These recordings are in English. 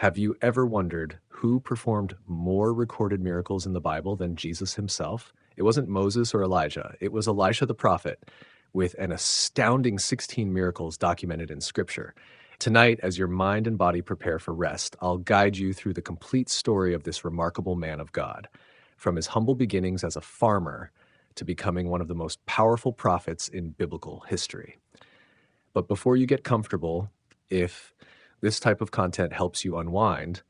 Have you ever wondered who performed more recorded miracles in the Bible than Jesus himself? It wasn't Moses or Elijah, it was Elisha the prophet, with an astounding 16 miracles documented in Scripture. Tonight, as your mind and body prepare for rest, I'll guide you through the complete story of this remarkable man of God, from his humble beginnings as a farmer to becoming one of the most powerful prophets in biblical history. But before you get comfortable, if this type of content helps you unwind,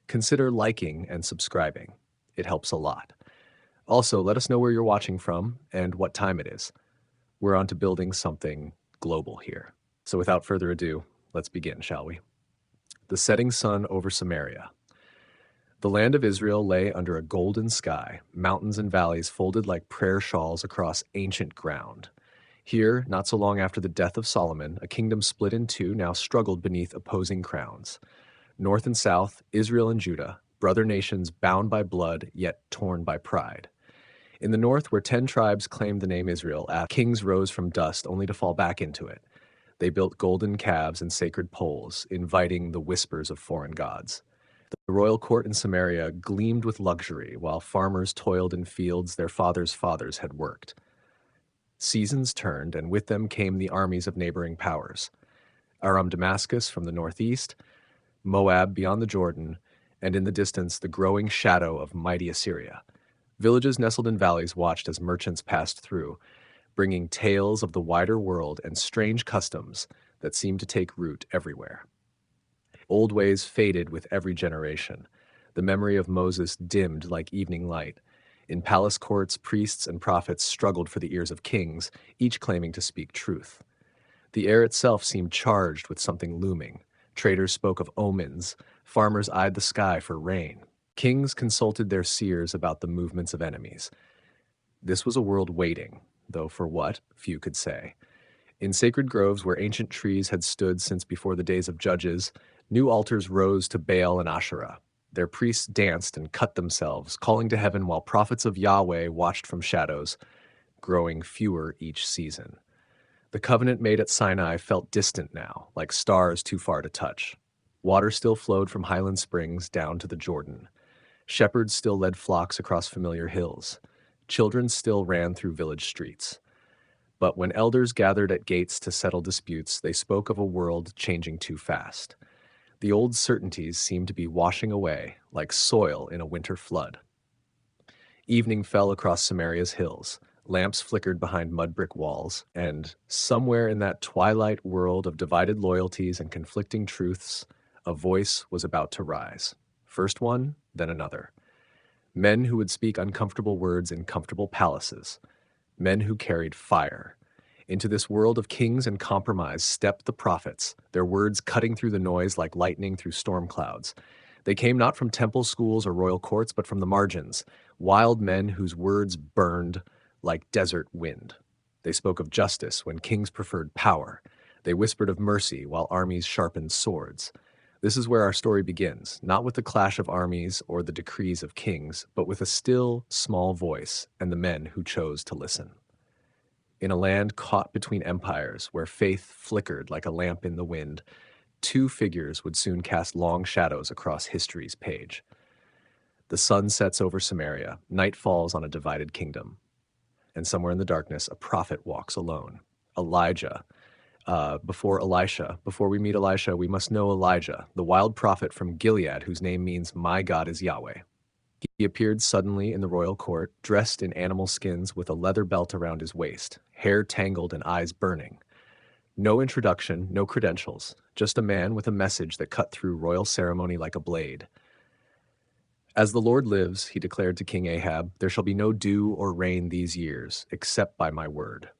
consider liking and subscribing. It helps a lot. Also, let us know where you're watching from and what time it is. We're on to building something global here. So without further ado, let's begin, shall we? The setting sun over Samaria. The land of Israel lay under a golden sky, mountains and valleys folded like prayer shawls across ancient ground. Here, not so long after the death of Solomon, a kingdom split in two now struggled beneath opposing crowns. North and south, Israel and Judah, brother nations bound by blood yet torn by pride. In the north, where 10 tribes claimed the name Israel, kings rose from dust only to fall back into it. They built golden calves and sacred poles, inviting the whispers of foreign gods. The royal court in Samaria gleamed with luxury, while farmers toiled in fields their fathers' fathers had worked. Seasons turned, and with them came the armies of neighboring powers. Aram Damascus from the northeast, Moab beyond the Jordan, and in the distance the growing shadow of mighty Assyria. Villages nestled in valleys watched as merchants passed through, bringing tales of the wider world and strange customs that seemed to take root everywhere. Old ways faded with every generation. The memory of Moses dimmed like evening light. In palace courts, priests and prophets struggled for the ears of kings, each claiming to speak truth. The air itself seemed charged with something looming. Traders spoke of omens. Farmers eyed the sky for rain. Kings consulted their seers about the movements of enemies. This was a world waiting, though for what, few could say. In sacred groves where ancient trees had stood since before the days of judges, new altars rose to Baal and Asherah. Their priests danced and cut themselves, calling to heaven while prophets of Yahweh watched from shadows, growing fewer each season. The covenant made at Sinai felt distant now, like stars too far to touch. Water still flowed from highland springs down to the Jordan. Shepherds still led flocks across familiar hills. Children still ran through village streets. But when elders gathered at gates to settle disputes, they spoke of a world changing too fast. The old certainties seemed to be washing away like soil in a winter flood. Evening fell across Samaria's hills. Lamps flickered behind mud brick walls, and somewhere in that twilight world of divided loyalties and conflicting truths, a voice was about to rise. First one, then another. Men who would speak uncomfortable words in comfortable palaces. Men who carried fire. Into this world of kings and compromise stepped the prophets, their words cutting through the noise like lightning through storm clouds. They came not from temple schools or royal courts, but from the margins, wild men whose words burned like desert wind. They spoke of justice when kings preferred power. They whispered of mercy while armies sharpened swords. This is where our story begins, not with the clash of armies or the decrees of kings, but with a still, small voice and the men who chose to listen. In a land caught between empires, where faith flickered like a lamp in the wind, two figures would soon cast long shadows across history's page. The sun sets over Samaria, night falls on a divided kingdom, and somewhere in the darkness, a prophet walks alone. Elijah. Before we meet Elisha, we must know Elijah, the wild prophet from Gilead, whose name means "My God is Yahweh." He appeared suddenly in the royal court, dressed in animal skins with a leather belt around his waist, hair tangled and eyes burning. No introduction, no credentials, just a man with a message that cut through royal ceremony like a blade. "As the Lord lives," he declared to King Ahab, "there shall be no dew or rain these years, except by my word."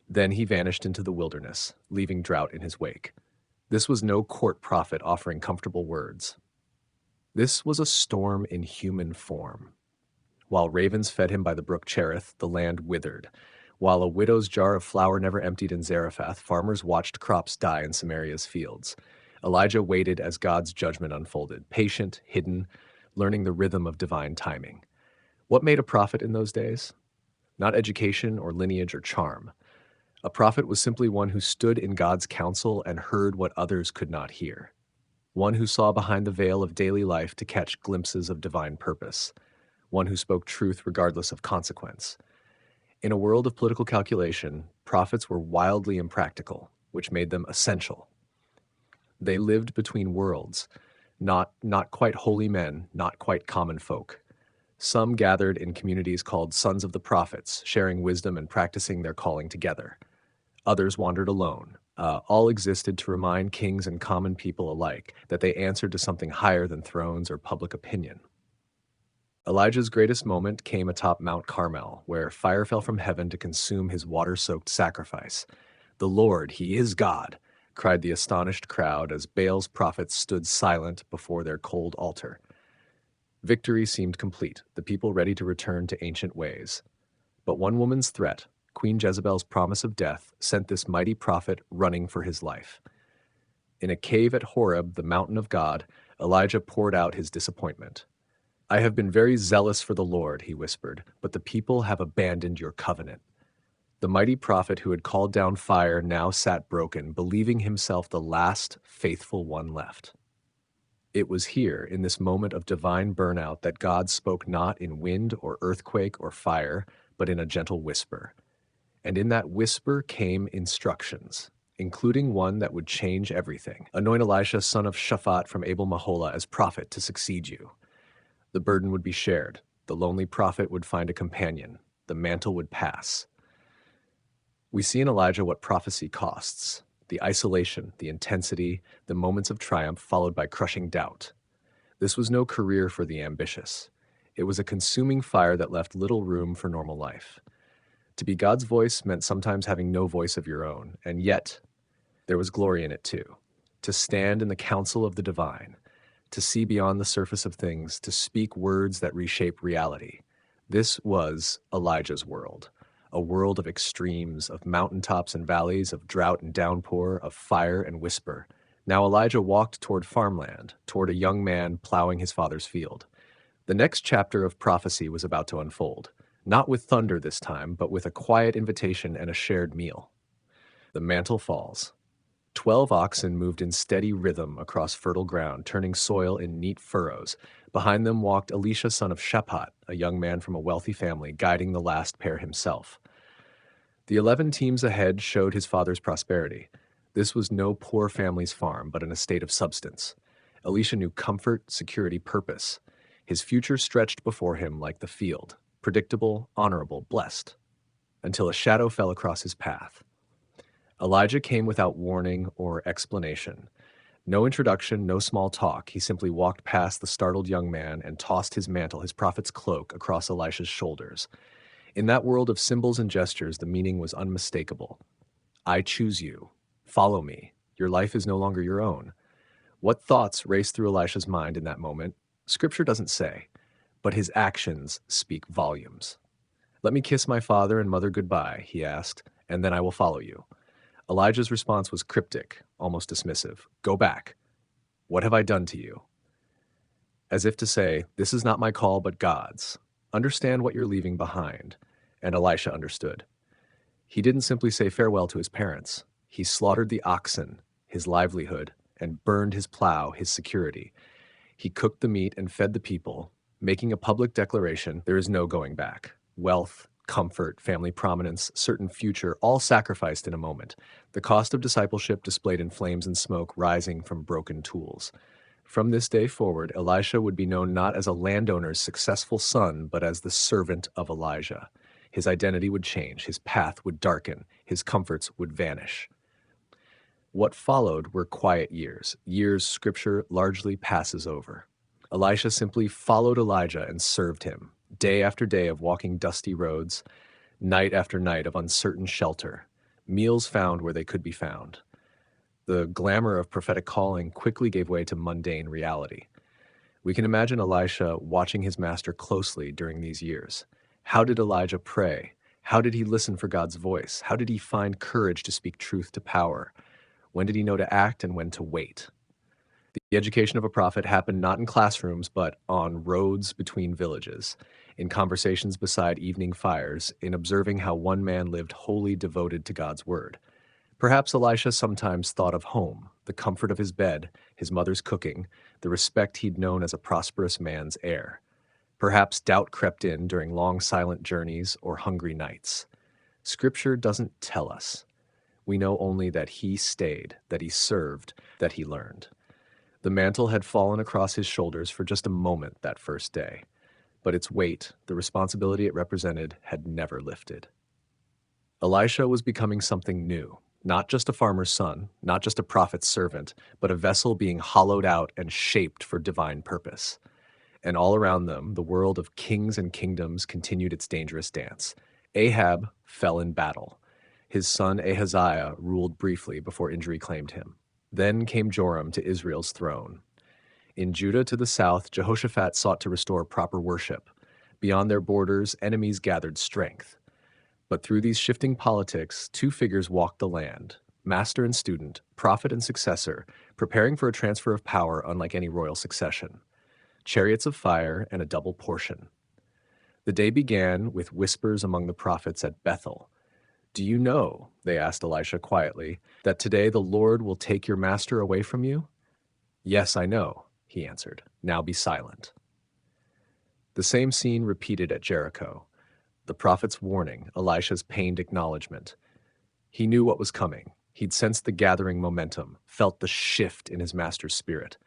Then he vanished into the wilderness, leaving drought in his wake. This was no court prophet offering comfortable words. This was a storm in human form. While ravens fed him by the brook Cherith, the land withered. While a widow's jar of flour never emptied in Zarephath, farmers watched crops die in Samaria's fields. Elijah waited as God's judgment unfolded, patient, hidden, learning the rhythm of divine timing. What made a prophet in those days? Not education or lineage or charm. A prophet was simply one who stood in God's counsel and heard what others could not hear. one who saw behind the veil of daily life to catch glimpses of divine purpose, one who spoke truth regardless of consequence. In a world of political calculation, prophets were wildly impractical, which made them essential. They lived between worlds, not quite holy men, not quite common folk. Some gathered in communities called Sons of the Prophets, sharing wisdom and practicing their calling together. Others wandered alone. All existed to remind kings and common people alike that they answered to something higher than thrones or public opinion. Elijah's greatest moment came atop Mount Carmel, where fire fell from heaven to consume his water-soaked sacrifice. "The Lord, he is God," cried the astonished crowd as Baal's prophets stood silent before their cold altar. Victory seemed complete, the people ready to return to ancient ways. But one woman's threat, Queen Jezebel's promise of death, sent this mighty prophet running for his life. In a cave at Horeb, the mountain of God, Elijah poured out his disappointment. "I have been very zealous for the Lord," he whispered, "but the people have abandoned your covenant." The mighty prophet who had called down fire now sat broken, believing himself the last faithful one left. It was here, in this moment of divine burnout, that God spoke not in wind or earthquake or fire, but in a gentle whisper. And in that whisper came instructions, including one that would change everything. "Anoint Elisha, son of Shaphat from Abel-Maholah, as prophet to succeed you." The burden would be shared. The lonely prophet would find a companion. The mantle would pass. We see in Elijah what prophecy costs: the isolation, the intensity, the moments of triumph followed by crushing doubt. This was no career for the ambitious. It was a consuming fire that left little room for normal life. To be God's voice meant sometimes having no voice of your own, and yet there was glory in it too. To stand in the counsel of the divine, to see beyond the surface of things, to speak words that reshape reality. This was Elijah's world. A world of extremes, of mountaintops and valleys, of drought and downpour, of fire and whisper. Now Elijah walked toward farmland, toward a young man plowing his father's field. The next chapter of prophecy was about to unfold, not with thunder this time, but with a quiet invitation and a shared meal. The mantle falls. 12 oxen moved in steady rhythm across fertile ground, turning soil in neat furrows. Behind them walked Elisha, son of Shaphat, a young man from a wealthy family, guiding the last pair himself. The 11 teams ahead showed his father's prosperity. This was no poor family's farm, but an estate of substance. Elisha knew comfort, security, purpose. His future stretched before him like the field, predictable, honorable, blessed, until a shadow fell across his path. Elijah came without warning or explanation. No introduction, no small talk. He simply walked past the startled young man and tossed his mantle, his prophet's cloak, across Elisha's shoulders. In that world of symbols and gestures, the meaning was unmistakable. I choose you. Follow me. Your life is no longer your own. What thoughts raced through Elisha's mind in that moment? Scripture doesn't say, but his actions speak volumes. "Let me kiss my father and mother goodbye," he asked, "and then I will follow you." Elijah's response was cryptic, almost dismissive. "Go back. What have I done to you?" As if to say, this is not my call, but God's. Understand what you're leaving behind. And Elisha understood. He didn't simply say farewell to his parents. He slaughtered the oxen, his livelihood, and burned his plow, his security. He cooked the meat and fed the people, making a public declaration: there is no going back. Wealth, comfort, family prominence, certain future, all sacrificed in a moment. The cost of discipleship displayed in flames and smoke rising from broken tools. From this day forward, Elisha would be known not as a landowner's successful son, but as the servant of Elijah. His identity would change, his path would darken, his comforts would vanish. What followed were quiet years, years Scripture largely passes over. Elisha simply followed Elijah and served him, day after day of walking dusty roads, night after night of uncertain shelter, meals found where they could be found. The glamour of prophetic calling quickly gave way to mundane reality. We can imagine Elisha watching his master closely during these years. How did Elijah pray? How did he listen for God's voice? How did he find courage to speak truth to power? When did he know to act and when to wait? The education of a prophet happened not in classrooms, but on roads between villages, in conversations beside evening fires, in observing how one man lived wholly devoted to God's word. Perhaps Elisha sometimes thought of home, the comfort of his bed, his mother's cooking, the respect he'd known as a prosperous man's heir. Perhaps doubt crept in during long silent journeys or hungry nights. Scripture doesn't tell us. We know only that he stayed, that he served, that he learned. The mantle had fallen across his shoulders for just a moment that first day, but its weight, the responsibility it represented, had never lifted. Elisha was becoming something new, not just a farmer's son, not just a prophet's servant, but a vessel being hollowed out and shaped for divine purpose. And all around them, the world of kings and kingdoms continued its dangerous dance. Ahab fell in battle. His son Ahaziah ruled briefly before injury claimed him. Then came Joram to Israel's throne. In Judah to the south, Jehoshaphat sought to restore proper worship. Beyond their borders, enemies gathered strength. But through these shifting politics, two figures walked the land, master and student, prophet and successor, preparing for a transfer of power unlike any royal succession. Chariots of fire and a double portion. The day began with whispers among the prophets at Bethel. "Do you know," they asked Elisha quietly, "that today the Lord will take your master away from you?" "Yes, I know," he answered. "Now be silent." The same scene repeated at Jericho. The prophet's warning, Elisha's pained acknowledgement. He knew what was coming. He'd sensed the gathering momentum, felt the shift in his master's spirit.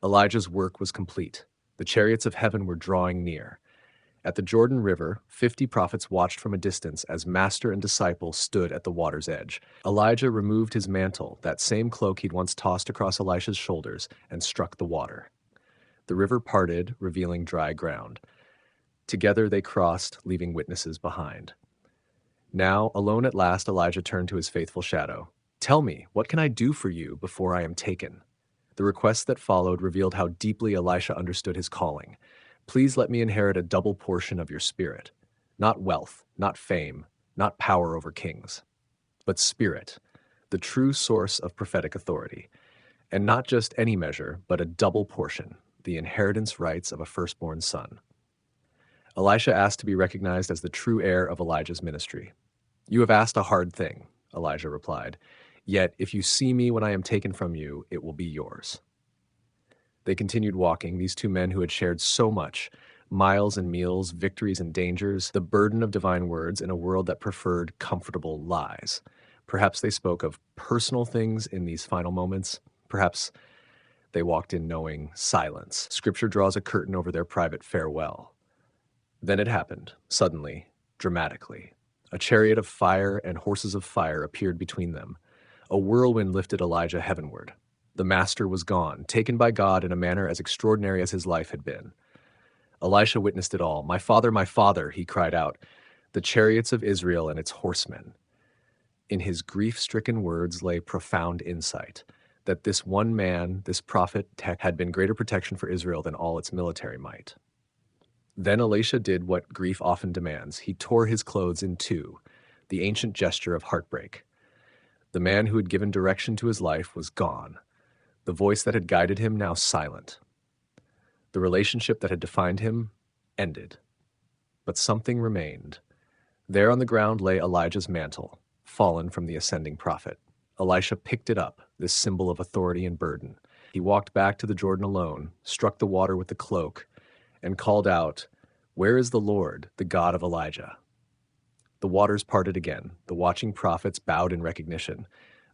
Elijah's work was complete. The chariots of heaven were drawing near. At the Jordan River, 50 prophets watched from a distance as master and disciple stood at the water's edge. Elijah removed his mantle, that same cloak he'd once tossed across Elisha's shoulders, and struck the water. The river parted, revealing dry ground. Together they crossed, leaving witnesses behind. Now, alone at last, Elijah turned to his faithful shadow. "Tell me, what can I do for you before I am taken?" The request that followed revealed how deeply Elisha understood his calling. "Please let me inherit a double portion of your spirit. Not wealth, not fame, not power over kings, but spirit, the true source of prophetic authority. And not just any measure, but a double portion, the inheritance rights of a firstborn son." Elisha asked to be recognized as the true heir of Elijah's ministry. "You have asked a hard thing," Elijah replied. "Yet if you see me when I am taken from you, it will be yours." They continued walking, these two men who had shared so much, miles and meals, victories and dangers, the burden of divine words in a world that preferred comfortable lies. Perhaps they spoke of personal things in these final moments. Perhaps they walked in knowing silence. Scripture draws a curtain over their private farewell. Then it happened, suddenly, dramatically. A chariot of fire and horses of fire appeared between them. A whirlwind lifted Elijah heavenward. The master was gone, taken by God in a manner as extraordinary as his life had been. Elisha witnessed it all. my father," he cried out, "the chariots of Israel and its horsemen." In his grief-stricken words lay profound insight, that this one man, this prophet, had been greater protection for Israel than all its military might. Then Elisha did what grief often demands. He tore his clothes in two, the ancient gesture of heartbreak. The man who had given direction to his life was gone. The voice that had guided him now silent. The relationship that had defined him ended. But something remained. There on the ground lay Elijah's mantle, fallen from the ascending prophet. Elisha picked it up, this symbol of authority and burden. He walked back to the Jordan alone, struck the water with the cloak, and called out, "Where is the Lord, the God of Elijah?" The waters parted again. The watching prophets bowed in recognition.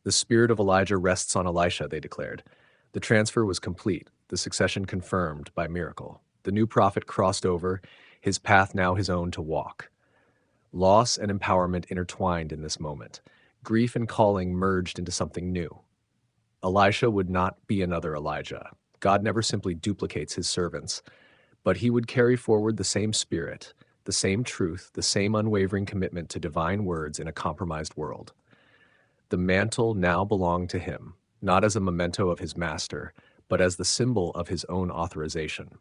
"The spirit of Elijah rests on Elisha," they declared. The transfer was complete, the succession confirmed by miracle. The new prophet crossed over, his path now his own to walk. Loss and empowerment intertwined in this moment. Grief and calling merged into something new. Elisha would not be another Elijah. God never simply duplicates his servants, but he would carry forward the same spirit, the same truth, the same unwavering commitment to divine words in a compromised world. The mantle now belonged to him, not as a memento of his master, but as the symbol of his own authorization.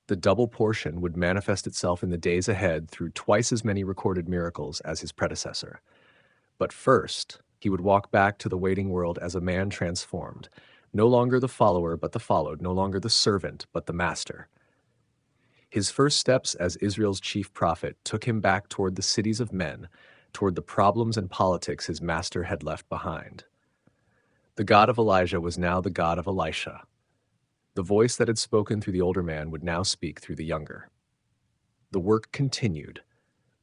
The double portion would manifest itself in the days ahead through twice as many recorded miracles as his predecessor. But first, he would walk back to the waiting world as a man transformed, no longer the follower but the followed, no longer the servant but the master. His first steps as Israel's chief prophet took him back toward the cities of men, toward the problems and politics his master had left behind. The God of Elijah was now the God of Elisha. The voice that had spoken through the older man would now speak through the younger. The work continued,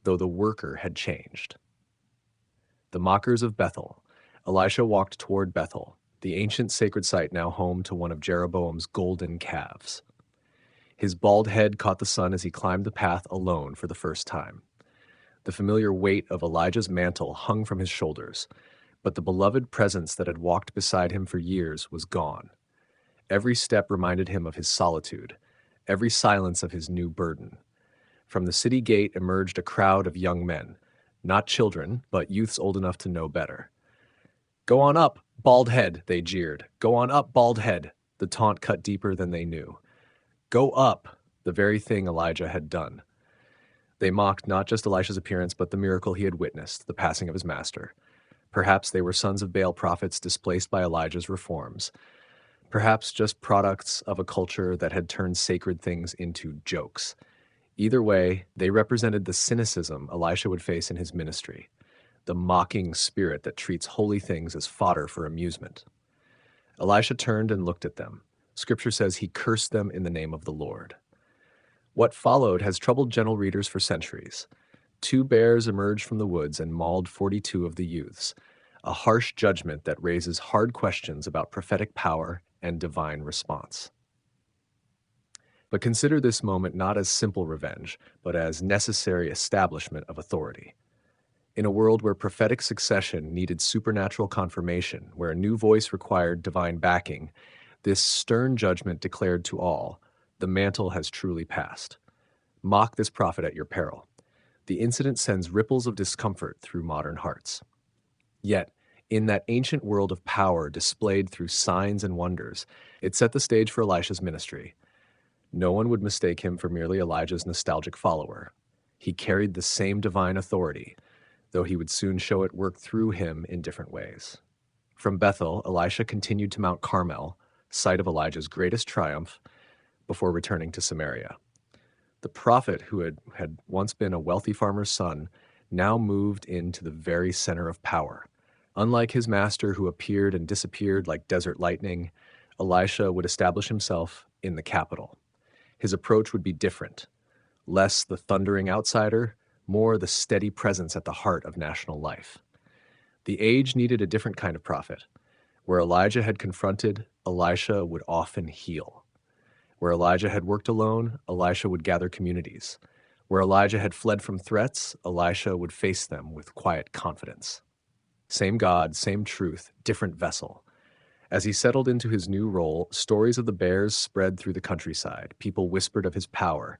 though the worker had changed. The mockers of Bethel. Elisha walked toward Bethel, the ancient sacred site now home to one of Jeroboam's golden calves. His bald head caught the sun as he climbed the path alone for the first time. The familiar weight of Elijah's mantle hung from his shoulders, but the beloved presence that had walked beside him for years was gone. Every step reminded him of his solitude, every silence of his new burden. From the city gate emerged a crowd of young men, not children, but youths old enough to know better. "Go on up, bald head," they jeered. "Go on up, bald head." The taunt cut deeper than they knew. Go up, the very thing Elijah had done. They mocked not just Elisha's appearance, but the miracle he had witnessed, the passing of his master. Perhaps they were sons of Baal prophets displaced by Elijah's reforms. Perhaps just products of a culture that had turned sacred things into jokes. Either way, they represented the cynicism Elisha would face in his ministry, the mocking spirit that treats holy things as fodder for amusement. Elisha turned and looked at them. Scripture says he cursed them in the name of the Lord. What followed has troubled gentle readers for centuries. 2 bears emerged from the woods and mauled 42 of the youths, a harsh judgment that raises hard questions about prophetic power and divine response. But consider this moment not as simple revenge, but as necessary establishment of authority. In a world where prophetic succession needed supernatural confirmation, where a new voice required divine backing, this stern judgment declared to all, the mantle has truly passed. Mock this prophet at your peril. The incident sends ripples of discomfort through modern hearts. Yet, in that ancient world of power displayed through signs and wonders, it set the stage for Elisha's ministry. No one would mistake him for merely Elijah's nostalgic follower. He carried the same divine authority, though he would soon show it work through him in different ways. From Bethel, Elisha continued to Mount Carmel, site of Elijah's greatest triumph, before returning to Samaria. The prophet, who had once been a wealthy farmer's son, now moved into the very center of power. Unlike his master, who appeared and disappeared like desert lightning, Elisha would establish himself in the capital. His approach would be different, less the thundering outsider, more the steady presence at the heart of national life. The age needed a different kind of prophet. Where Elijah had confronted, Elisha would often heal. Where Elijah had worked alone, Elisha would gather communities. Where Elijah had fled from threats, Elisha would face them with quiet confidence. Same God, same truth, different vessel. As he settled into his new role, stories of the bears spread through the countryside. People whispered of his power.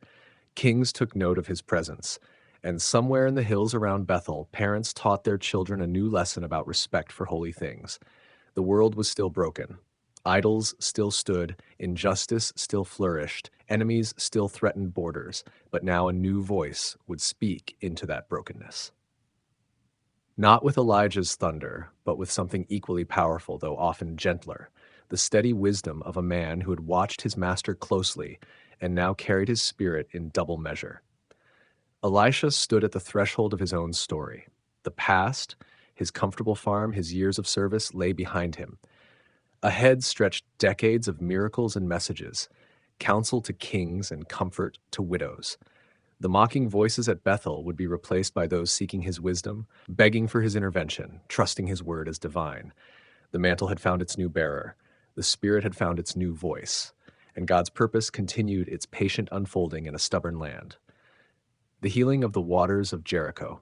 Kings took note of his presence. And somewhere in the hills around Bethel, parents taught their children a new lesson about respect for holy things. The world was still broken. Idols still stood, injustice still flourished, enemies still threatened borders, but now a new voice would speak into that brokenness. Not with Elijah's thunder, but with something equally powerful, though often gentler, the steady wisdom of a man who had watched his master closely and now carried his spirit in double measure. Elisha stood at the threshold of his own story. The past, his comfortable farm, his years of service lay behind him. Ahead stretched decades of miracles and messages, counsel to kings and comfort to widows. The mocking voices at Bethel would be replaced by those seeking his wisdom, begging for his intervention, trusting his word as divine. The mantle had found its new bearer. The Spirit had found its new voice. And God's purpose continued its patient unfolding in a stubborn land. The healing of the waters of Jericho.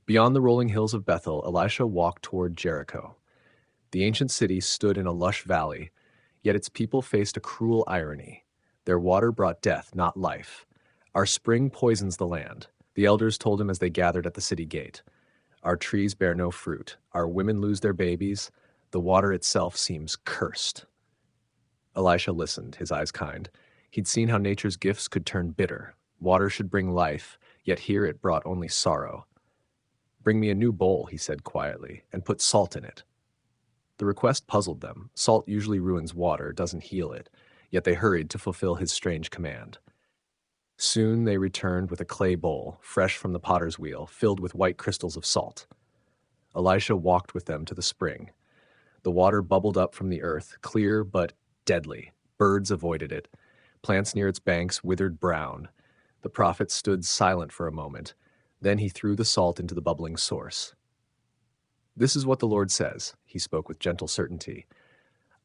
Beyond the rolling hills of Bethel, Elisha walked toward Jericho. The ancient city stood in a lush valley, yet its people faced a cruel irony. Their water brought death, not life. Our spring poisons the land, the elders told him as they gathered at the city gate. Our trees bear no fruit. Our women lose their babies. The water itself seems cursed. Elisha listened, his eyes kind. He'd seen how nature's gifts could turn bitter. Water should bring life, yet here it brought only sorrow. "Bring me a new bowl," he said quietly, "and put salt in it." The request puzzled them. Salt usually ruins water, doesn't heal it, yet they hurried to fulfill his strange command. Soon they returned with a clay bowl, fresh from the potter's wheel, filled with white crystals of salt. Elisha walked with them to the spring. The water bubbled up from the earth, clear but deadly. Birds avoided it. Plants near its banks withered brown. The prophet stood silent for a moment. Then he threw the salt into the bubbling source. "This is what the Lord says," he spoke with gentle certainty.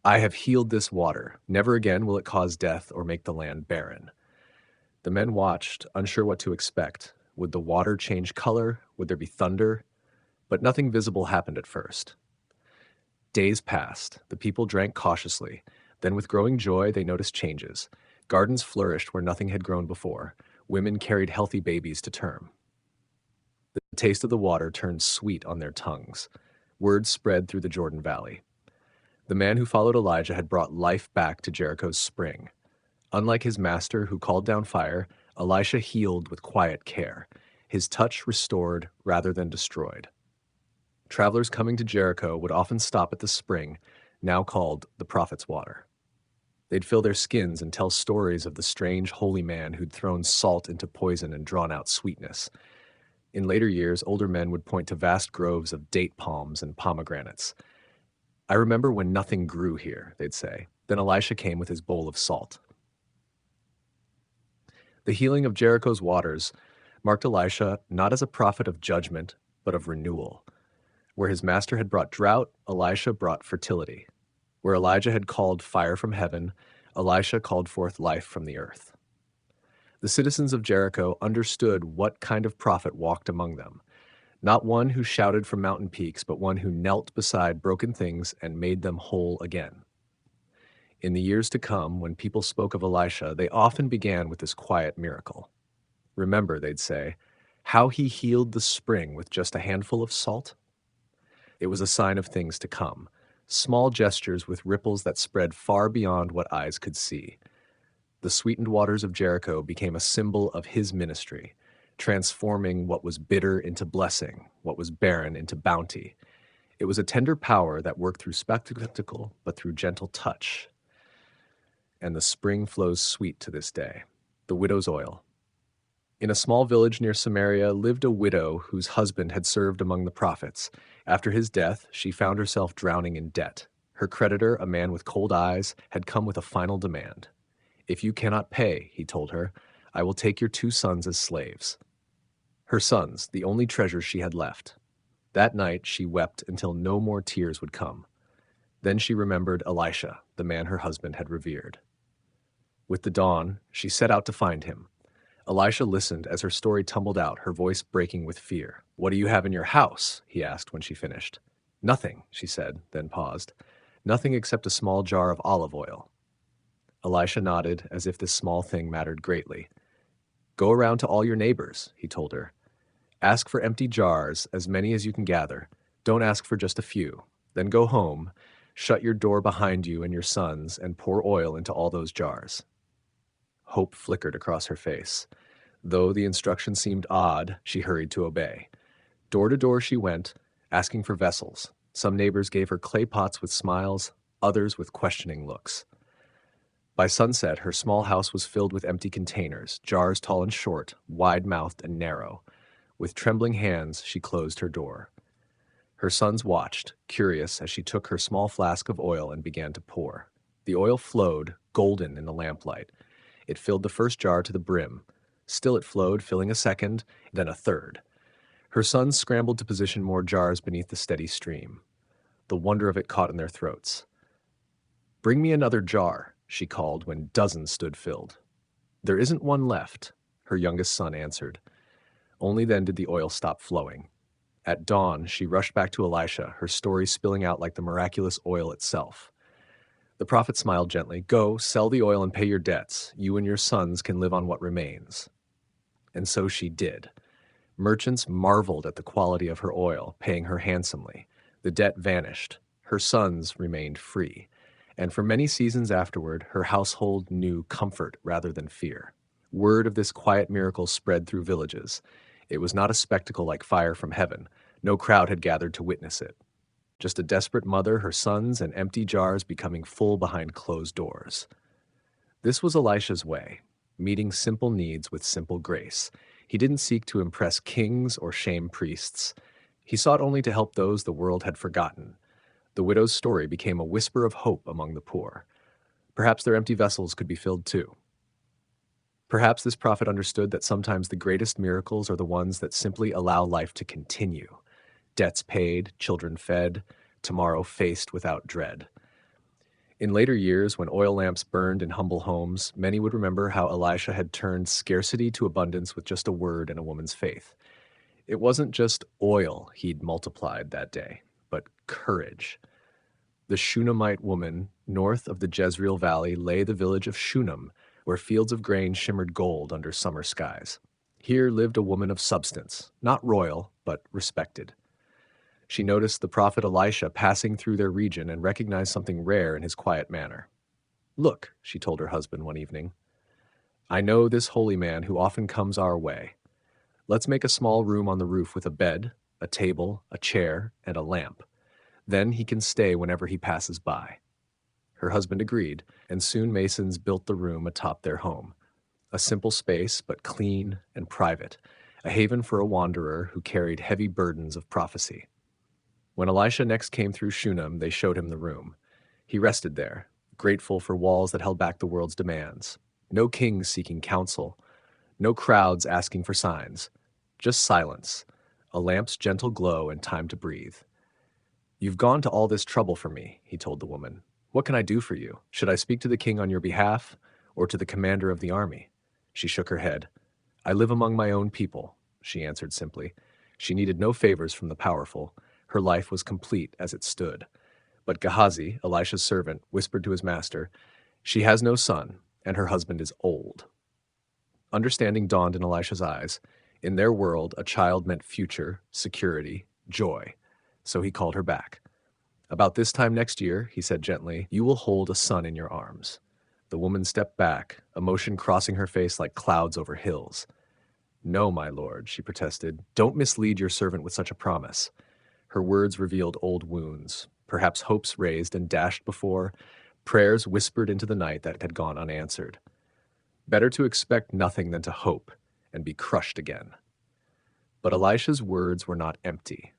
"I have healed this water. Never again will it cause death or make the land barren." The men watched, unsure what to expect. Would the water change color? Would there be thunder? But nothing visible happened at first. Days passed. The people drank cautiously. Then with growing joy, they noticed changes. Gardens flourished where nothing had grown before. Women carried healthy babies to term. The taste of the water turned sweet on their tongues. Word spread through the Jordan Valley. The man who followed Elijah had brought life back to Jericho's spring. Unlike his master who called down fire, Elisha healed with quiet care. His touch restored rather than destroyed. Travelers coming to Jericho would often stop at the spring, now called the Prophet's Water. They'd fill their skins and tell stories of the strange holy man who'd thrown salt into poison and drawn out sweetness. In later years, older men would point to vast groves of date palms and pomegranates. "I remember when nothing grew here," they'd say. Then Elisha came with his bowl of salt. The healing of Jericho's waters marked Elisha not as a prophet of judgment, but of renewal. Where his master had brought drought, Elisha brought fertility. Where Elijah had called fire from heaven, Elisha called forth life from the earth. The citizens of Jericho understood what kind of prophet walked among them. Not one who shouted from mountain peaks, but one who knelt beside broken things and made them whole again. In the years to come, when people spoke of Elisha, they often began with this quiet miracle. "Remember," they'd say, "how he healed the spring with just a handful of salt?" It was a sign of things to come, small gestures with ripples that spread far beyond what eyes could see. The sweetened waters of Jericho became a symbol of his ministry, transforming what was bitter into blessing, what was barren into bounty. It was a tender power that worked through spectacle, but through gentle touch. And the spring flows sweet to this day. The widow's oil. In a small village near Samaria lived a widow whose husband had served among the prophets. After his death, she found herself drowning in debt. Her creditor, a man with cold eyes, had come with a final demand. "If you cannot pay," he told her, "I will take your 2 sons as slaves." Her sons, the only treasures she had left. That night she wept until no more tears would come. Then she remembered Elisha, the man her husband had revered. With the dawn, she set out to find him. Elisha listened as her story tumbled out, her voice breaking with fear. "What do you have in your house?" he asked when she finished. "Nothing," she said, then paused. "Nothing except a small jar of olive oil." Elisha nodded, as if this small thing mattered greatly. "Go around to all your neighbors," he told her. "Ask for empty jars, as many as you can gather. Don't ask for just a few. Then go home, shut your door behind you and your sons, and pour oil into all those jars." Hope flickered across her face. Though the instruction seemed odd, she hurried to obey. Door to door she went, asking for vessels. Some neighbors gave her clay pots with smiles, others with questioning looks. By sunset, her small house was filled with empty containers, jars tall and short, wide-mouthed and narrow. With trembling hands, she closed her door. Her sons watched, curious, as she took her small flask of oil and began to pour. The oil flowed, golden in the lamplight. It filled the first jar to the brim. Still it flowed, filling a second, then a third. Her sons scrambled to position more jars beneath the steady stream. The wonder of it caught in their throats. "Bring me another jar," she called when dozens stood filled. "There isn't one left," her youngest son answered. Only then did the oil stop flowing. At dawn, she rushed back to Elisha, her story spilling out like the miraculous oil itself. The prophet smiled gently. "Go, sell the oil and pay your debts. You and your sons can live on what remains." And so she did. Merchants marveled at the quality of her oil, paying her handsomely. The debt vanished. Her sons remained free. And for many seasons afterward, her household knew comfort rather than fear. Word of this quiet miracle spread through villages. It was not a spectacle like fire from heaven. No crowd had gathered to witness it. Just a desperate mother, her sons, and empty jars becoming full behind closed doors. This was Elisha's way. meeting simple needs with simple grace. He didn't seek to impress kings or shame priests. He sought only to help those the world had forgotten. The widow's story became a whisper of hope among the poor. Perhaps their empty vessels could be filled too. Perhaps this prophet understood that sometimes the greatest miracles are the ones that simply allow life to continue. Debts paid, children fed, tomorrow faced without dread. In later years, when oil lamps burned in humble homes, many would remember how Elisha had turned scarcity to abundance with just a word and a woman's faith. It wasn't just oil he'd multiplied that day, but courage. The Shunammite woman, north of the Jezreel Valley, lay the village of Shunem, where fields of grain shimmered gold under summer skies. Here lived a woman of substance, not royal, but respected. She noticed the prophet Elisha passing through their region and recognized something rare in his quiet manner. "Look," she told her husband one evening, "I know this holy man who often comes our way. Let's make a small room on the roof with a bed, a table, a chair, and a lamp. Then he can stay whenever he passes by." Her husband agreed, and soon masons built the room atop their home. A simple space, but clean and private, a haven for a wanderer who carried heavy burdens of prophecy. When Elisha next came through Shunem, they showed him the room. He rested there, grateful for walls that held back the world's demands. No kings seeking counsel, no crowds asking for signs, just silence, a lamp's gentle glow and time to breathe. "You've gone to all this trouble for me," he told the woman. "What can I do for you? Should I speak to the king on your behalf, or to the commander of the army?" She shook her head. "I live among my own people," she answered simply. She needed no favors from the powerful. Her life was complete as it stood. But Gehazi, Elisha's servant, whispered to his master, "She has no son, and her husband is old." Understanding dawned in Elisha's eyes. In their world, a child meant future, security, joy. So he called her back. "About this time next year," he said gently, "you will hold a son in your arms." The woman stepped back, emotion crossing her face like clouds over hills. "No, my lord," she protested. "Don't mislead your servant with such a promise." Her words revealed old wounds, perhaps hopes raised and dashed before, prayers whispered into the night that had gone unanswered. Better to expect nothing than to hope and be crushed again. But Elisha's words were not empty.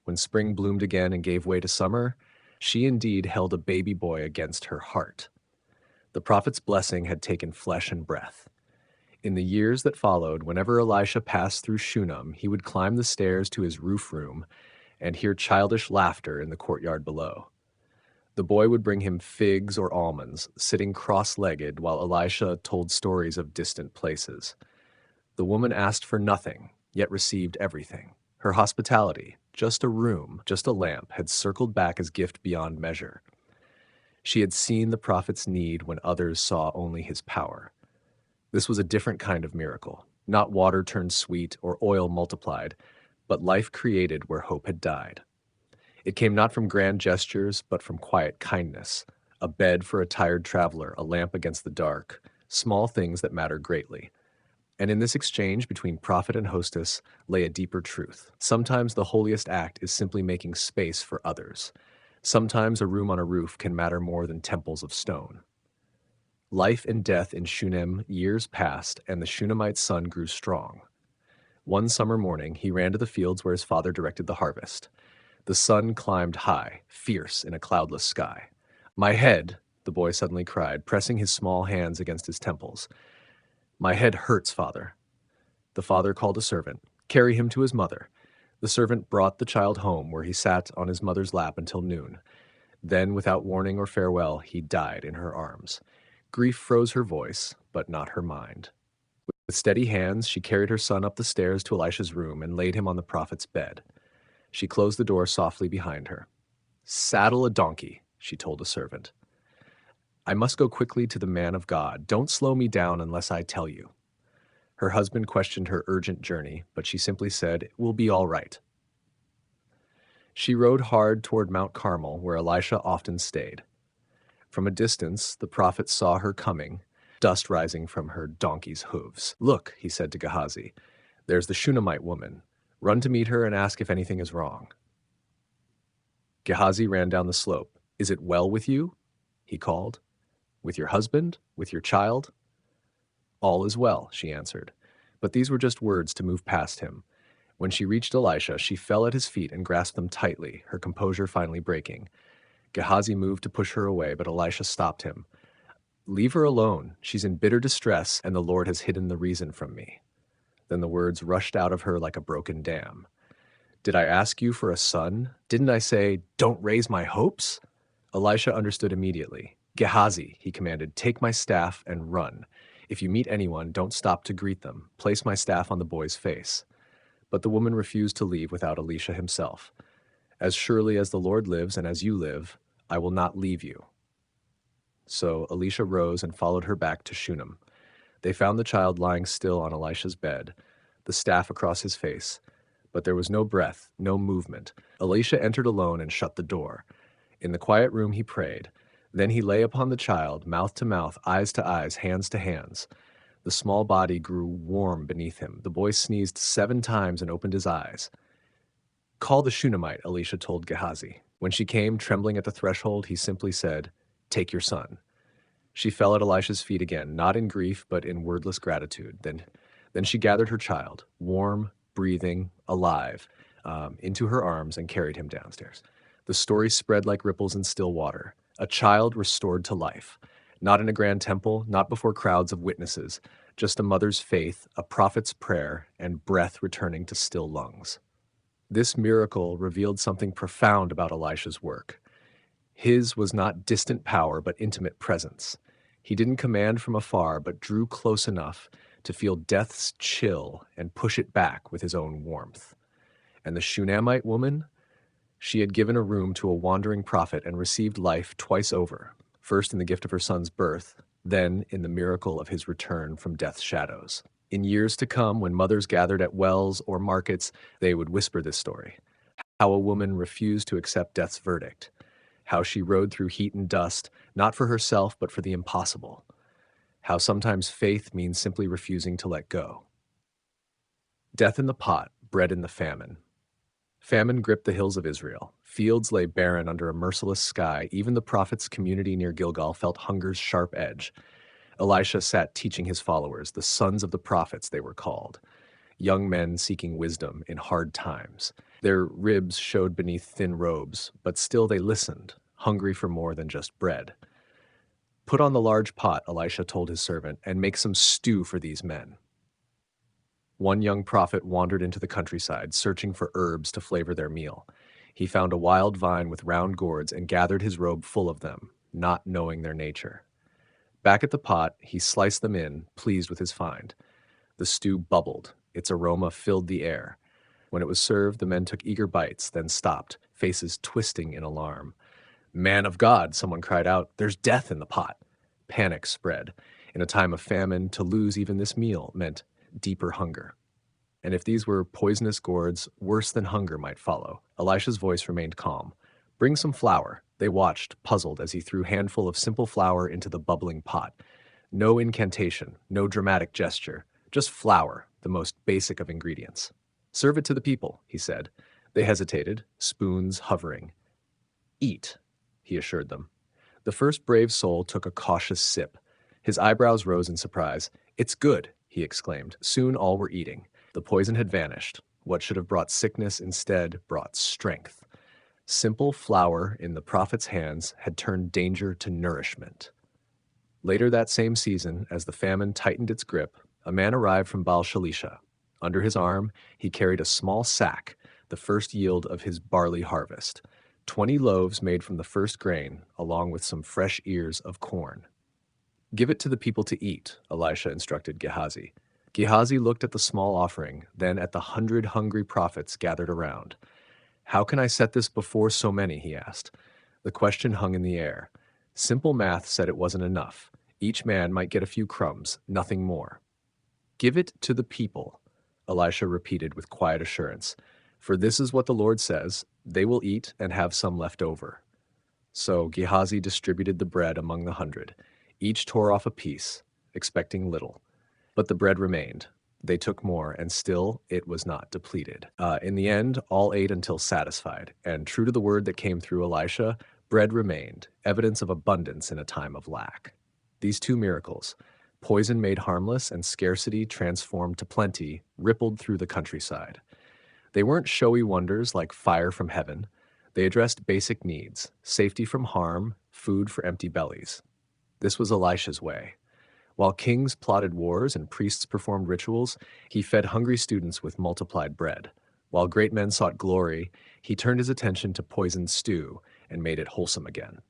When spring bloomed again and gave way to summer, she indeed held a baby boy against her heart. The prophet's blessing had taken flesh and breath. In the years that followed, whenever Elisha passed through Shunem, he would climb the stairs to his roof room and hear childish laughter in the courtyard below. The boy would bring him figs or almonds, sitting cross-legged while Elisha told stories of distant places. The woman asked for nothing, yet received everything. Her hospitality, just a room, just a lamp, had circled back as gift beyond measure. She had seen the prophet's need when others saw only his power. This was a different kind of miracle, not water turned sweet or oil multiplied, but life created where hope had died. It came not from grand gestures, but from quiet kindness, a bed for a tired traveler, a lamp against the dark, small things that matter greatly. And in this exchange between prophet and hostess lay a deeper truth. Sometimes the holiest act is simply making space for others. Sometimes a room on a roof can matter more than temples of stone. Life and death in Shunem, years passed, and the Shunammite son grew strong. One summer morning, he ran to the fields where his father directed the harvest. The sun climbed high, fierce in a cloudless sky. "My head," the boy suddenly cried, pressing his small hands against his temples. "My head hurts, father." The father called a servant. "Carry him to his mother." The servant brought the child home, where he sat on his mother's lap until noon. Then, without warning or farewell, he died in her arms. Grief froze her voice, but not her mind. With steady hands, she carried her son up the stairs to Elisha's room and laid him on the prophet's bed. She closed the door softly behind her. "Saddle a donkey," she told a servant. "I must go quickly to the man of God. Don't slow me down unless I tell you." Her husband questioned her urgent journey, but she simply said, "It will be all right." She rode hard toward Mount Carmel, where Elisha often stayed. From a distance, the prophet saw her coming, dust rising from her donkey's hooves. "Look," he said to Gehazi, "there's the Shunammite woman. Run to meet her and ask if anything is wrong." Gehazi ran down the slope. "Is it well with you?" he called. "With your husband? With your child?" "All is well," she answered. But these were just words to move past him. When she reached Elisha, she fell at his feet and grasped them tightly, her composure finally breaking. Gehazi moved to push her away, but Elisha stopped him. "Leave her alone. She's in bitter distress, and the Lord has hidden the reason from me." Then the words rushed out of her like a broken dam. "Did I ask you for a son? Didn't I say, 'Don't raise my hopes'?" Elisha understood immediately. "Gehazi," he commanded, "take my staff and run. If you meet anyone, don't stop to greet them. Place my staff on the boy's face." But the woman refused to leave without Elisha himself. "As surely as the Lord lives and as you live, I will not leave you." So Elisha rose and followed her back to Shunem. They found the child lying still on Elisha's bed, the staff across his face, but there was no breath, no movement. Elisha entered alone and shut the door. In the quiet room he prayed. Then he lay upon the child, mouth to mouth, eyes to eyes, hands to hands. The small body grew warm beneath him. The boy sneezed 7 times and opened his eyes. "Call the Shunammite," Elisha told Gehazi. When she came, trembling at the threshold, he simply said, "Take your son." She fell at Elisha's feet again, not in grief, but in wordless gratitude. Then she gathered her child, warm, breathing, alive, into her arms and carried him downstairs. The story spread like ripples in still water. A child restored to life. Not in a grand temple, not before crowds of witnesses, just a mother's faith, a prophet's prayer, and breath returning to still lungs. This miracle revealed something profound about Elisha's work. His was not distant power, but intimate presence. He didn't command from afar, but drew close enough to feel death's chill and push it back with his own warmth. And the Shunammite woman? She had given a room to a wandering prophet and received life twice over, first in the gift of her son's birth, then in the miracle of his return from death's shadows. In years to come, when mothers gathered at wells or markets, they would whisper this story. How a woman refused to accept death's verdict. How she rode through heat and dust, not for herself, but for the impossible. How sometimes faith means simply refusing to let go. Death in the pot, bread in the famine. Famine gripped the hills of Israel. Fields lay barren under a merciless sky. Even the prophet's community near Gilgal felt hunger's sharp edge. Elisha sat teaching his followers, the sons of the prophets they were called, young men seeking wisdom in hard times. Their ribs showed beneath thin robes, but still they listened, hungry for more than just bread. "Put on the large pot," Elisha told his servant, "and make some stew for these men." One young prophet wandered into the countryside, searching for herbs to flavor their meal. He found a wild vine with round gourds and gathered his robe full of them, not knowing their nature. Back at the pot, he sliced them in, pleased with his find. The stew bubbled. Its aroma filled the air. When it was served, the men took eager bites, then stopped, faces twisting in alarm. "Man of God," someone cried out, "there's death in the pot." Panic spread. In a time of famine, to lose even this meal meant deeper hunger. And if these were poisonous gourds, worse than hunger might follow. Elisha's voice remained calm. "Bring some flour." They watched, puzzled, as he threw a handful of simple flour into the bubbling pot. No incantation, no dramatic gesture, just flour, the most basic of ingredients. "Serve it to the people," he said. They hesitated, spoons hovering. "Eat," he assured them. The first brave soul took a cautious sip. His eyebrows rose in surprise. "It's good," he exclaimed. Soon all were eating. The poison had vanished. What should have brought sickness instead brought strength. Simple flour in the prophet's hands had turned danger to nourishment. Later that same season, as the famine tightened its grip, a man arrived from Baal-Shalisha. Under his arm, he carried a small sack, the first yield of his barley harvest, 20 loaves made from the first grain, along with some fresh ears of corn. "Give it to the people to eat," Elisha instructed Gehazi. Gehazi looked at the small offering, then at the 100 hungry prophets gathered around. "How can I set this before so many?" he asked. The question hung in the air. Simple math said it wasn't enough. Each man might get a few crumbs, nothing more. "Give it to the people," Elisha repeated with quiet assurance. "For this is what the Lord says, they will eat and have some left over." So Gehazi distributed the bread among the 100. Each tore off a piece, expecting little. But the bread remained. They took more, and still it was not depleted. In the end, all ate until satisfied, and true to the word that came through Elisha, bread remained, evidence of abundance in a time of lack. These two miracles, Poison made harmless and scarcity transformed to plenty rippled through the countryside. They weren't showy wonders like fire from heaven. They addressed basic needs: safety from harm, food for empty bellies. This was Elisha's way. While kings plotted wars and priests performed rituals, he fed hungry students with multiplied bread. While great men sought glory, he turned his attention to poisoned stew and made it wholesome again.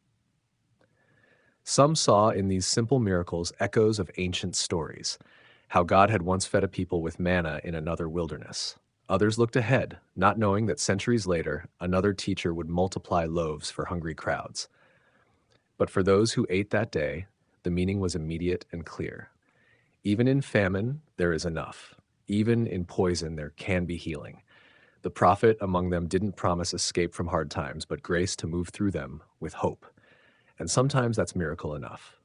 Some saw in these simple miracles echoes of ancient stories, how God had once fed a people with manna in another wilderness. Others looked ahead, not knowing that centuries later, another teacher would multiply loaves for hungry crowds. But for those who ate that day, the meaning was immediate and clear. Even in famine, there is enough. Even in poison, there can be healing. The prophet among them didn't promise escape from hard times, but grace to move through them with hope. And sometimes that's miracle enough.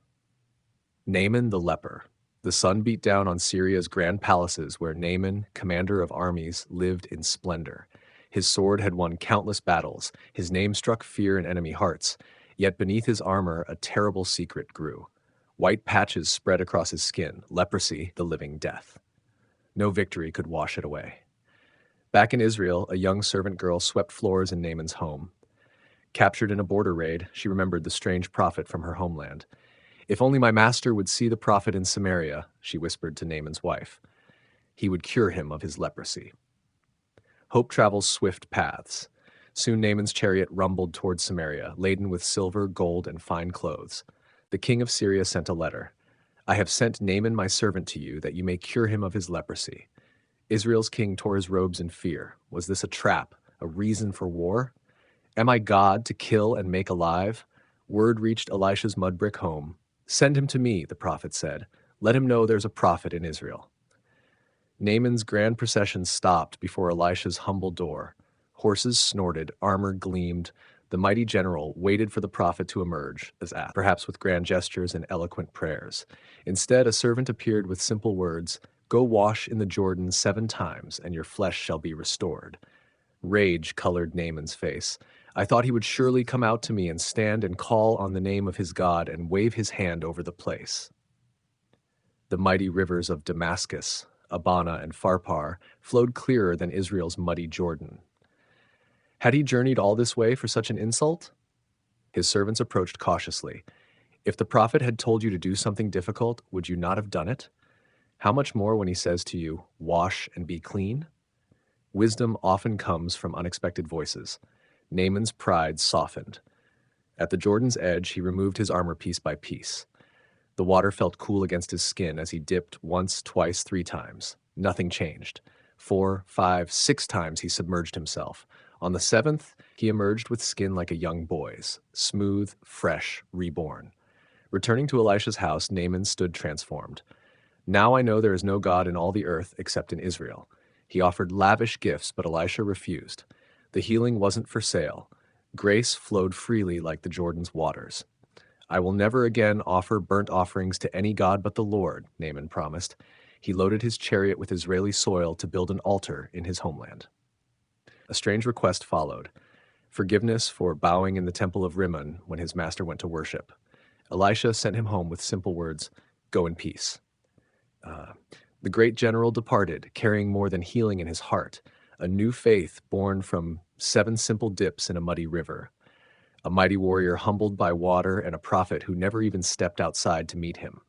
Naaman the leper. The sun beat down on Syria's grand palaces where Naaman, commander of armies, lived in splendor. His sword had won countless battles. His name struck fear in enemy hearts. Yet beneath his armor, a terrible secret grew. White patches spread across his skin, leprosy, the living death. No victory could wash it away. Back in Israel, a young servant girl swept floors in Naaman's home. Captured in a border raid, she remembered the strange prophet from her homeland. "If only my master would see the prophet in Samaria," she whispered to Naaman's wife. "He would cure him of his leprosy." Hope travels swift paths. Soon Naaman's chariot rumbled towards Samaria, laden with silver, gold, and fine clothes. The king of Syria sent a letter. "I have sent Naaman my servant to you, that you may cure him of his leprosy." Israel's king tore his robes in fear. Was this a trap, a reason for war? Am I God to kill and make alive? Word reached Elisha's mud brick home. "Send him to me," the prophet said. "Let him know there's a prophet in Israel." Naaman's grand procession stopped before Elisha's humble door. Horses snorted, armor gleamed. The mighty general waited for the prophet to emerge, as asked, perhaps with grand gestures and eloquent prayers. Instead, a servant appeared with simple words: "Go wash in the Jordan 7 times, and your flesh shall be restored." Rage colored Naaman's face. I thought he would surely come out to me and stand and call on the name of his God and wave his hand over the place. The mighty rivers of Damascus, Abana, and Pharpar flowed clearer than Israel's muddy Jordan. Had he journeyed all this way for such an insult? His servants approached cautiously. If the prophet had told you to do something difficult, would you not have done it? How much more when he says to you, "Wash and be clean"? Wisdom often comes from unexpected voices. Naaman's pride softened. At the Jordan's edge, he removed his armor piece by piece. The water felt cool against his skin as he dipped once, twice, 3 times. Nothing changed. 4, 5, 6 times he submerged himself. On the 7th, he emerged with skin like a young boy's, smooth, fresh, reborn. Returning to Elisha's house, Naaman stood transformed. "Now I know there is no God in all the earth except in Israel." He offered lavish gifts, but Elisha refused. The healing wasn't for sale. Grace flowed freely like the Jordan's waters. "I will never again offer burnt offerings to any god but the Lord," Naaman promised. He loaded his chariot with Israeli soil to build an altar in his homeland. A strange request followed: forgiveness for bowing in the temple of Rimmon when his master went to worship. Elisha sent him home with simple words: "Go in peace." The great general departed, carrying more than healing in his heart, a new faith born from 7 simple dips in a muddy river. A mighty warrior humbled by water and a prophet who never even stepped outside to meet him.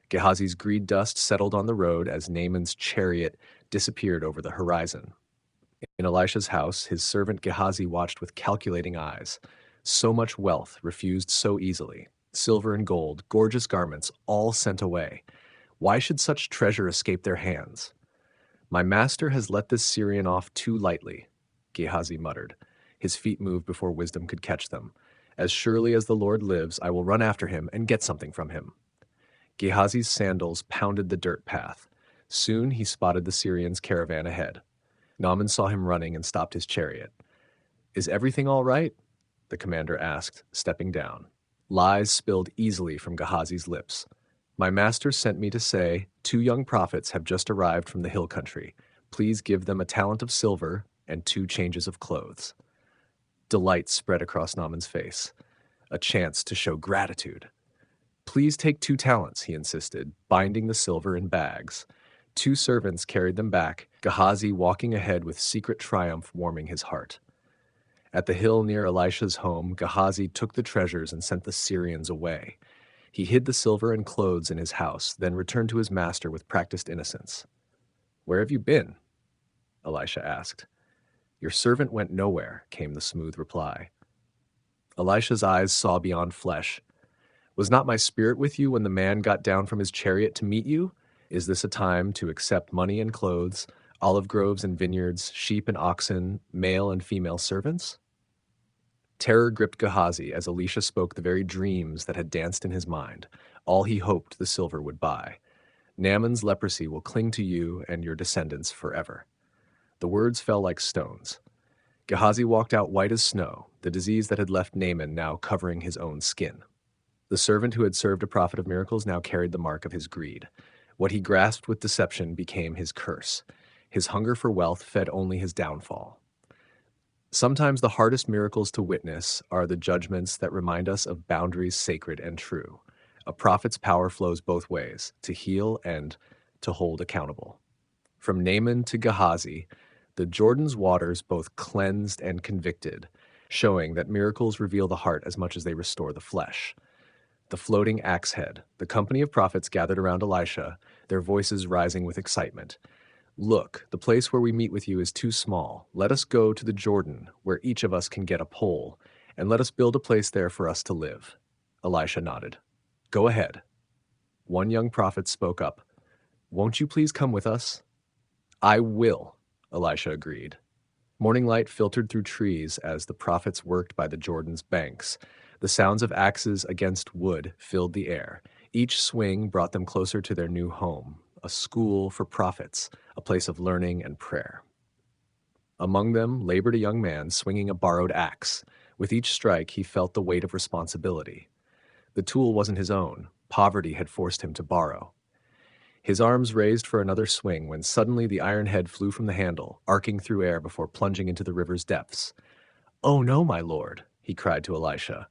Gehazi's greed dust settled on the road as Naaman's chariot disappeared over the horizon. In Elisha's house, his servant Gehazi watched with calculating eyes. So much wealth refused so easily. Silver and gold, gorgeous garments, all sent away. Why should such treasure escape their hands? "My master has let this Syrian off too lightly," Gehazi muttered. His feet moved before wisdom could catch them. "As surely as the Lord lives, I will run after him and get something from him." Gehazi's sandals pounded the dirt path. Soon he spotted the Syrian's caravan ahead. Naaman saw him running and stopped his chariot. "Is everything all right?" the commander asked, stepping down. Lies spilled easily from Gehazi's lips. "My master sent me to say, 2 young prophets have just arrived from the hill country. Please give them a talent of silver and 2 changes of clothes." Delight spread across Naaman's face. A chance to show gratitude. Please take 2 talents, he insisted, binding the silver in bags. 2 servants carried them back, Gehazi walking ahead with secret triumph warming his heart. At the hill near Elisha's home, Gehazi took the treasures and sent the Syrians away. He hid the silver and clothes in his house, then returned to his master with practiced innocence. "Where have you been?" Elisha asked. "Your servant went nowhere," came the smooth reply. Elisha's eyes saw beyond flesh. "Was not my spirit with you when the man got down from his chariot to meet you? Is this a time to accept money and clothes, olive groves and vineyards, sheep and oxen, male and female servants?" Terror gripped Gehazi as Elisha spoke the very dreams that had danced in his mind, all he hoped the silver would buy. "Naaman's leprosy will cling to you and your descendants forever." The words fell like stones. Gehazi walked out white as snow, the disease that had left Naaman now covering his own skin. The servant who had served a prophet of miracles now carried the mark of his greed. What he grasped with deception became his curse. His hunger for wealth fed only his downfall. Sometimes the hardest miracles to witness are the judgments that remind us of boundaries sacred and true. A prophet's power flows both ways, to heal and to hold accountable. From Naaman to Gehazi, the Jordan's waters both cleansed and convicted, showing that miracles reveal the heart as much as they restore the flesh. The floating axe head. The company of prophets gathered around Elisha, their voices rising with excitement. "Look, the place where we meet with you is too small. Let us go to the Jordan, where each of us can get a pole, and let us build a place there for us to live." Elisha nodded. "Go ahead." One young prophet spoke up. "Won't you please come with us?" "I will," Elisha agreed. Morning light filtered through trees as the prophets worked by the Jordan's banks. The sounds of axes against wood filled the air. Each swing brought them closer to their new home, a school for prophets, a place of learning and prayer. Among them labored a young man swinging a borrowed axe. With each strike, he felt the weight of responsibility. The tool wasn't his own. Poverty had forced him to borrow. His arms raised for another swing when suddenly the iron head flew from the handle, arcing through air before plunging into the river's depths. "Oh no, my lord," he cried to Elisha.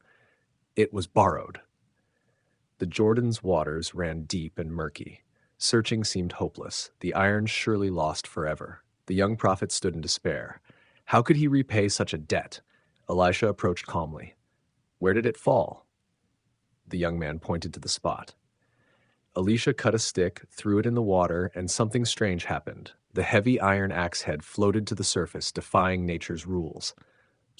"It was borrowed." The Jordan's waters ran deep and murky. Searching seemed hopeless, the iron surely lost forever. The young prophet stood in despair. How could he repay such a debt? Elisha approached calmly. "Where did it fall?" The young man pointed to the spot. Elisha cut a stick, threw it in the water, and something strange happened. The heavy iron axe head floated to the surface, defying nature's rules.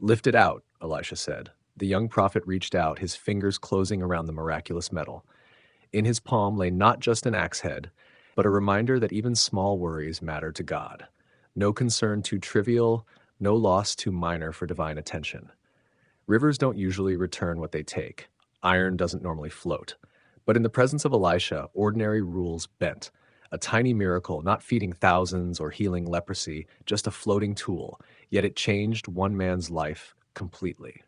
"Lift it out," Elisha said. The young prophet reached out, his fingers closing around the miraculous metal. In his palm lay not just an axe head, but a reminder that even small worries matter to God. No concern too trivial, no loss too minor for divine attention. Rivers don't usually return what they take. Iron doesn't normally float. But in the presence of Elisha, ordinary rules bent. A tiny miracle, not feeding thousands or healing leprosy, just a floating tool, yet it changed one man's life completely.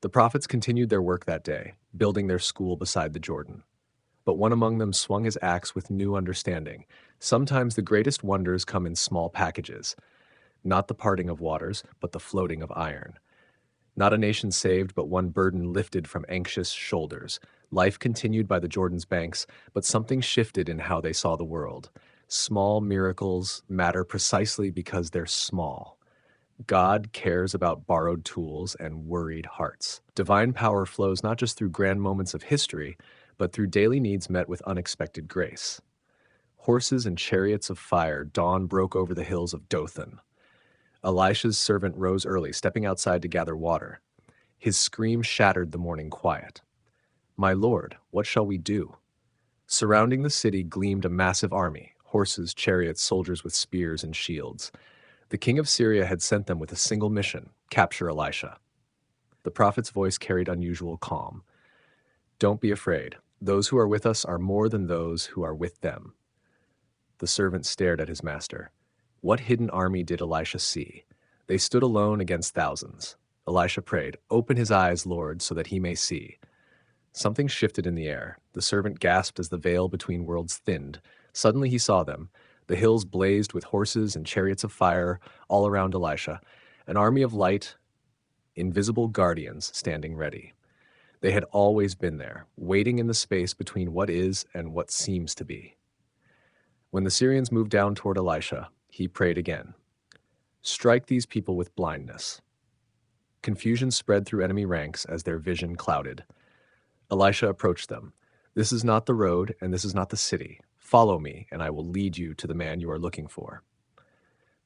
The prophets continued their work that day, building their school beside the Jordan. But one among them swung his axe with new understanding. Sometimes the greatest wonders come in small packages. Not the parting of waters, but the floating of iron. Not a nation saved, but one burden lifted from anxious shoulders. Life continued by the Jordan's banks, but something shifted in how they saw the world. Small miracles matter precisely because they're small. God cares about borrowed tools and worried hearts. Divine power flows not just through grand moments of history, but through daily needs met with unexpected grace. Horses and chariots of fire, dawn broke over the hills of Dothan. Elisha's servant rose early, stepping outside to gather water. His scream shattered the morning quiet. "My lord, what shall we do?" Surrounding the city gleamed a massive army, horses, chariots, soldiers with spears and shields. The king of Syria had sent them with a single mission: capture Elisha. The prophet's voice carried unusual calm. "Don't be afraid. Those who are with us are more than those who are with them." The servant stared at his master. What hidden army did Elisha see? They stood alone against thousands. Elisha prayed, "Open his eyes, Lord, so that he may see." Something shifted in the air. The servant gasped as the veil between worlds thinned. Suddenly he saw them. The hills blazed with horses and chariots of fire all around Elisha, an army of light, invisible guardians standing ready. They had always been there, waiting in the space between what is and what seems to be. When the Syrians moved down toward Elisha, he prayed again. Strike these people with blindness. Confusion spread through enemy ranks as their vision clouded. Elisha approached them. This is not the road, and this is not the city. Follow me, and I will lead you to the man you are looking for.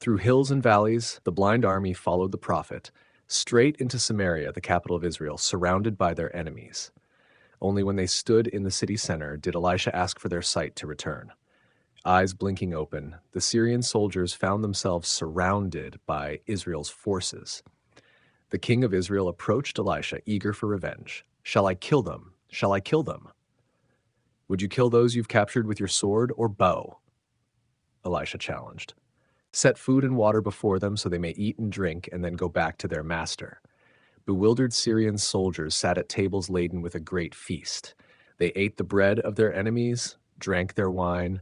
Through hills and valleys, the blind army followed the prophet, straight into Samaria, the capital of Israel, surrounded by their enemies. Only when they stood in the city center did Elisha ask for their sight to return. Eyes blinking open, the Syrian soldiers found themselves surrounded by Israel's forces. The king of Israel approached Elisha, eager for revenge. Shall I kill them? Shall I kill them? Would you kill those you've captured with your sword or bow? Elisha challenged. Set food and water before them so they may eat and drink and then go back to their master. Bewildered Syrian soldiers sat at tables laden with a great feast. They ate the bread of their enemies, drank their wine.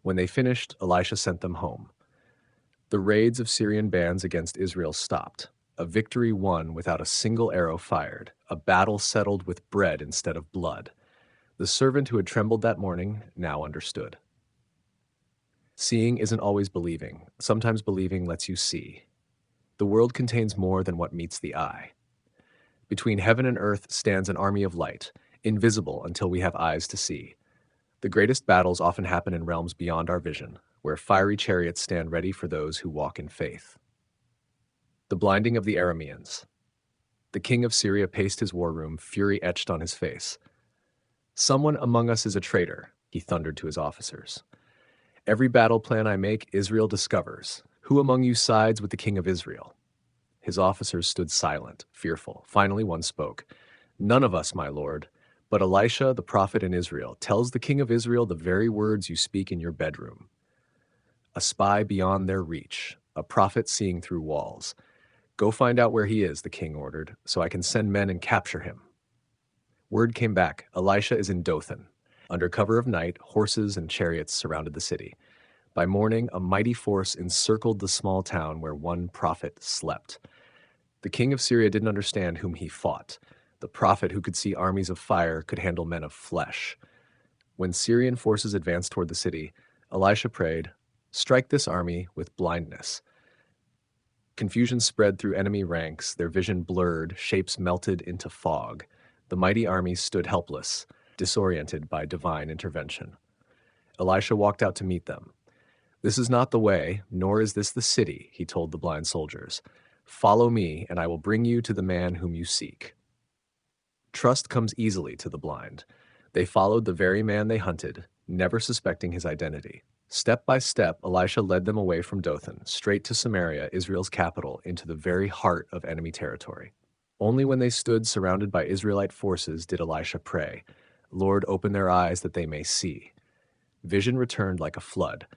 When they finished, Elisha sent them home. The raids of Syrian bands against Israel stopped. A victory won without a single arrow fired. A battle settled with bread instead of blood. The servant who had trembled that morning now understood. Seeing isn't always believing. Sometimes believing lets you see. The world contains more than what meets the eye. Between heaven and earth stands an army of light, invisible until we have eyes to see. The greatest battles often happen in realms beyond our vision, where fiery chariots stand ready for those who walk in faith. The blinding of the Arameans. The king of Syria paced his war room, fury etched on his face. Someone among us is a traitor, he thundered to his officers. Every battle plan I make, Israel discovers. Who among you sides with the king of Israel? His officers stood silent, fearful. Finally, one spoke. None of us, my lord, but Elisha, the prophet in Israel, tells the king of Israel the very words you speak in your bedroom. A spy beyond their reach, a prophet seeing through walls. Go find out where he is, the king ordered, so I can send men and capture him. Word came back. Elisha is in Dothan. Under cover of night, horses and chariots surrounded the city. By morning, a mighty force encircled the small town where one prophet slept. The king of Syria didn't understand whom he fought. The prophet who could see armies of fire could handle men of flesh. When Syrian forces advanced toward the city, Elisha prayed, "Strike this army with blindness." Confusion spread through enemy ranks, their vision blurred, shapes melted into fog. The mighty army stood helpless, disoriented by divine intervention. Elisha walked out to meet them. This is not the way, nor is this the city, he told the blind soldiers. Follow me, and I will bring you to the man whom you seek. Trust comes easily to the blind. They followed the very man they hunted, never suspecting his identity. Step by step, Elisha led them away from Dothan, straight to Samaria, Israel's capital, into the very heart of enemy territory. Only when they stood surrounded by Israelite forces did Elisha pray, Lord, open their eyes that they may see. Vision returned like a flood.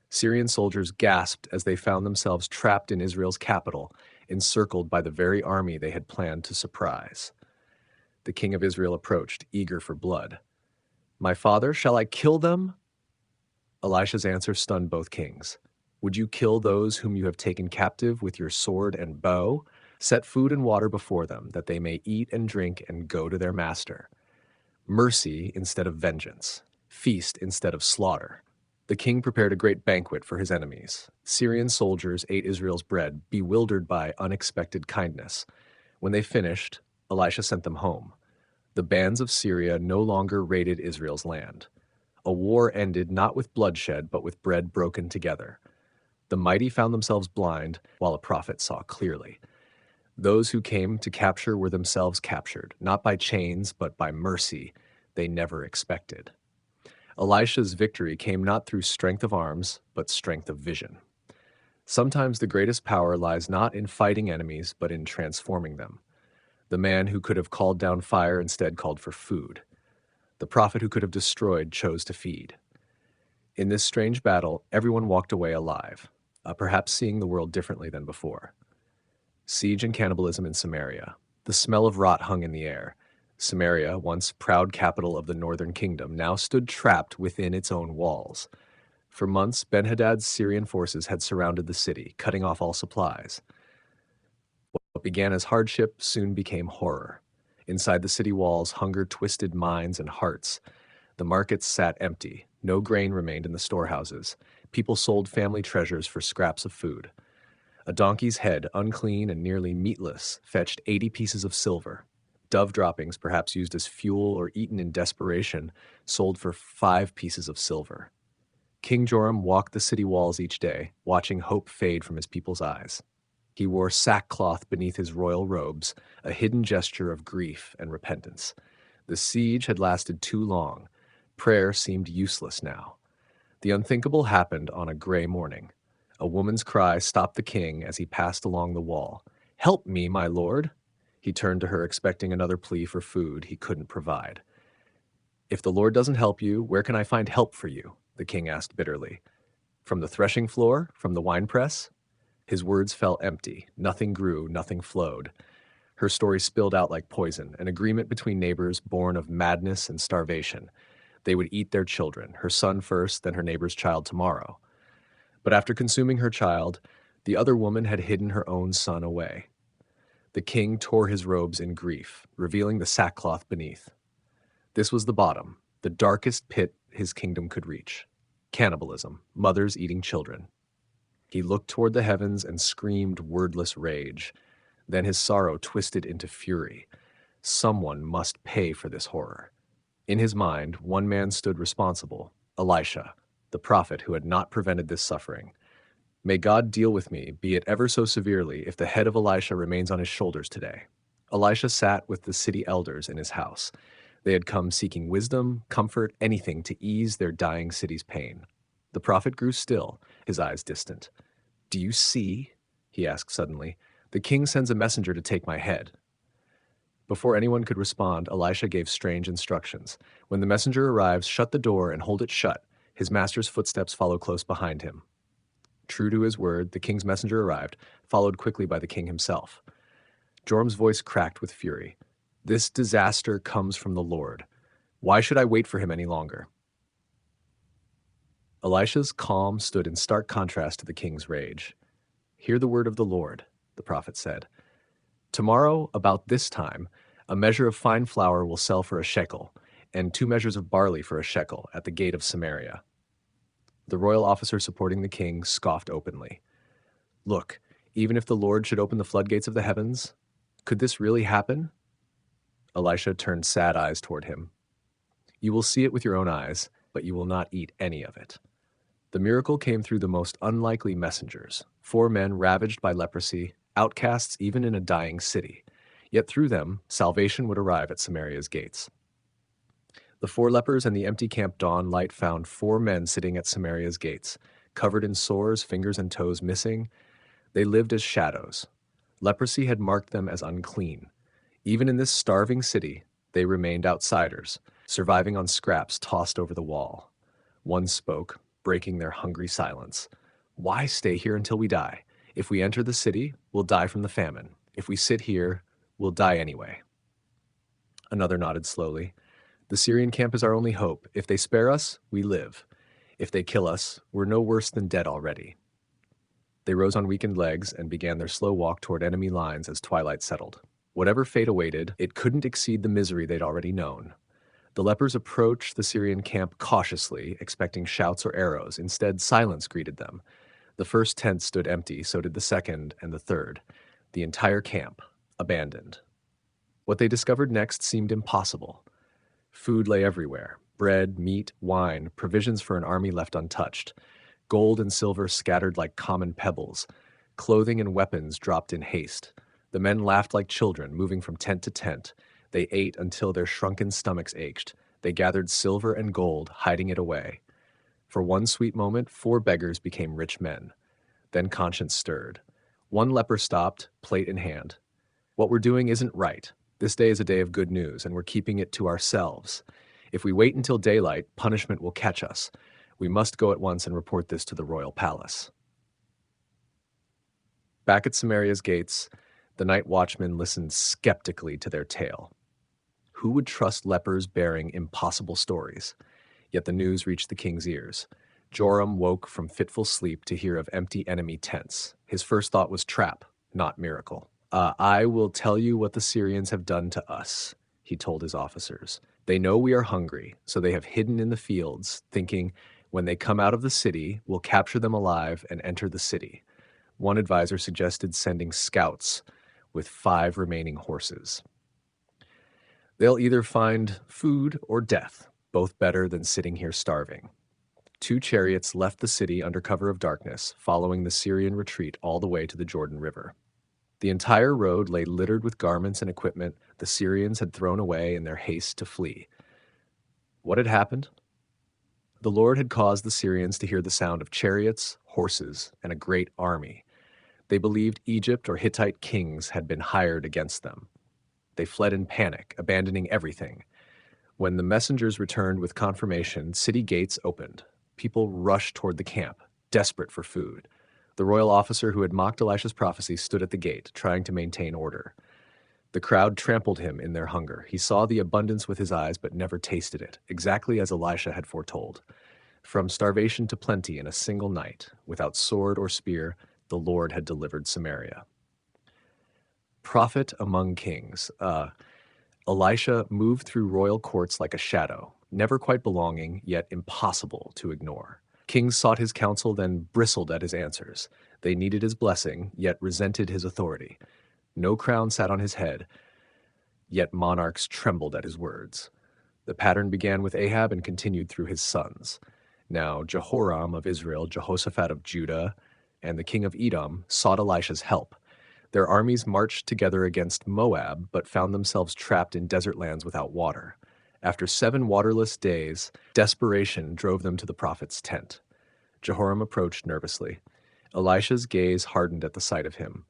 Syrian soldiers gasped as they found themselves trapped in Israel's capital, encircled by the very army they had planned to surprise. The king of Israel approached, eager for blood. My father, shall I kill them? Elisha's answer stunned both kings. Would you kill those whom you have taken captive with your sword and bow? Set food and water before them, that they may eat and drink and go to their master. Mercy instead of vengeance, feast instead of slaughter. The king prepared a great banquet for his enemies. Syrian soldiers ate Israel's bread, bewildered by unexpected kindness. When they finished, Elisha sent them home. The bands of Syria no longer raided Israel's land. A war ended not with bloodshed, but with bread broken together. The mighty found themselves blind, while a prophet saw clearly. Those who came to capture were themselves captured, not by chains, but by mercy they never expected. Elisha's victory came not through strength of arms, but strength of vision. Sometimes the greatest power lies not in fighting enemies, but in transforming them. The man who could have called down fire instead called for food. The prophet who could have destroyed chose to feed. In this strange battle, everyone walked away alive, perhaps seeing the world differently than before. Siege and cannibalism in Samaria. The smell of rot hung in the air. Samaria, once proud capital of the northern kingdom, now stood trapped within its own walls. For months, Ben-Hadad's Syrian forces had surrounded the city, cutting off all supplies. What began as hardship soon became horror. Inside the city walls, hunger twisted minds and hearts. The markets sat empty. No grain remained in the storehouses. People sold family treasures for scraps of food. A donkey's head, unclean and nearly meatless, fetched 80 pieces of silver. Dove droppings, perhaps used as fuel or eaten in desperation, sold for 5 pieces of silver. King Joram walked the city walls each day, watching hope fade from his people's eyes. He wore sackcloth beneath his royal robes, a hidden gesture of grief and repentance. The siege had lasted too long. Prayer seemed useless now. The unthinkable happened on a gray morning. A woman's cry stopped the king as he passed along the wall. "Help me, my lord!" He turned to her, expecting another plea for food he couldn't provide. "If the Lord doesn't help you, where can I find help for you?" the king asked bitterly. "From the threshing floor? From the winepress?" His words fell empty. Nothing grew, nothing flowed. Her story spilled out like poison, an agreement between neighbors born of madness and starvation. They would eat their children, her son first, then her neighbor's child tomorrow. But after consuming her child, the other woman had hidden her own son away. The king tore his robes in grief, revealing the sackcloth beneath. This was the bottom, the darkest pit his kingdom could reach. Cannibalism, mothers eating children. He looked toward the heavens and screamed wordless rage. Then his sorrow twisted into fury. Someone must pay for this horror. In his mind, one man stood responsible, Elisha, the prophet who had not prevented this suffering. May God deal with me, be it ever so severely, if the head of Elisha remains on his shoulders today. Elisha sat with the city elders in his house. They had come seeking wisdom, comfort, anything to ease their dying city's pain. The prophet grew still, his eyes distant. "Do you see?" he asked suddenly. "The king sends a messenger to take my head." Before anyone could respond, Elisha gave strange instructions. When the messenger arrives, shut the door and hold it shut. His master's footsteps follow close behind him. True to his word, the king's messenger arrived, followed quickly by the king himself. Joram's voice cracked with fury. "This disaster comes from the Lord. Why should I wait for him any longer?" Elisha's calm stood in stark contrast to the king's rage. "Hear the word of the Lord," the prophet said. "Tomorrow, about this time, a measure of fine flour will sell for a shekel, and 2 measures of barley for a shekel at the gate of Samaria." The royal officer supporting the king scoffed openly. "Look, even if the Lord should open the floodgates of the heavens, could this really happen?" Elisha turned sad eyes toward him. "You will see it with your own eyes, but you will not eat any of it." The miracle came through the most unlikely messengers, 4 men ravaged by leprosy, outcasts even in a dying city. Yet through them, salvation would arrive at Samaria's gates. The 4 lepers and the empty camp dawn light found 4 men sitting at Samaria's gates, covered in sores, fingers and toes missing. They lived as shadows. Leprosy had marked them as unclean. Even in this starving city, they remained outsiders, surviving on scraps tossed over the wall. One spoke, breaking their hungry silence. "Why stay here until we die? If we enter the city, we'll die from the famine. If we sit here, we'll die anyway." Another nodded slowly. "The Syrian camp is our only hope. If they spare us, we live. If they kill us, we're no worse than dead already." They rose on weakened legs and began their slow walk toward enemy lines as twilight settled. Whatever fate awaited, it couldn't exceed the misery they'd already known. The lepers approached the Syrian camp cautiously, expecting shouts or arrows. Instead, silence greeted them. The first tent stood empty, so did the second and the third. The entire camp, abandoned. What they discovered next seemed impossible. Food lay everywhere: bread, meat, wine, provisions for an army left untouched. Gold and silver scattered like common pebbles. Clothing and weapons dropped in haste. The men laughed like children, moving from tent to tent. They ate until their shrunken stomachs ached. They gathered silver and gold, hiding it away. For one sweet moment, 4 beggars became rich men. Then conscience stirred. One leper stopped, plate in hand. "What we're doing isn't right. This day is a day of good news, and we're keeping it to ourselves. If we wait until daylight, punishment will catch us. We must go at once and report this to the royal palace." Back at Samaria's gates, the night watchmen listened skeptically to their tale. Who would trust lepers bearing impossible stories? Yet the news reached the king's ears. Joram woke from fitful sleep to hear of empty enemy tents. His first thought was trap, not miracle. I will tell you what the Syrians have done to us, he told his officers. They know we are hungry, so they have hidden in the fields, thinking when they come out of the city, we'll capture them alive and enter the city. One advisor suggested sending scouts with 5 remaining horses. They'll either find food or death, both better than sitting here starving. 2 chariots left the city under cover of darkness, following the Syrian retreat all the way to the Jordan River. The entire road lay littered with garments and equipment the Syrians had thrown away in their haste to flee. What had happened? The Lord had caused the Syrians to hear the sound of chariots, horses, and a great army. They believed Egypt or Hittite kings had been hired against them. They fled in panic, abandoning everything. When the messengers returned with confirmation, city gates opened. People rushed toward the camp, desperate for food. The royal officer who had mocked Elisha's prophecy stood at the gate, trying to maintain order. The crowd trampled him in their hunger. He saw the abundance with his eyes, but never tasted it, exactly as Elisha had foretold. From starvation to plenty in a single night, without sword or spear, the Lord had delivered Samaria. Prophet among kings. Elisha moved through royal courts like a shadow, never quite belonging, yet impossible to ignore. Kings sought his counsel, then bristled at his answers. They needed his blessing, yet resented his authority. No crown sat on his head, yet monarchs trembled at his words. The pattern began with Ahab and continued through his sons. Now Jehoram of Israel, Jehoshaphat of Judah, and the king of Edom sought Elisha's help. Their armies marched together against Moab, but found themselves trapped in desert lands without water. After 7 waterless days, desperation drove them to the prophet's tent. Jehoram approached nervously. Elisha's gaze hardened at the sight of him.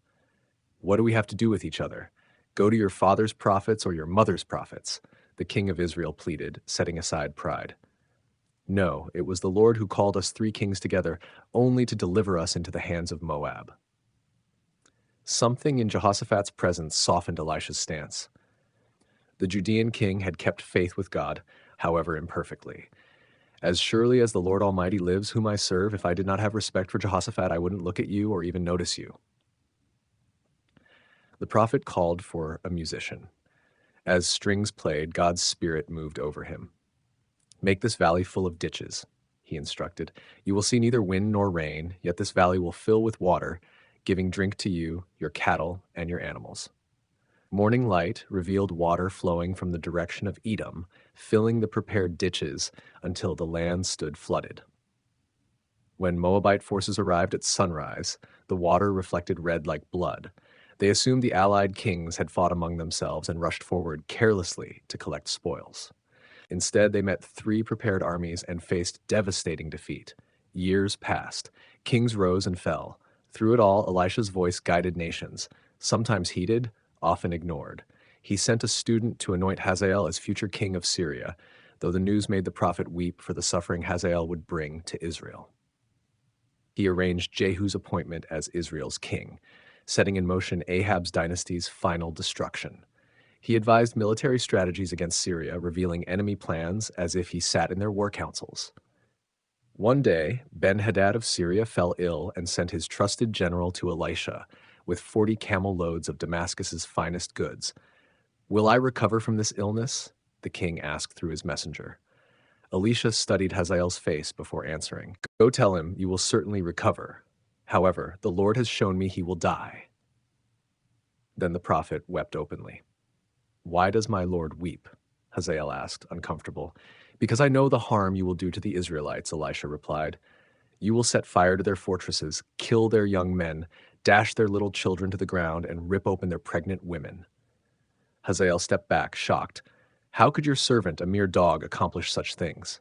What do we have to do with each other? Go to your father's prophets or your mother's prophets, the king of Israel pleaded, setting aside pride. No, it was the Lord who called us 3 kings together, only to deliver us into the hands of Moab. Something in Jehoshaphat's presence softened Elisha's stance. The Judean king had kept faith with God, however imperfectly. As surely as the Lord Almighty lives, whom I serve, if I did not have respect for Jehoshaphat, I wouldn't look at you or even notice you. The prophet called for a musician. As strings played, God's spirit moved over him. Make this valley full of ditches, he instructed. You will see neither wind nor rain, yet this valley will fill with water, giving drink to you, your cattle, and your animals. Morning light revealed water flowing from the direction of Edom, filling the prepared ditches until the land stood flooded. When Moabite forces arrived at sunrise, the water reflected red like blood. They assumed the allied kings had fought among themselves and rushed forward carelessly to collect spoils. Instead, they met 3 prepared armies and faced devastating defeat. Years passed. Kings rose and fell. Through it all, Elisha's voice guided nations, sometimes heeded, often ignored. He sent a student to anoint Hazael as future king of Syria, though the news made the prophet weep for the suffering Hazael would bring to Israel. He arranged Jehu's appointment as Israel's king, setting in motion Ahab's dynasty's final destruction. He advised military strategies against Syria, revealing enemy plans as if he sat in their war councils. One day, Ben-Hadad of Syria fell ill and sent his trusted general to Elisha with 40 camel loads of Damascus's finest goods. Will I recover from this illness? The king asked through his messenger. Elisha studied Hazael's face before answering. Go tell him you will certainly recover. However, the Lord has shown me he will die. Then the prophet wept openly. Why does my Lord weep? Hazael asked, uncomfortable. Because I know the harm you will do to the Israelites, Elisha replied. You will set fire to their fortresses, kill their young men, dash their little children to the ground, and rip open their pregnant women. Hazael stepped back, shocked. How could your servant, a mere dog, accomplish such things?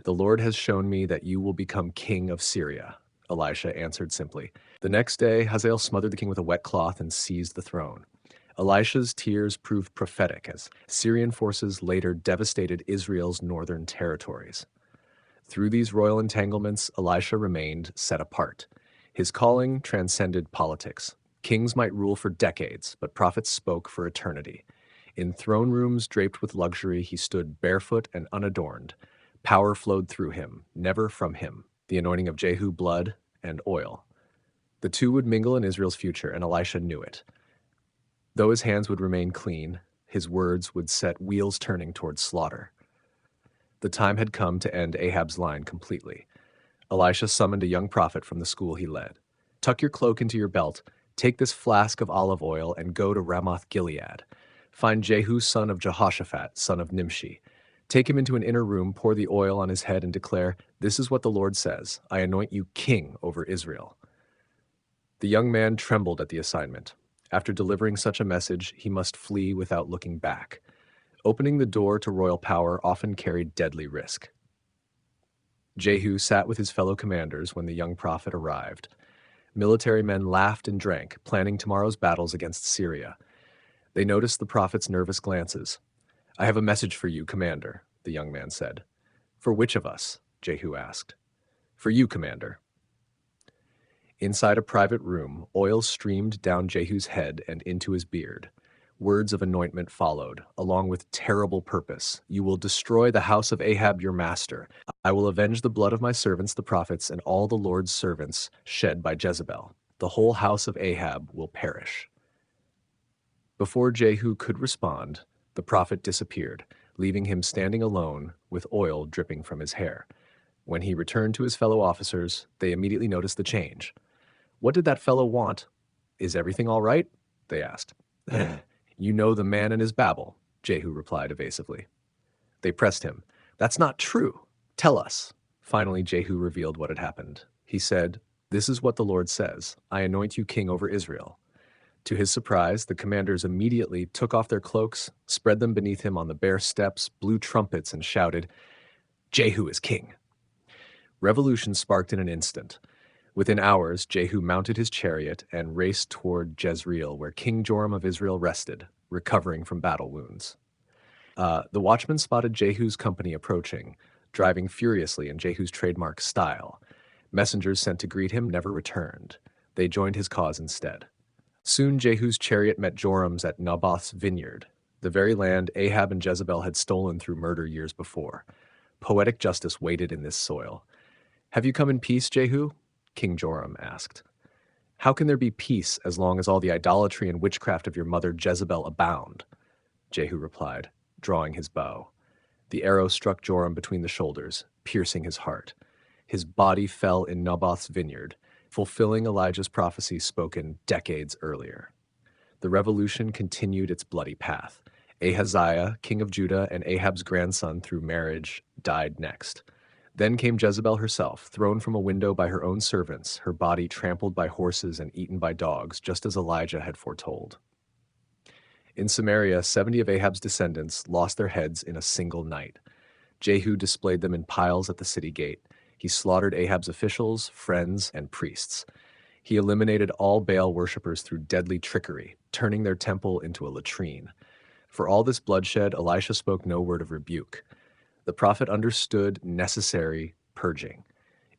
The Lord has shown me that you will become king of Syria, Elisha answered simply. The next day, Hazael smothered the king with a wet cloth and seized the throne. Elisha's tears proved prophetic as Syrian forces later devastated Israel's northern territories. Through these royal entanglements, Elisha remained set apart. His calling transcended politics. Kings might rule for decades, but prophets spoke for eternity. In throne rooms draped with luxury, he stood barefoot and unadorned. Power flowed through him, never from him. The anointing of Jehu, blood, and oil. The two would mingle in Israel's future, and Elisha knew it. Though his hands would remain clean, his words would set wheels turning towards slaughter. The time had come to end Ahab's line completely. Elisha summoned a young prophet from the school he led. "Tuck your cloak into your belt, take this flask of olive oil, and go to Ramoth Gilead. Find Jehu son of Jehoshaphat, son of Nimshi. Take him into an inner room, pour the oil on his head, and declare, 'This is what the Lord says, I anoint you king over Israel.'" The young man trembled at the assignment. After delivering such a message, he must flee without looking back. Opening the door to royal power often carried deadly risk. Jehu sat with his fellow commanders when the young prophet arrived. Military men laughed and drank, planning tomorrow's battles against Syria. They noticed the prophet's nervous glances. "I have a message for you, commander," the young man said. "For which of us?" Jehu asked. "For you, commander." Inside a private room, oil streamed down Jehu's head and into his beard. Words of anointment followed, along with terrible purpose. "You will destroy the house of Ahab your master. I will avenge the blood of my servants the prophets and all the Lord's servants shed by Jezebel. The whole house of Ahab will perish." Before Jehu could respond, the prophet disappeared, leaving him standing alone with oil dripping from his hair. When he returned to his fellow officers, they immediately noticed the change. "What did that fellow want? Is everything all right?" they asked. "You know the man and his babble," Jehu replied evasively. They pressed him. "That's not true. Tell us." Finally, Jehu revealed what had happened. He said, "This is what the Lord says, I anoint you king over Israel." To his surprise, the commanders immediately took off their cloaks, spread them beneath him on the bare steps, blew trumpets, and shouted, "Jehu is king." Revolution sparked in an instant. Within hours, Jehu mounted his chariot and raced toward Jezreel, where King Joram of Israel rested, recovering from battle wounds. The watchman spotted Jehu's company approaching, driving furiously in Jehu's trademark style. Messengers sent to greet him never returned. They joined his cause instead. Soon Jehu's chariot met Joram's at Naboth's vineyard, the very land Ahab and Jezebel had stolen through murder years before. Poetic justice waited in this soil. "Have you come in peace, Jehu?" King Joram asked. "How can there be peace as long as all the idolatry and witchcraft of your mother Jezebel abound?" Jehu replied, drawing his bow. The arrow struck Joram between the shoulders, piercing his heart. His body fell in Naboth's vineyard, fulfilling Elijah's prophecy spoken decades earlier. The revolution continued its bloody path. Ahaziah, king of Judah, and Ahab's grandson through marriage, died next. Then came Jezebel herself, thrown from a window by her own servants, her body trampled by horses and eaten by dogs, just as Elijah had foretold. In Samaria, 70 of Ahab's descendants lost their heads in a single night. Jehu displayed them in piles at the city gate. He slaughtered Ahab's officials, friends, and priests. He eliminated all Baal worshippers through deadly trickery, turning their temple into a latrine. For all this bloodshed, Elisha spoke no word of rebuke. The prophet understood necessary purging.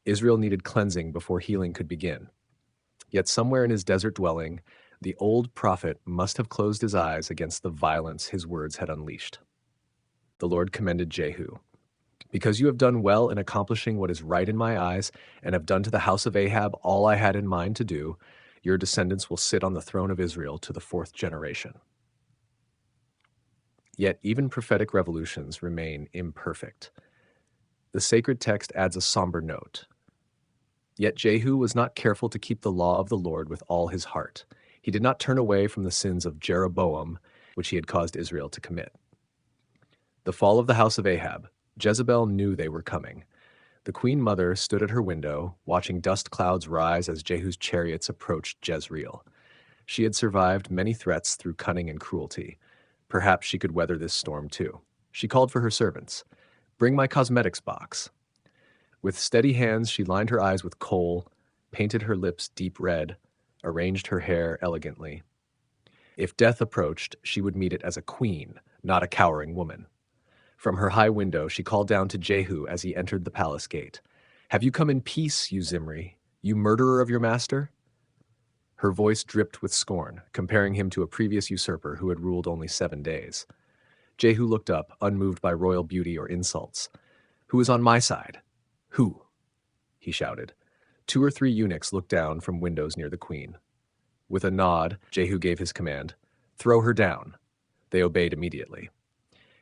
Israel needed cleansing before healing could begin. Yet somewhere in his desert dwelling, the old prophet must have closed his eyes against the violence his words had unleashed. The Lord commended Jehu. "Because you have done well in accomplishing what is right in my eyes, and have done to the house of Ahab all I had in mind to do, your descendants will sit on the throne of Israel to the 4th generation." Yet even prophetic revolutions remain imperfect. The sacred text adds a somber note. Yet Jehu was not careful to keep the law of the Lord with all his heart. He did not turn away from the sins of Jeroboam, which he had caused Israel to commit. The fall of the house of Ahab. Jezebel knew they were coming. The queen mother stood at her window, watching dust clouds rise as Jehu's chariots approached Jezreel. She had survived many threats through cunning and cruelty. Perhaps she could weather this storm too. She called for her servants. "Bring my cosmetics box." With steady hands, she lined her eyes with kohl, painted her lips deep red, arranged her hair elegantly. If death approached, she would meet it as a queen, not a cowering woman. From her high window, she called down to Jehu as he entered the palace gate. "Have you come in peace, you Zimri, you murderer of your master?" Her voice dripped with scorn, comparing him to a previous usurper who had ruled only 7 days. Jehu looked up, unmoved by royal beauty or insults. "Who is on my side?" "Who?" he shouted. 2 or 3 eunuchs looked down from windows near the queen. With a nod, Jehu gave his command. Throw her down." They obeyed immediately.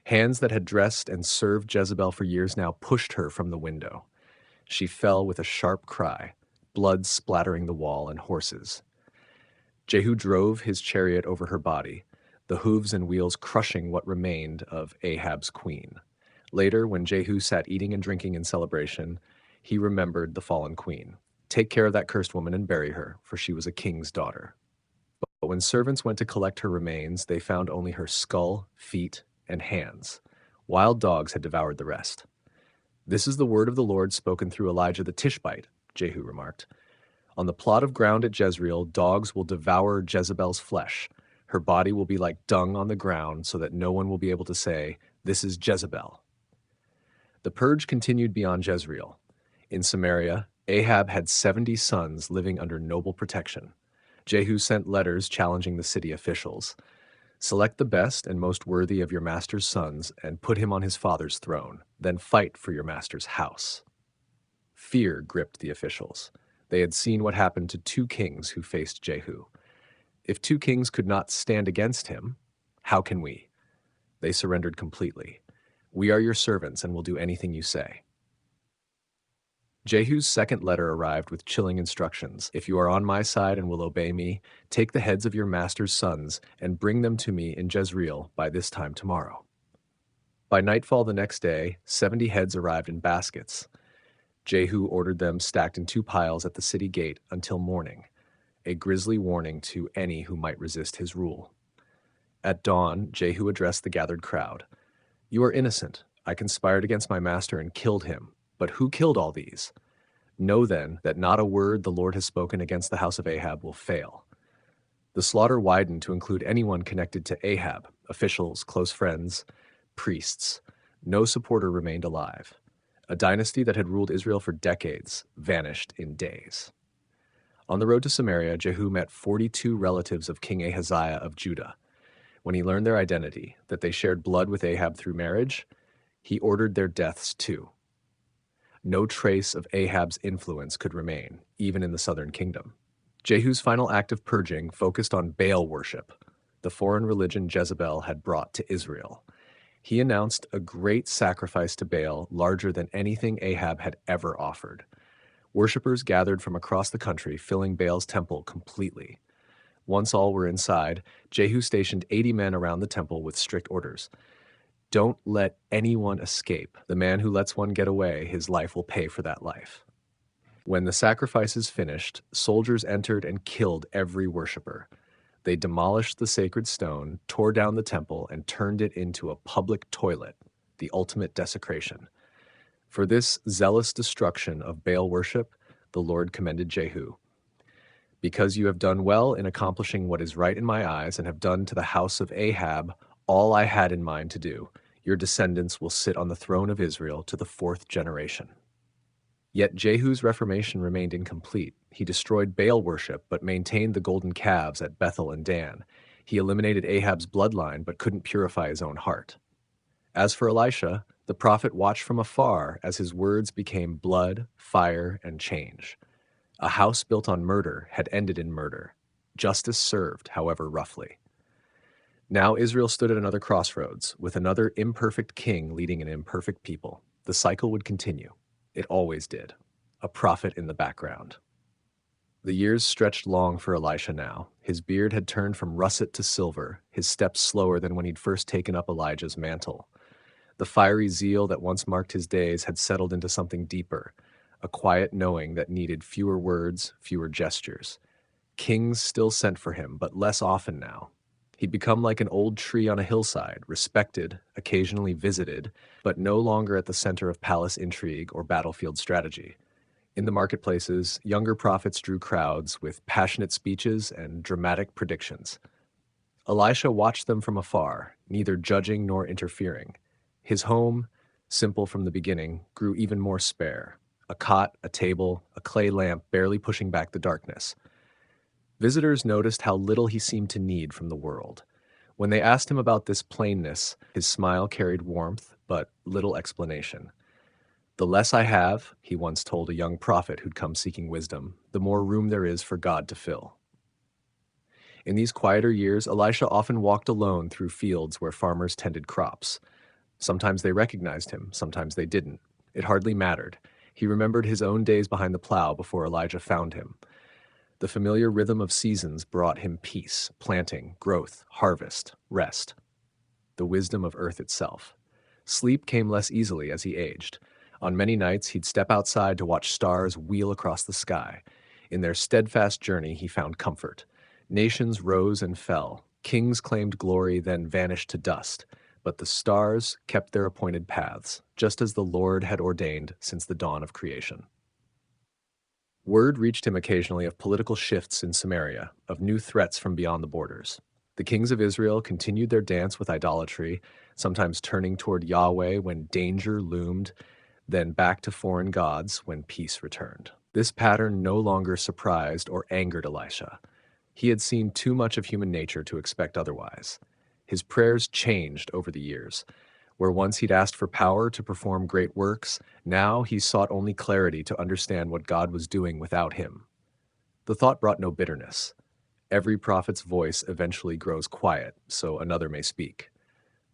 Hands that had dressed and served Jezebel for years now pushed her from the window. She fell with a sharp cry, blood splattering the wall and horses. Jehu drove his chariot over her body, the hooves and wheels crushing what remained of Ahab's queen. Later, when Jehu sat eating and drinking in celebration, he remembered the fallen queen. "Take care of that cursed woman and bury her, for she was a king's daughter." But when servants went to collect her remains, they found only her skull, feet, and hands. Wild dogs had devoured the rest. "This is the word of the Lord spoken through Elijah the Tishbite," Jehu remarked. "On the plot of ground at Jezreel, dogs will devour Jezebel's flesh. Her body will be like dung on the ground, so that no one will be able to say, 'This is Jezebel.'" The purge continued beyond Jezreel. In Samaria, Ahab had 70 sons living under noble protection. Jehu sent letters challenging the city officials. "Select the best and most worthy of your master's sons and put him on his father's throne. Then fight for your master's house." Fear gripped the officials. They had seen what happened to 2 kings who faced Jehu. If 2 kings could not stand against him, how can we? They surrendered completely. "We are your servants and will do anything you say." Jehu's second letter arrived with chilling instructions. "If you are on my side and will obey me, take the heads of your master's sons and bring them to me in Jezreel by this time tomorrow." By nightfall the next day, 70 heads arrived in baskets. Jehu ordered them stacked in 2 piles at the city gate until morning, a grisly warning to any who might resist his rule. At dawn, Jehu addressed the gathered crowd. "You are innocent. I conspired against my master and killed him. But who killed all these? Know then that not a word the Lord has spoken against the house of Ahab will fail." The slaughter widened to include anyone connected to Ahab, officials, close friends, priests. No supporter remained alive. A dynasty that had ruled Israel for decades vanished in days. On the road to Samaria, Jehu met 42 relatives of King Ahaziah of Judah. When he learned their identity, that they shared blood with Ahab through marriage, he ordered their deaths too. No trace of Ahab's influence could remain, even in the southern kingdom. Jehu's final act of purging focused on Baal worship, the foreign religion Jezebel had brought to Israel. He announced a great sacrifice to Baal larger than anything Ahab had ever offered. Worshippers gathered from across the country, filling Baal's temple completely. Once all were inside, Jehu stationed 80 men around the temple with strict orders. "Don't let anyone escape. The man who lets one get away, his life will pay for that life." When the sacrifices finished, soldiers entered and killed every worshiper. They demolished the sacred stone, tore down the temple, and turned it into a public toilet, the ultimate desecration. For this zealous destruction of Baal worship, the Lord commended Jehu. "Because you have done well in accomplishing what is right in my eyes and have done to the house of Ahab all I had in mind to do, your descendants will sit on the throne of Israel to the 4th generation." Yet Jehu's reformation remained incomplete. He destroyed Baal worship but maintained the golden calves at Bethel and Dan. He eliminated Ahab's bloodline but couldn't purify his own heart. As for Elisha, the prophet watched from afar as his words became blood, fire, and change. A house built on murder had ended in murder. Justice served, however roughly. Now Israel stood at another crossroads, with another imperfect king leading an imperfect people. The cycle would continue. It always did. A prophet in the background. The years stretched long for Elisha now. His beard had turned from russet to silver, his steps slower than when he'd first taken up Elijah's mantle. The fiery zeal that once marked his days had settled into something deeper, a quiet knowing that needed fewer words, fewer gestures. Kings still sent for him, but less often now. He'd become like an old tree on a hillside, respected, occasionally visited, but no longer at the center of palace intrigue or battlefield strategy. In the marketplaces, younger prophets drew crowds with passionate speeches and dramatic predictions. Elisha watched them from afar, neither judging nor interfering. His home, simple from the beginning, grew even more spare. A cot, a table, a clay lamp barely pushing back the darkness. Visitors noticed how little he seemed to need from the world. When they asked him about this plainness, his smile carried warmth, but little explanation. "The less I have," he once told a young prophet who'd come seeking wisdom, "the more room there is for God to fill." In these quieter years, Elisha often walked alone through fields where farmers tended crops. Sometimes they recognized him, sometimes they didn't. It hardly mattered. He remembered his own days behind the plow before Elijah found him. The familiar rhythm of seasons brought him peace, planting, growth, harvest, rest, the wisdom of earth itself. Sleep came less easily as he aged. On many nights, he'd step outside to watch stars wheel across the sky. In their steadfast journey, he found comfort. Nations rose and fell. Kings claimed glory, then vanished to dust. But the stars kept their appointed paths, just as the Lord had ordained since the dawn of creation. Word reached him occasionally of political shifts in Samaria, of new threats from beyond the borders. The kings of Israel continued their dance with idolatry, sometimes turning toward Yahweh when danger loomed, then back to foreign gods when peace returned. This pattern no longer surprised or angered Elisha. He had seen too much of human nature to expect otherwise. His prayers changed over the years. Where once he'd asked for power to perform great works, now he sought only clarity to understand what God was doing without him. The thought brought no bitterness. Every prophet's voice eventually grows quiet, so another may speak.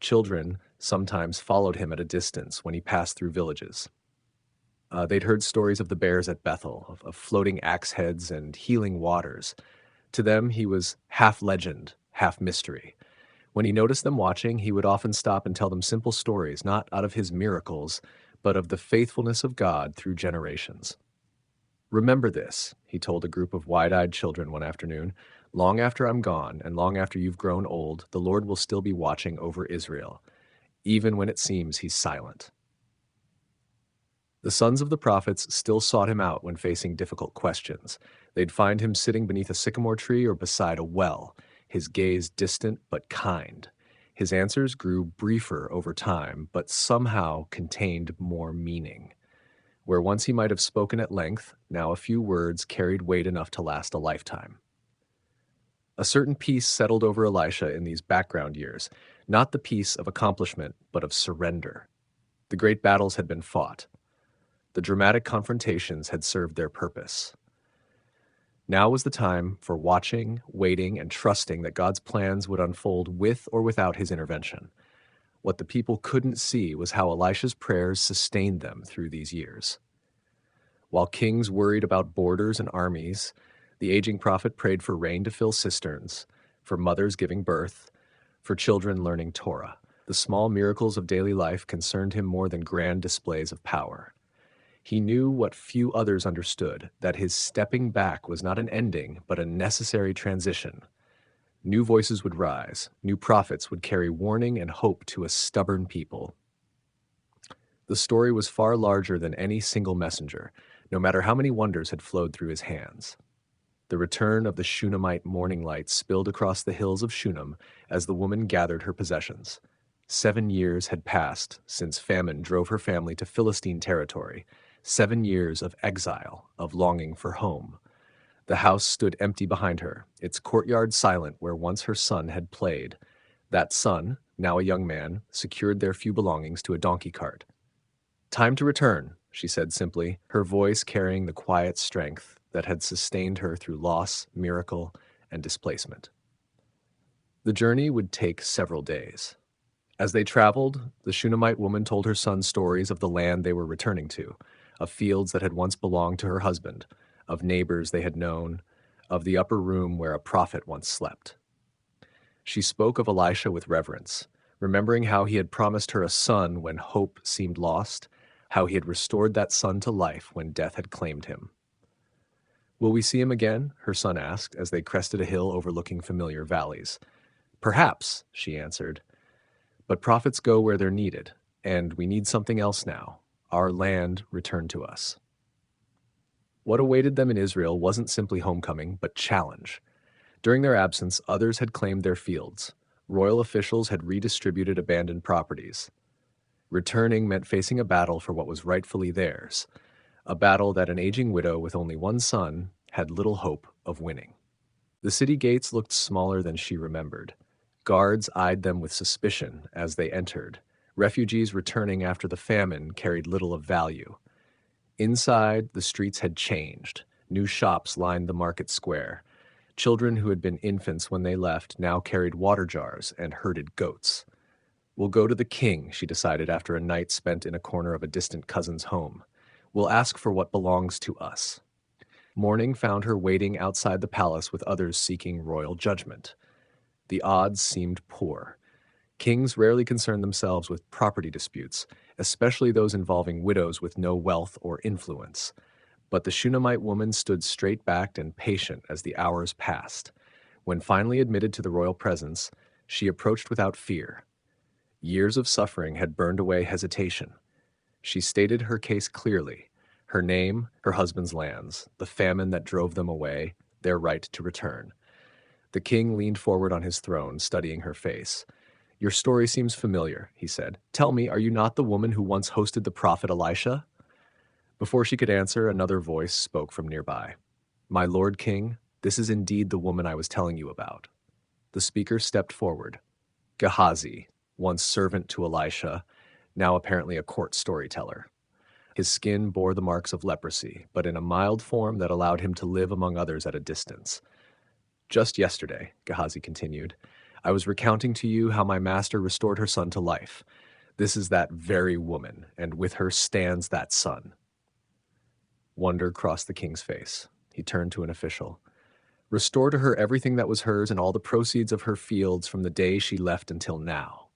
Children sometimes followed him at a distance when he passed through villages. They'd heard stories of the bears at Bethel, of floating axe heads and healing waters. To them, he was half legend, half mystery. When he noticed them watching, he would often stop and tell them simple stories, not out of his miracles, but of the faithfulness of God through generations. "Remember this," he told a group of wide-eyed children one afternoon. "Long after I'm gone, and long after you've grown old, the Lord will still be watching over Israel, even when it seems he's silent." The sons of the prophets still sought him out when facing difficult questions. They'd find him sitting beneath a sycamore tree or beside a well, his gaze distant but kind. His answers grew briefer over time, but somehow contained more meaning. Where once he might have spoken at length, now a few words carried weight enough to last a lifetime. A certain peace settled over Elisha in these background years, not the peace of accomplishment, but of surrender. The great battles had been fought. The dramatic confrontations had served their purpose. Now was the time for watching, waiting, and trusting that God's plans would unfold with or without his intervention. What the people couldn't see was how Elisha's prayers sustained them through these years. While kings worried about borders and armies, the aging prophet prayed for rain to fill cisterns, for mothers giving birth, for children learning Torah. The small miracles of daily life concerned him more than grand displays of power. He knew what few others understood, that his stepping back was not an ending, but a necessary transition. New voices would rise, new prophets would carry warning and hope to a stubborn people. The story was far larger than any single messenger, no matter how many wonders had flowed through his hands. The return of the Shunammite morning light spilled across the hills of Shunem as the woman gathered her possessions. 7 years had passed since famine drove her family to Philistine territory. 7 years of exile, of longing for home. The house stood empty behind her, its courtyard silent where once her son had played. That son, now a young man, secured their few belongings to a donkey cart. "Time to return," she said simply, her voice carrying the quiet strength that had sustained her through loss, miracle, and displacement. The journey would take several days. As they traveled, the Shunammite woman told her son stories of the land they were returning to, of fields that had once belonged to her husband, of neighbors they had known, of the upper room where a prophet once slept. She spoke of Elisha with reverence, remembering how he had promised her a son when hope seemed lost, how he had restored that son to life when death had claimed him. "Will we see him again?" her son asked as they crested a hill overlooking familiar valleys. "Perhaps," she answered. "But prophets go where they're needed, and we need something else now. Our land returned to us." What awaited them in Israel wasn't simply homecoming, but challenge. During their absence, others had claimed their fields. Royal officials had redistributed abandoned properties. Returning meant facing a battle for what was rightfully theirs, a battle that an aging widow with only one son had little hope of winning. The city gates looked smaller than she remembered. Guards eyed them with suspicion as they entered. Refugees returning after the famine carried little of value. Inside, the streets had changed. New shops lined the market square. Children who had been infants when they left now carried water jars and herded goats. We'll go to the king, she decided after a night spent in a corner of a distant cousin's home. We'll ask for what belongs to us. Morning found her waiting outside the palace with others seeking royal judgment. The odds seemed poor. Kings rarely concern themselves with property disputes, especially those involving widows with no wealth or influence. But the Shunammite woman stood straight-backed and patient as the hours passed. When finally admitted to the royal presence, she approached without fear. Years of suffering had burned away hesitation. She stated her case clearly: her name, her husband's lands, the famine that drove them away, their right to return. The king leaned forward on his throne, studying her face. "Your story seems familiar," he said. "Tell me, are you not the woman who once hosted the prophet Elisha?" Before she could answer, another voice spoke from nearby. "My lord king, this is indeed the woman I was telling you about." The speaker stepped forward. Gehazi, once servant to Elisha, now apparently a court storyteller. His skin bore the marks of leprosy, but in a mild form that allowed him to live among others at a distance. "Just yesterday," Gehazi continued, "I was recounting to you how my master restored her son to life. This is that very woman, and with her stands that son." Wonder crossed the king's face. He turned to an official. "Restore to her everything that was hers and all the proceeds of her fields from the day she left until now."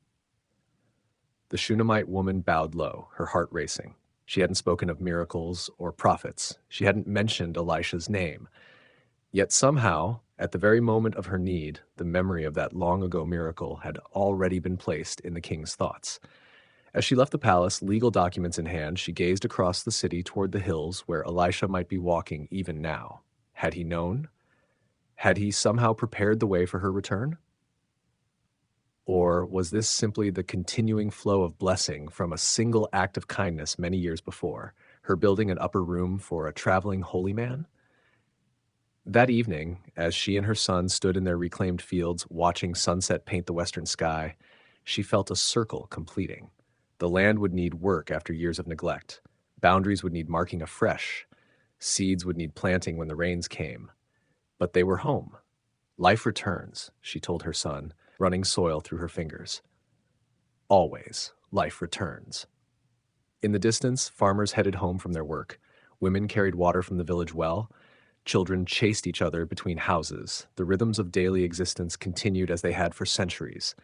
The Shunammite woman bowed low, her heart racing. She hadn't spoken of miracles or prophets. She hadn't mentioned Elisha's name. Yet somehow, at the very moment of her need, the memory of that long-ago miracle had already been placed in the king's thoughts. As she left the palace, legal documents in hand, she gazed across the city toward the hills where Elisha might be walking even now. Had he known? Had he somehow prepared the way for her return? Or was this simply the continuing flow of blessing from a single act of kindness many years before, her building an upper room for a traveling holy man? That evening, as she and her son stood in their reclaimed fields watching sunset paint the western sky, she felt a circle completing. The land would need work after years of neglect. Boundaries would need marking afresh. Seeds would need planting when the rains came. But they were home. "Life returns," she told her son, running soil through her fingers. "Always, life returns." In the distance, farmers headed home from their work. Women carried water from the village well. Children chased each other between houses. The rhythms of daily existence continued as they had for centuries.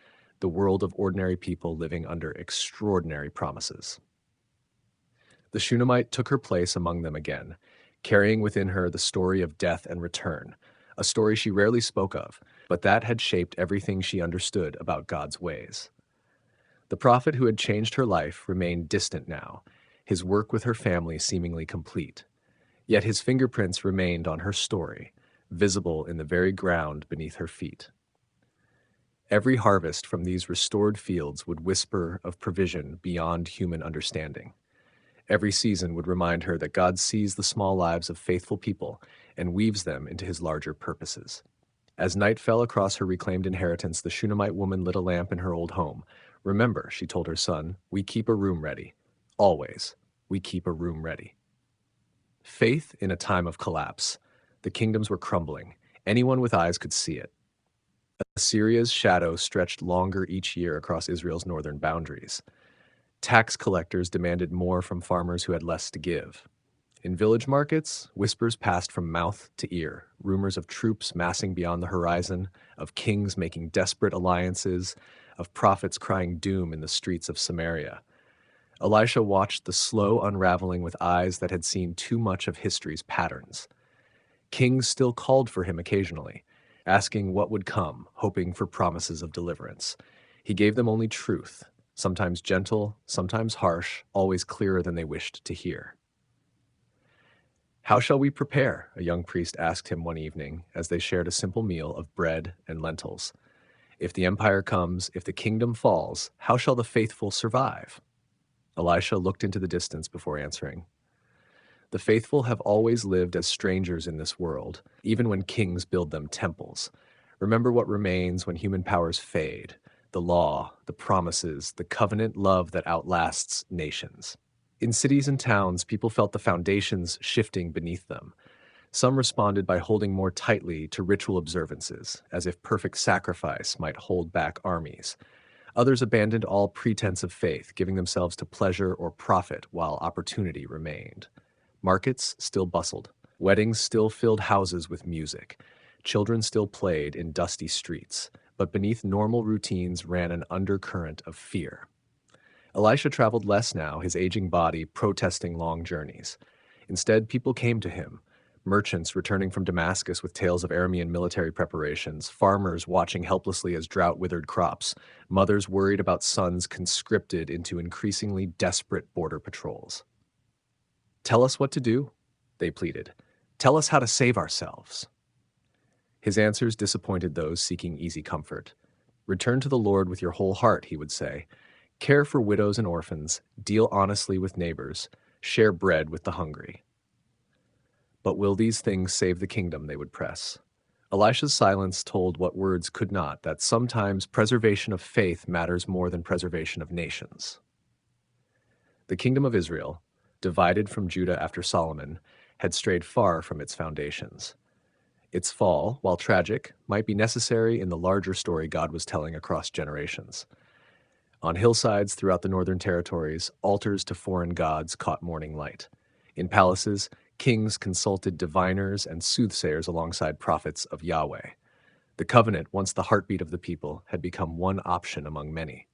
The world of ordinary people living under extraordinary promises. The Shunammite took her place among them again, carrying within her the story of death and return, a story she rarely spoke of, but that had shaped everything she understood about God's ways. The prophet who had changed her life remained distant now, his work with her family seemingly complete. Yet his fingerprints remained on her story, visible in the very ground beneath her feet. Every harvest from these restored fields would whisper of provision beyond human understanding. Every season would remind her that God sees the small lives of faithful people and weaves them into his larger purposes. As night fell across her reclaimed inheritance, the Shunammite woman lit a lamp in her old home. "Remember," she told her son, "we keep a room ready. Always, we keep a room ready." Faith in a time of collapse. The kingdoms were crumbling. Anyone with eyes could see it. Assyria's shadow stretched longer each year across Israel's northern boundaries. Tax collectors demanded more from farmers who had less to give. In village markets, whispers passed from mouth to ear, rumors of troops massing beyond the horizon, of kings making desperate alliances, of prophets crying doom in the streets of Samaria. Elisha watched the slow unraveling with eyes that had seen too much of history's patterns. Kings still called for him occasionally, asking what would come, hoping for promises of deliverance. He gave them only truth, sometimes gentle, sometimes harsh, always clearer than they wished to hear. "How shall we prepare?" a young priest asked him one evening as they shared a simple meal of bread and lentils. "If the empire comes, if the kingdom falls, how shall the faithful survive?" Elisha looked into the distance before answering. "The faithful have always lived as strangers in this world, even when kings build them temples. Remember what remains when human powers fade: the law, the promises, the covenant love that outlasts nations. In cities and towns, people felt the foundations shifting beneath them. Some responded by holding more tightly to ritual observances, as if perfect sacrifice might hold back armies. Others abandoned all pretense of faith, giving themselves to pleasure or profit while opportunity remained. Markets still bustled. Weddings still filled houses with music. Children still played in dusty streets, but beneath normal routines ran an undercurrent of fear. Elisha traveled less now, his aging body protesting long journeys. Instead, people came to him. Merchants returning from Damascus with tales of Aramean military preparations, farmers watching helplessly as drought withered crops, mothers worried about sons conscripted into increasingly desperate border patrols. "Tell us what to do," they pleaded. "Tell us how to save ourselves." His answers disappointed those seeking easy comfort. "Return to the Lord with your whole heart," he would say. "Care for widows and orphans, deal honestly with neighbors, share bread with the hungry." "But will these things save the kingdom?" they would press. Elisha's silence told what words could not, that sometimes preservation of faith matters more than preservation of nations. The kingdom of Israel, divided from Judah after Solomon, had strayed far from its foundations. Its fall, while tragic, might be necessary in the larger story God was telling across generations. On hillsides throughout the northern territories, altars to foreign gods caught morning light. In palaces, kings consulted diviners and soothsayers alongside prophets of Yahweh. The covenant, once the heartbeat of the people, had become one option among many.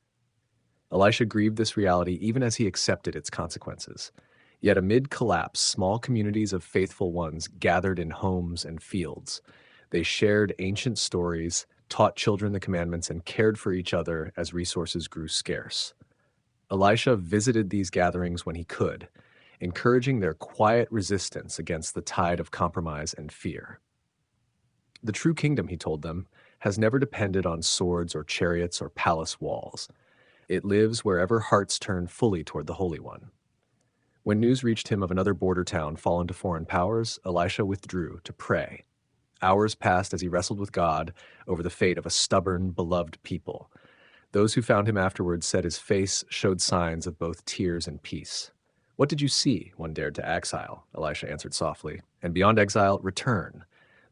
Elisha grieved this reality even as he accepted its consequences. Yet amid collapse, small communities of faithful ones gathered in homes and fields. They shared ancient stories, taught children the commandments, and cared for each other as resources grew scarce. Elisha visited these gatherings when he could, encouraging their quiet resistance against the tide of compromise and fear. The true kingdom, he told them, has never depended on swords or chariots or palace walls. It lives wherever hearts turn fully toward the Holy One. When news reached him of another border town fallen to foreign powers, Elisha withdrew to pray. Hours passed as he wrestled with God over the fate of a stubborn, beloved people. Those who found him afterwards said his face showed signs of both tears and peace. "What did you see?" one dared to exile. Elisha answered softly. "And beyond exile, return.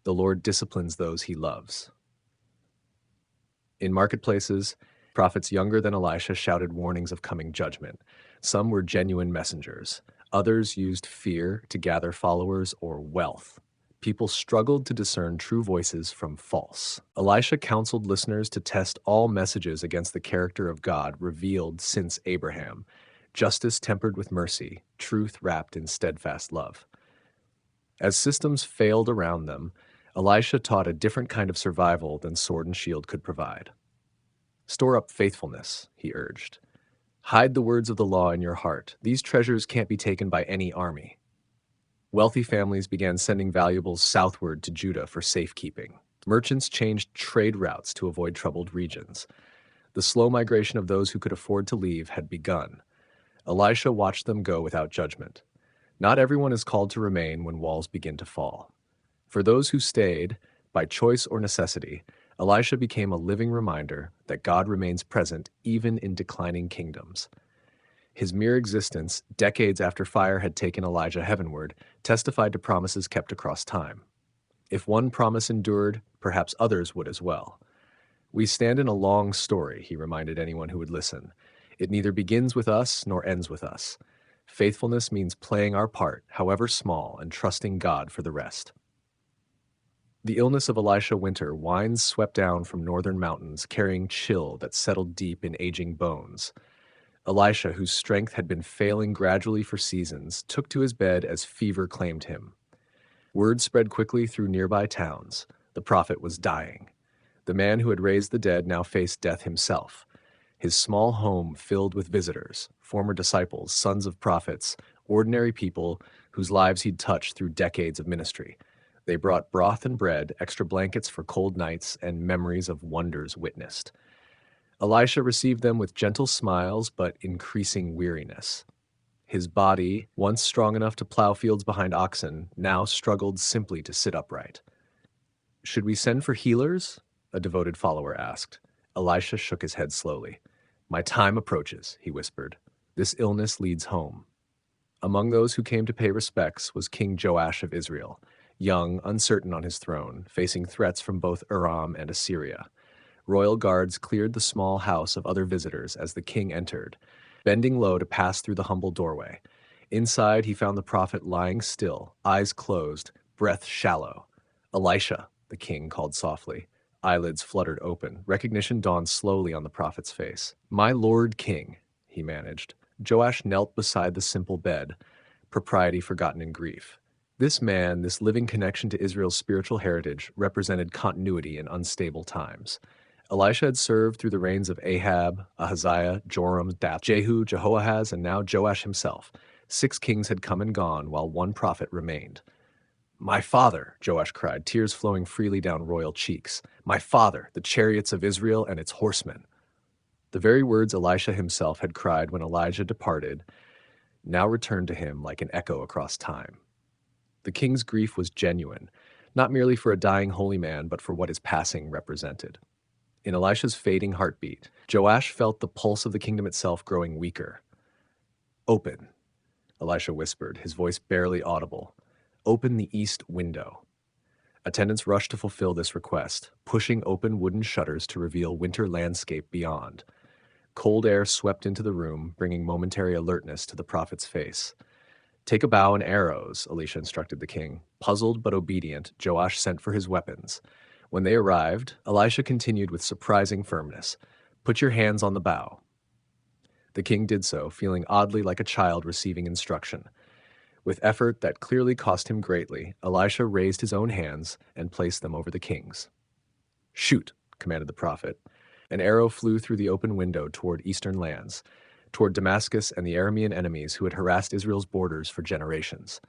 The Lord disciplines those he loves." In marketplaces, prophets younger than Elisha shouted warnings of coming judgment. Some were genuine messengers. Others used fear to gather followers or wealth. People struggled to discern true voices from false. Elisha counseled listeners to test all messages against the character of God revealed since Abraham: justice tempered with mercy, truth wrapped in steadfast love. As systems failed around them, Elisha taught a different kind of survival than sword and shield could provide. "Store up faithfulness," he urged. "Hide the words of the law in your heart. These treasures can't be taken by any army." Wealthy families began sending valuables southward to Judah for safekeeping. Merchants changed trade routes to avoid troubled regions. The slow migration of those who could afford to leave had begun. Elisha watched them go without judgment. Not everyone is called to remain when walls begin to fall. For those who stayed, by choice or necessity, Elisha became a living reminder that God remains present even in declining kingdoms. His mere existence, decades after fire had taken Elijah heavenward, testified to promises kept across time. If one promise endured, perhaps others would as well. "We stand in a long story," he reminded anyone who would listen. "It neither begins with us nor ends with us. Faithfulness means playing our part, however small, and trusting God for the rest." The illness of Elisha winter winds swept down from northern mountains, carrying chill that settled deep in aging bones. Elisha, whose strength had been failing gradually for seasons, took to his bed as fever claimed him. Word spread quickly through nearby towns. The prophet was dying. The man who had raised the dead now faced death himself. His small home filled with visitors, former disciples, sons of prophets, ordinary people whose lives he'd touched through decades of ministry. They brought broth and bread, extra blankets for cold nights, and memories of wonders witnessed. Elisha received them with gentle smiles but increasing weariness. His body, once strong enough to plow fields behind oxen, now struggled simply to sit upright. "Should we send for healers?" a devoted follower asked. Elisha shook his head slowly. "My time approaches," he whispered. "This illness leads home." Among those who came to pay respects was King Joash of Israel. young, uncertain on his throne, facing threats from both Aram and Assyria. Royal guards cleared the small house of other visitors as the king entered, bending low to pass through the humble doorway. Inside, he found the prophet lying still, eyes closed, breath shallow. "Elisha," the king called softly. Eyelids fluttered open. Recognition dawned slowly on the prophet's face. "My lord king," he managed. Joash knelt beside the simple bed, propriety forgotten in grief. This man, this living connection to Israel's spiritual heritage, represented continuity in unstable times. Elisha had served through the reigns of Ahab, Ahaziah, Joram, Jehu, Jehoahaz, and now Joash himself. 6 kings had come and gone, while one prophet remained. "My father," Joash cried, tears flowing freely down royal cheeks. "My father, the chariots of Israel and its horsemen." The very words Elisha himself had cried when Elijah departed now returned to him like an echo across time. The king's grief was genuine, not merely for a dying holy man, but for what his passing represented. In Elisha's fading heartbeat, Joash felt the pulse of the kingdom itself growing weaker. "Open," Elisha whispered, his voice barely audible. "Open the east window." Attendants rushed to fulfill this request, pushing open wooden shutters to reveal winter landscape beyond. Cold air swept into the room, bringing momentary alertness to the prophet's face. "Take a bow and arrows," Elisha instructed the king. Puzzled but obedient, Joash sent for his weapons. When they arrived, Elisha continued with surprising firmness. "Put your hands on the bow." The king did so, feeling oddly like a child receiving instruction. With effort that clearly cost him greatly, Elisha raised his own hands and placed them over the king's. "Shoot," commanded the prophet. An arrow flew through the open window toward eastern lands, toward Damascus and the Aramean enemies who had harassed Israel's borders for generations.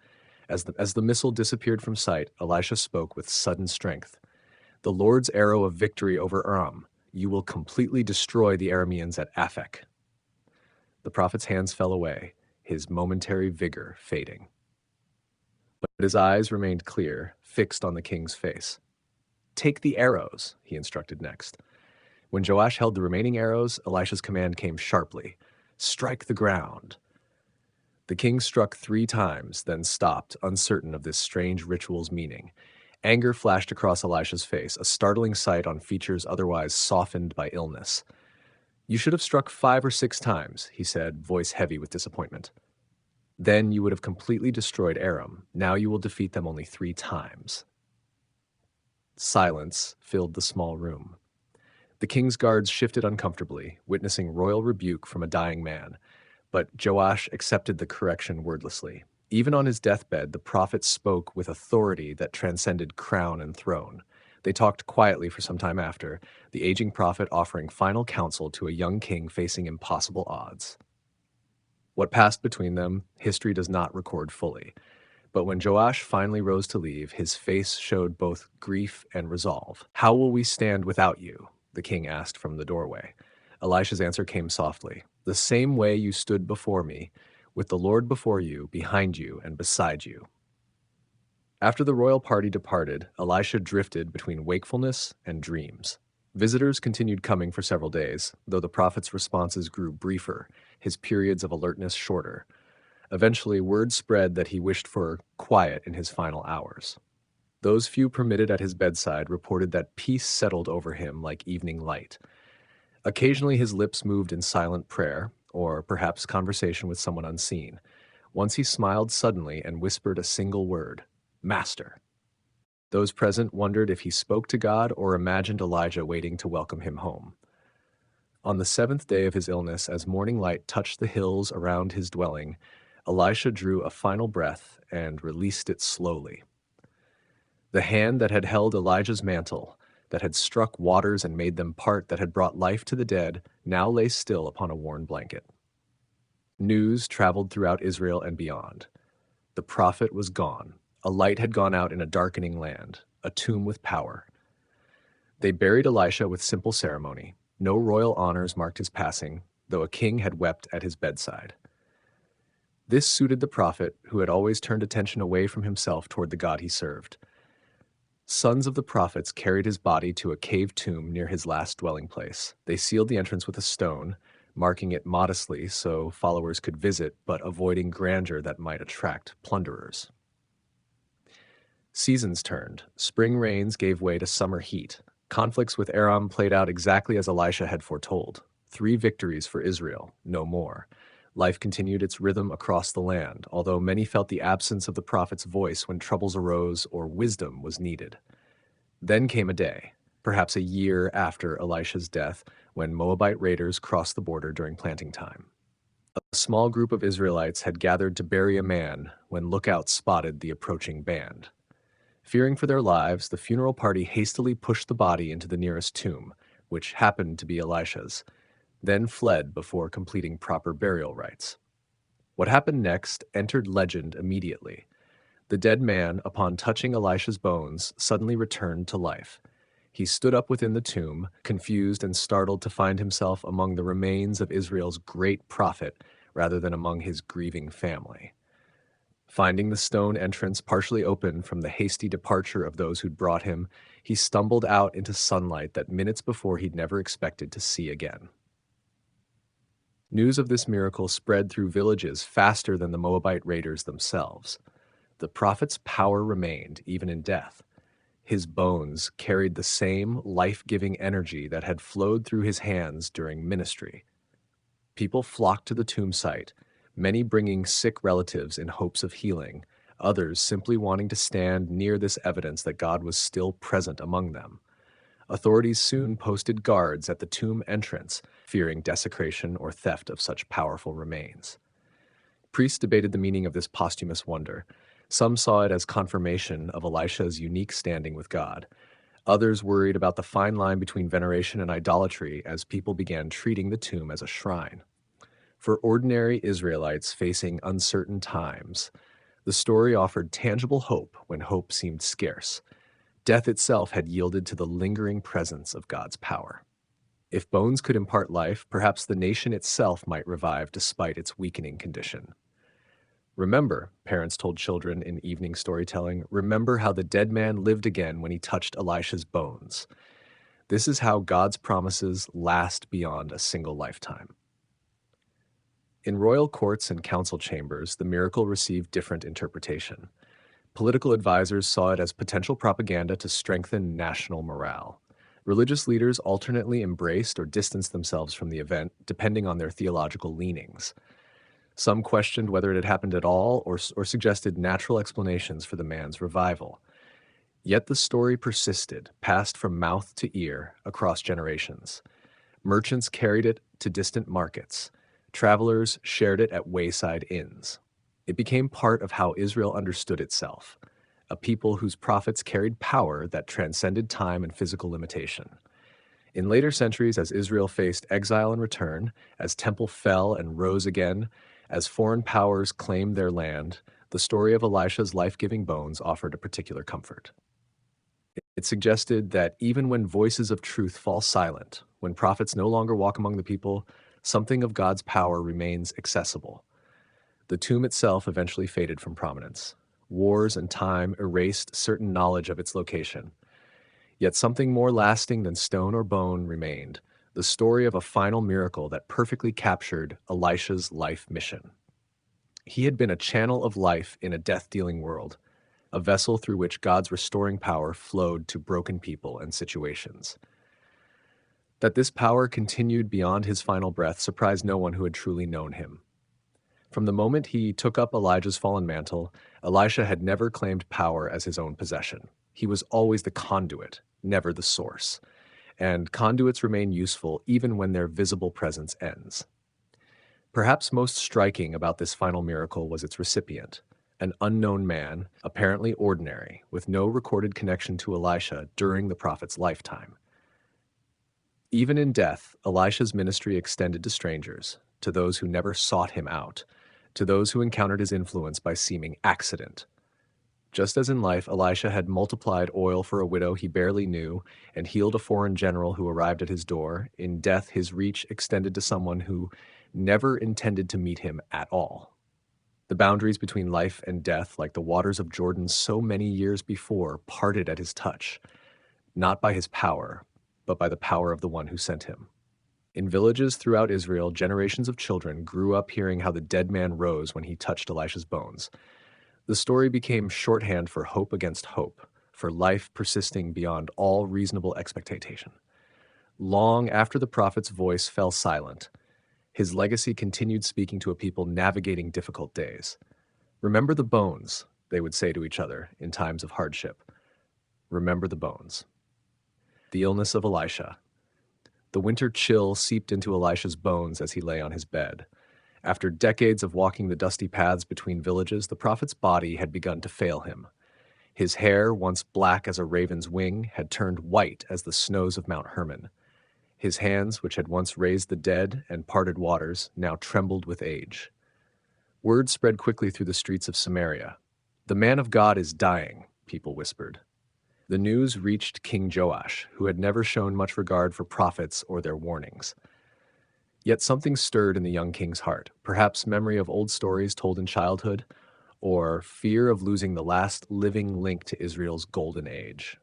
As the missile disappeared from sight, Elisha spoke with sudden strength. "The Lord's arrow of victory over Aram. You will completely destroy the Arameans at Aphek." The prophet's hands fell away, his momentary vigor fading. But his eyes remained clear, fixed on the king's face. "Take the arrows," he instructed next. When Joash held the remaining arrows, Elisha's command came sharply. "Strike the ground." The king struck 3 times, then stopped, uncertain of this strange ritual's meaning. Anger flashed across Elisha's face, a startling sight on features otherwise softened by illness. "You should have struck 5 or 6 times, he said, voice heavy with disappointment. "Then you would have completely destroyed Aram. Now you will defeat them only 3 times. Silence filled the small room. The king's guards shifted uncomfortably, witnessing royal rebuke from a dying man. But Joash accepted the correction wordlessly. Even on his deathbed, the prophet spoke with authority that transcended crown and throne. They talked quietly for some time after, the aging prophet offering final counsel to a young king facing impossible odds. What passed between them, history does not record fully. But when Joash finally rose to leave, his face showed both grief and resolve. "How will we stand without you?" the king asked from the doorway. Elisha's answer came softly. "The same way you stood before me, with the Lord before you, behind you, and beside you." After the royal party departed, Elisha drifted between wakefulness and dreams. Visitors continued coming for several days, though the prophet's responses grew briefer, his periods of alertness shorter. Eventually, word spread that he wished for quiet in his final hours. Those few permitted at his bedside reported that peace settled over him like evening light. Occasionally his lips moved in silent prayer, or perhaps conversation with someone unseen. Once he smiled suddenly and whispered a single word, "Master." Those present wondered if he spoke to God or imagined Elijah waiting to welcome him home. On the 7th day of his illness, as morning light touched the hills around his dwelling, Elisha drew a final breath and released it slowly. The hand that had held Elijah's mantle, that had struck waters and made them part, that had brought life to the dead, now lay still upon a worn blanket. News traveled throughout Israel and beyond. The prophet was gone. A light had gone out in a darkening land, a tomb with power. They buried Elisha with simple ceremony. No royal honors marked his passing, though a king had wept at his bedside. This suited the prophet, who had always turned attention away from himself toward the God he served. Sons of the prophets carried his body to a cave tomb near his last dwelling place. They sealed the entrance with a stone, marking it modestly so followers could visit, but avoiding grandeur that might attract plunderers. Seasons turned. Spring rains gave way to summer heat. Conflicts with Aram played out exactly as Elisha had foretold. 3 victories for Israel, no more. Life continued its rhythm across the land, although many felt the absence of the prophet's voice when troubles arose or wisdom was needed. Then came a day, perhaps a year after Elisha's death, when Moabite raiders crossed the border during planting time. A small group of Israelites had gathered to bury a man when lookouts spotted the approaching band. Fearing for their lives, the funeral party hastily pushed the body into the nearest tomb, which happened to be Elisha's, then fled before completing proper burial rites. What happened next entered legend immediately. The dead man, upon touching Elisha's bones, suddenly returned to life. He stood up within the tomb, confused and startled to find himself among the remains of Israel's great prophet rather than among his grieving family. Finding the stone entrance partially open from the hasty departure of those who'd brought him, he stumbled out into sunlight that minutes before he'd never expected to see again. News of this miracle spread through villages faster than the Moabite raiders themselves. The prophet's power remained, even in death. His bones carried the same life-giving energy that had flowed through his hands during ministry. People flocked to the tomb site, many bringing sick relatives in hopes of healing, others simply wanting to stand near this evidence that God was still present among them. Authorities soon posted guards at the tomb entrance, fearing desecration or theft of such powerful remains. Priests debated the meaning of this posthumous wonder. Some saw it as confirmation of Elisha's unique standing with God. Others worried about the fine line between veneration and idolatry as people began treating the tomb as a shrine. For ordinary Israelites facing uncertain times, the story offered tangible hope when hope seemed scarce. Death itself had yielded to the lingering presence of God's power. If bones could impart life, perhaps the nation itself might revive despite its weakening condition. Remember, parents told children in evening storytelling, remember how the dead man lived again when he touched Elisha's bones. This is how God's promises last beyond a single lifetime. In royal courts and council chambers, the miracle received different interpretation. Political advisors saw it as potential propaganda to strengthen national morale. Religious leaders alternately embraced or distanced themselves from the event, depending on their theological leanings. Some questioned whether it had happened at all or suggested natural explanations for the man's revival. Yet the story persisted, passed from mouth to ear across generations. Merchants carried it to distant markets. Travelers shared it at wayside inns. It became part of how Israel understood itself, a people whose prophets carried power that transcended time and physical limitation. In later centuries, as Israel faced exile and return, as temple fell and rose again, as foreign powers claimed their land, the story of Elisha's life-giving bones offered a particular comfort. It suggested that even when voices of truth fall silent, when prophets no longer walk among the people, something of God's power remains accessible. The tomb itself eventually faded from prominence. Wars and time erased certain knowledge of its location. Yet something more lasting than stone or bone remained, the story of a final miracle that perfectly captured Elisha's life mission. He had been a channel of life in a death-dealing world, a vessel through which God's restoring power flowed to broken people and situations. That this power continued beyond his final breath surprised no one who had truly known him. From the moment he took up Elijah's fallen mantle, Elisha had never claimed power as his own possession. He was always the conduit, never the source. And conduits remain useful even when their visible presence ends. Perhaps most striking about this final miracle was its recipient, an unknown man, apparently ordinary, with no recorded connection to Elisha during the prophet's lifetime. Even in death, Elisha's ministry extended to strangers, to those who never sought him out, to those who encountered his influence by seeming accident. Just as in life, Elisha had multiplied oil for a widow he barely knew and healed a foreign general who arrived at his door, in death his reach extended to someone who never intended to meet him at all. The boundaries between life and death, like the waters of Jordan so many years before, parted at his touch, not by his power, but by the power of the one who sent him. In villages throughout Israel, generations of children grew up hearing how the dead man rose when he touched Elisha's bones. The story became shorthand for hope against hope, for life persisting beyond all reasonable expectation. Long after the prophet's voice fell silent, his legacy continued speaking to a people navigating difficult days. Remember the bones, they would say to each other in times of hardship. Remember the bones. The illness of Elisha. The winter chill seeped into Elisha's bones as he lay on his bed. After decades of walking the dusty paths between villages, the prophet's body had begun to fail him. His hair, once black as a raven's wing, had turned white as the snows of Mount Hermon. His hands, which had once raised the dead and parted waters, now trembled with age. Word spread quickly through the streets of Samaria. "The man of God is dying," people whispered. The news reached King Joash, who had never shown much regard for prophets or their warnings. Yet something stirred in the young king's heart, perhaps memory of old stories told in childhood, or fear of losing the last living link to Israel's golden age.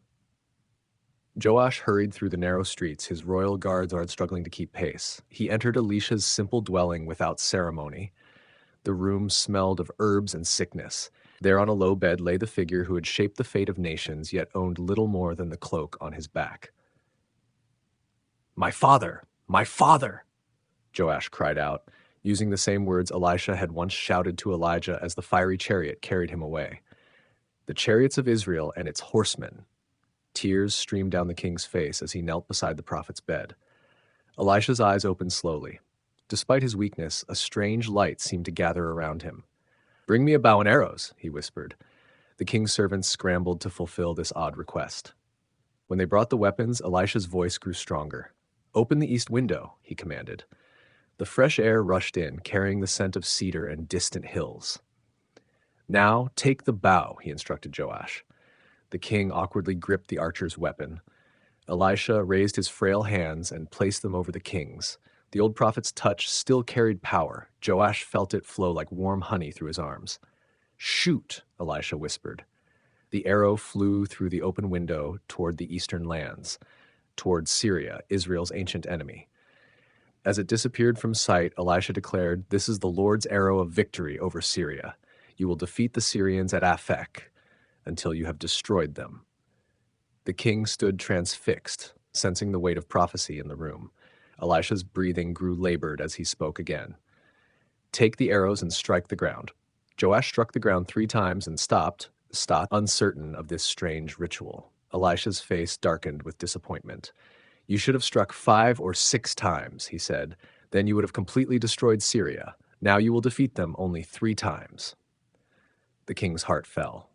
Joash hurried through the narrow streets, his royal guards struggling to keep pace. He entered Elisha's simple dwelling without ceremony. The room smelled of herbs and sickness. There on a low bed lay the figure who had shaped the fate of nations, yet owned little more than the cloak on his back. "My father! My father!" Joash cried out, using the same words Elisha had once shouted to Elijah as the fiery chariot carried him away. The chariots of Israel and its horsemen. Tears streamed down the king's face as he knelt beside the prophet's bed. Elisha's eyes opened slowly. Despite his weakness, a strange light seemed to gather around him. "Bring me a bow and arrows," he whispered. The king's servants scrambled to fulfill this odd request. When they brought the weapons, Elisha's voice grew stronger. "Open the east window," he commanded. The fresh air rushed in, carrying the scent of cedar and distant hills. "Now take the bow," he instructed Joash. The king awkwardly gripped the archer's weapon. Elisha raised his frail hands and placed them over the king's. The old prophet's touch still carried power. Joash felt it flow like warm honey through his arms. "Shoot," Elisha whispered. The arrow flew through the open window toward the eastern lands, toward Syria, Israel's ancient enemy. As it disappeared from sight, Elisha declared, "This is the Lord's arrow of victory over Syria. You will defeat the Syrians at Aphek until you have destroyed them." The king stood transfixed, sensing the weight of prophecy in the room. Elisha's breathing grew labored as he spoke again. "Take the arrows and strike the ground." Joash struck the ground 3 times and stopped, uncertain of this strange ritual. Elisha's face darkened with disappointment. "You should have struck 5 or 6 times, he said. "Then you would have completely destroyed Syria. Now you will defeat them only 3 times. The king's heart fell.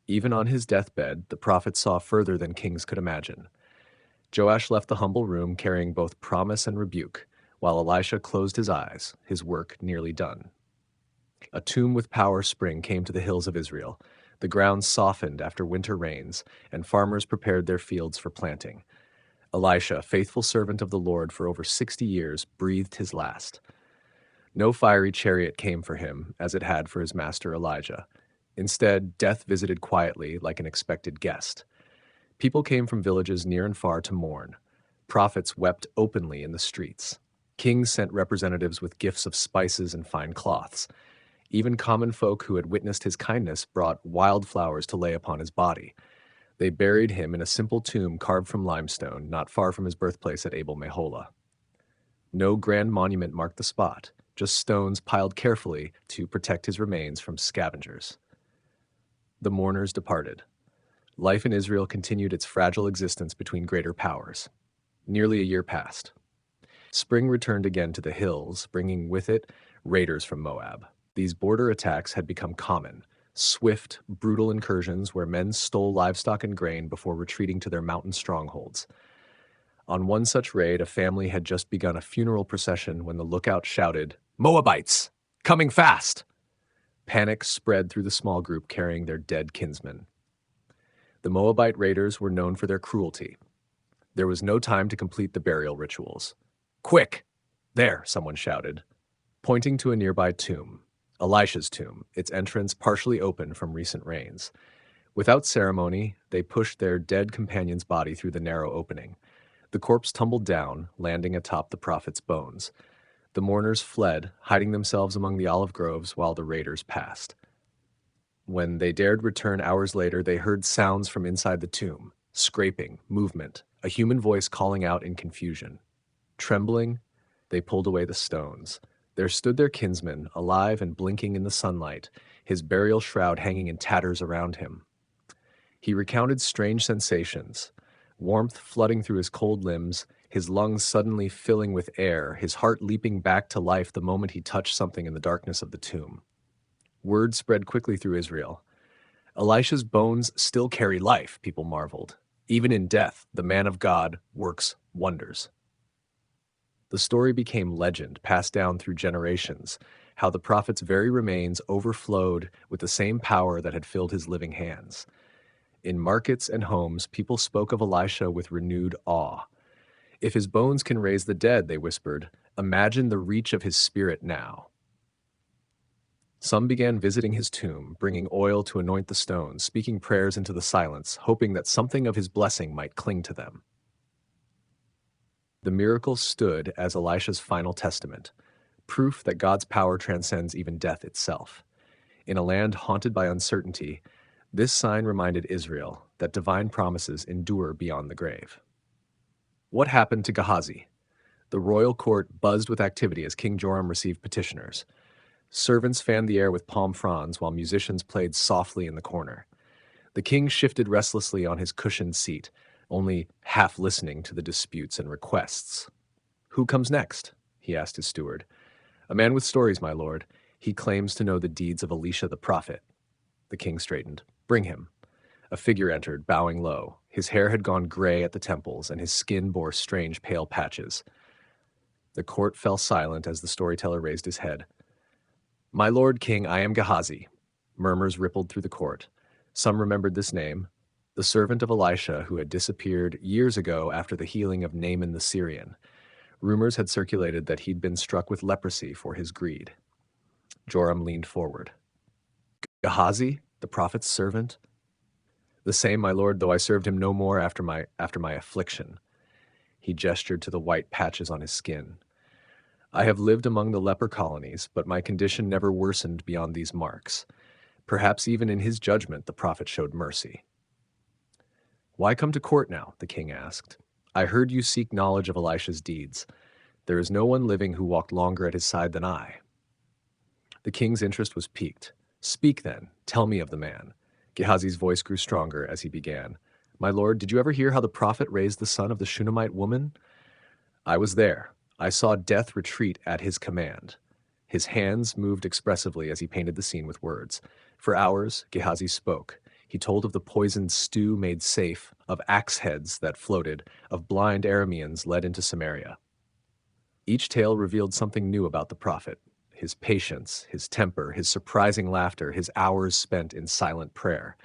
Even on his deathbed, the prophet saw further than kings could imagine. Joash left the humble room carrying both promise and rebuke, while Elisha closed his eyes, his work nearly done. A tomb with power spring came to the hills of Israel. The ground softened after winter rains, and farmers prepared their fields for planting. Elisha, faithful servant of the Lord for over 60 years, breathed his last. No fiery chariot came for him, as it had for his master Elijah. Instead, death visited quietly like an expected guest. People came from villages near and far to mourn. Prophets wept openly in the streets. Kings sent representatives with gifts of spices and fine cloths. Even common folk who had witnessed his kindness brought wildflowers to lay upon his body. They buried him in a simple tomb carved from limestone, not far from his birthplace at Abel Meholah. No grand monument marked the spot, just stones piled carefully to protect his remains from scavengers. The mourners departed. Life in Israel continued its fragile existence between greater powers. Nearly a year passed. Spring returned again to the hills, bringing with it raiders from Moab. These border attacks had become common, swift, brutal incursions where men stole livestock and grain before retreating to their mountain strongholds. On one such raid, a family had just begun a funeral procession when the lookout shouted, "Moabites! Coming fast!" Panic spread through the small group carrying their dead kinsmen. The Moabite raiders were known for their cruelty. There was no time to complete the burial rituals. "Quick! There!" someone shouted, pointing to a nearby tomb. Elisha's tomb, its entrance partially open from recent rains. Without ceremony, they pushed their dead companion's body through the narrow opening. The corpse tumbled down, landing atop the prophet's bones. The mourners fled, hiding themselves among the olive groves while the raiders passed. When they dared return hours later, they heard sounds from inside the tomb, scraping, movement, a human voice calling out in confusion. Trembling, they pulled away the stones. There stood their kinsman, alive and blinking in the sunlight, his burial shroud hanging in tatters around him. He recounted strange sensations, warmth flooding through his cold limbs, his lungs suddenly filling with air, his heart leaping back to life the moment he touched something in the darkness of the tomb. Word spread quickly through Israel. Elisha's bones still carry life, people marveled. Even in death, the man of God works wonders. The story became legend, passed down through generations, how the prophet's very remains overflowed with the same power that had filled his living hands. In markets and homes, people spoke of Elisha with renewed awe. If his bones can raise the dead, they whispered, imagine the reach of his spirit now. Some began visiting his tomb, bringing oil to anoint the stones, speaking prayers into the silence, hoping that something of his blessing might cling to them. The miracle stood as Elisha's final testament, proof that God's power transcends even death itself. In a land haunted by uncertainty, this sign reminded Israel that divine promises endure beyond the grave. What happened to Gehazi? The royal court buzzed with activity as King Joram received petitioners. Servants fanned the air with palm fronds while musicians played softly in the corner. The king shifted restlessly on his cushioned seat, only half listening to the disputes and requests. Who comes next? He asked his steward. A man with stories, my lord. He claims to know the deeds of Elisha the prophet. The king straightened. Bring him. A figure entered, bowing low. His hair had gone gray at the temples, and his skin bore strange pale patches. The court fell silent as the storyteller raised his head. My lord king, I am Gehazi. Murmurs rippled through the court. Some remembered this name, the servant of Elisha who had disappeared years ago after the healing of Naaman the Syrian. Rumors had circulated that he'd been struck with leprosy for his greed. Joram leaned forward. Gehazi, the prophet's servant? The same, my lord, though I served him no more after my affliction. He gestured to the white patches on his skin. I have lived among the leper colonies, but my condition never worsened beyond these marks. Perhaps even in his judgment the prophet showed mercy. Why come to court now? The king asked. I heard you seek knowledge of Elisha's deeds. There is no one living who walked longer at his side than I. The king's interest was piqued. Speak then, tell me of the man. Gehazi's voice grew stronger as he began. My lord, did you ever hear how the prophet raised the son of the Shunammite woman? I was there. I saw death retreat at his command. His hands moved expressively as he painted the scene with words. For hours, Gehazi spoke. He told of the poisoned stew made safe, of axe heads that floated, of blind Arameans led into Samaria. Each tale revealed something new about the prophet. His patience, his temper, his surprising laughter, his hours spent in silent prayer.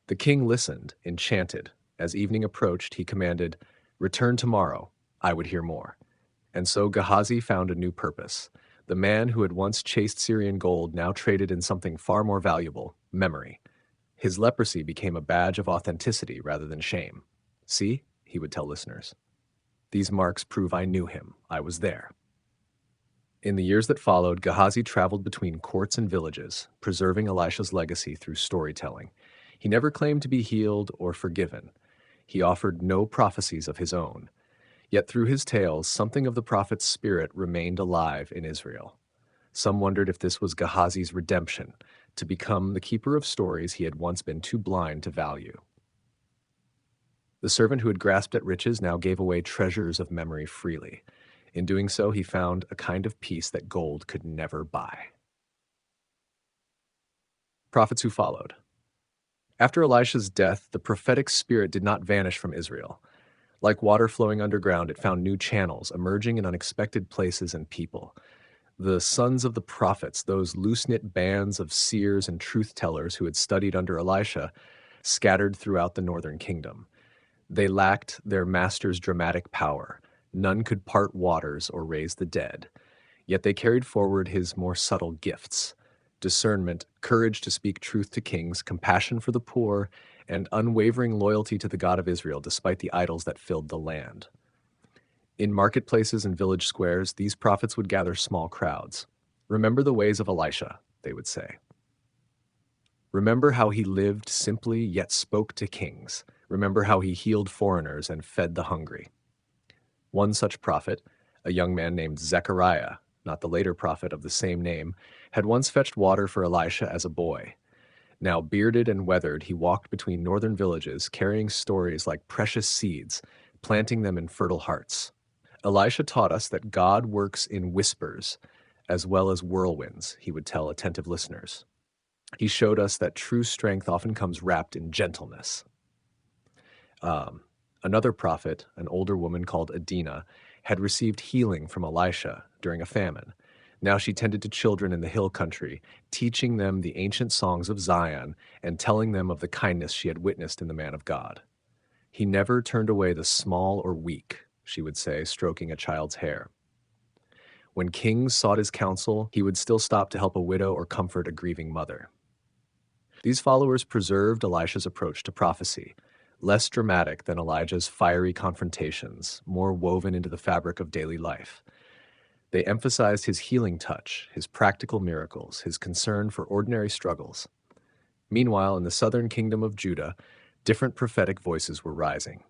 The king listened, enchanted. As evening approached, he commanded, Return tomorrow. I would hear more. And so Gehazi found a new purpose. The man who had once chased Syrian gold now traded in something far more valuable, memory. His leprosy became a badge of authenticity rather than shame. See, he would tell listeners. These marks prove I knew him. I was there. In the years that followed, Gehazi traveled between courts and villages, preserving Elisha's legacy through storytelling. He never claimed to be healed or forgiven. He offered no prophecies of his own. Yet through his tales, something of the prophet's spirit remained alive in Israel. Some wondered if this was Gehazi's redemption, to become the keeper of stories he had once been too blind to value. The servant who had grasped at riches now gave away treasures of memory freely. In doing so, he found a kind of peace that gold could never buy. Prophets who followed. After Elisha's death, the prophetic spirit did not vanish from Israel. Like water flowing underground, it found new channels, emerging in unexpected places and people. The sons of the prophets, those loose-knit bands of seers and truth-tellers who had studied under Elisha, scattered throughout the northern kingdom. They lacked their master's dramatic power. None could part waters or raise the dead. Yet they carried forward his more subtle gifts: discernment, courage to speak truth to kings, compassion for the poor, and unwavering loyalty to the God of Israel despite the idols that filled the land. In marketplaces and village squares, these prophets would gather small crowds. Remember the ways of Elisha, they would say. Remember how he lived simply yet spoke to kings. Remember how he healed foreigners and fed the hungry. One such prophet, a young man named Zechariah, not the later prophet of the same name, had once fetched water for Elisha as a boy. Now bearded and weathered, he walked between northern villages, carrying stories like precious seeds, planting them in fertile hearts. Elisha taught us that God works in whispers as well as whirlwinds, he would tell attentive listeners. He showed us that true strength often comes wrapped in gentleness. Another prophet, an older woman called Adina, had received healing from Elisha during a famine. Now she tended to children in the hill country, teaching them the ancient songs of Zion and telling them of the kindness she had witnessed in the man of God. He never turned away the small or weak, she would say, stroking a child's hair. When kings sought his counsel, he would still stop to help a widow or comfort a grieving mother. These followers preserved Elisha's approach to prophecy, less dramatic than Elijah's fiery confrontations, more woven into the fabric of daily life. They emphasized his healing touch, his practical miracles, his concern for ordinary struggles. Meanwhile, in the southern kingdom of Judah, different prophetic voices were rising.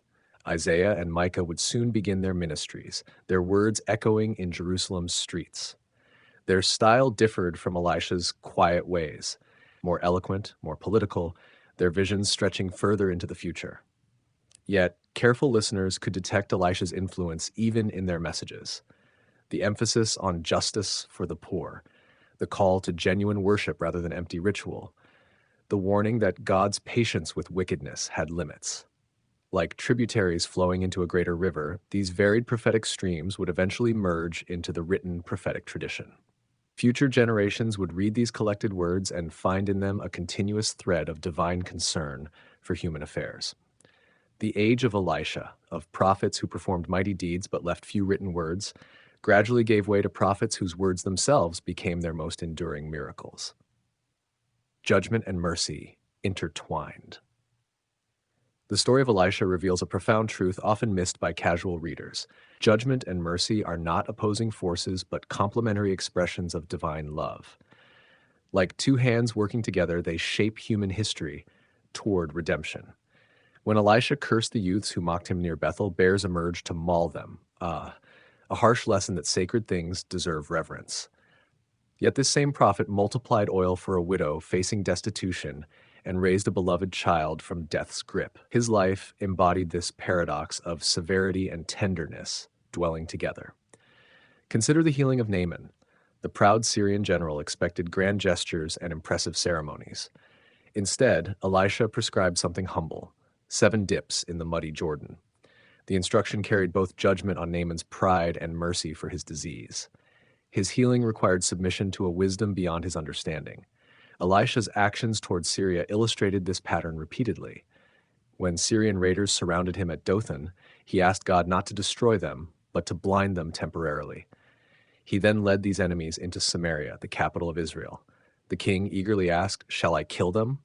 Isaiah and Micah would soon begin their ministries, their words echoing in Jerusalem's streets. Their style differed from Elisha's quiet ways, more eloquent, more political, their visions stretching further into the future. Yet, careful listeners could detect Elisha's influence even in their messages. The emphasis on justice for the poor, the call to genuine worship rather than empty ritual, the warning that God's patience with wickedness had limits. Like tributaries flowing into a greater river, these varied prophetic streams would eventually merge into the written prophetic tradition. Future generations would read these collected words and find in them a continuous thread of divine concern for human affairs. The age of Elisha, of prophets who performed mighty deeds but left few written words, gradually gave way to prophets whose words themselves became their most enduring miracles. Judgment and mercy intertwined. The story of Elisha reveals a profound truth often missed by casual readers. Judgment and mercy are not opposing forces, but complementary expressions of divine love. Like two hands working together, they shape human history toward redemption. When Elisha cursed the youths who mocked him near Bethel, bears emerged to maul them. A harsh lesson that sacred things deserve reverence. Yet this same prophet multiplied oil for a widow facing destitution and raised a beloved child from death's grip. His life embodied this paradox of severity and tenderness dwelling together. Consider the healing of Naaman. The proud Syrian general expected grand gestures and impressive ceremonies. Instead, Elisha prescribed something humble: 7 dips in the muddy Jordan. The instruction carried both judgment on Naaman's pride and mercy for his disease. His healing required submission to a wisdom beyond his understanding. Elisha's actions toward Syria illustrated this pattern repeatedly. When Syrian raiders surrounded him at Dothan, he asked God not to destroy them, but to blind them temporarily. He then led these enemies into Samaria, the capital of Israel. The king eagerly asked, "Shall I kill them?"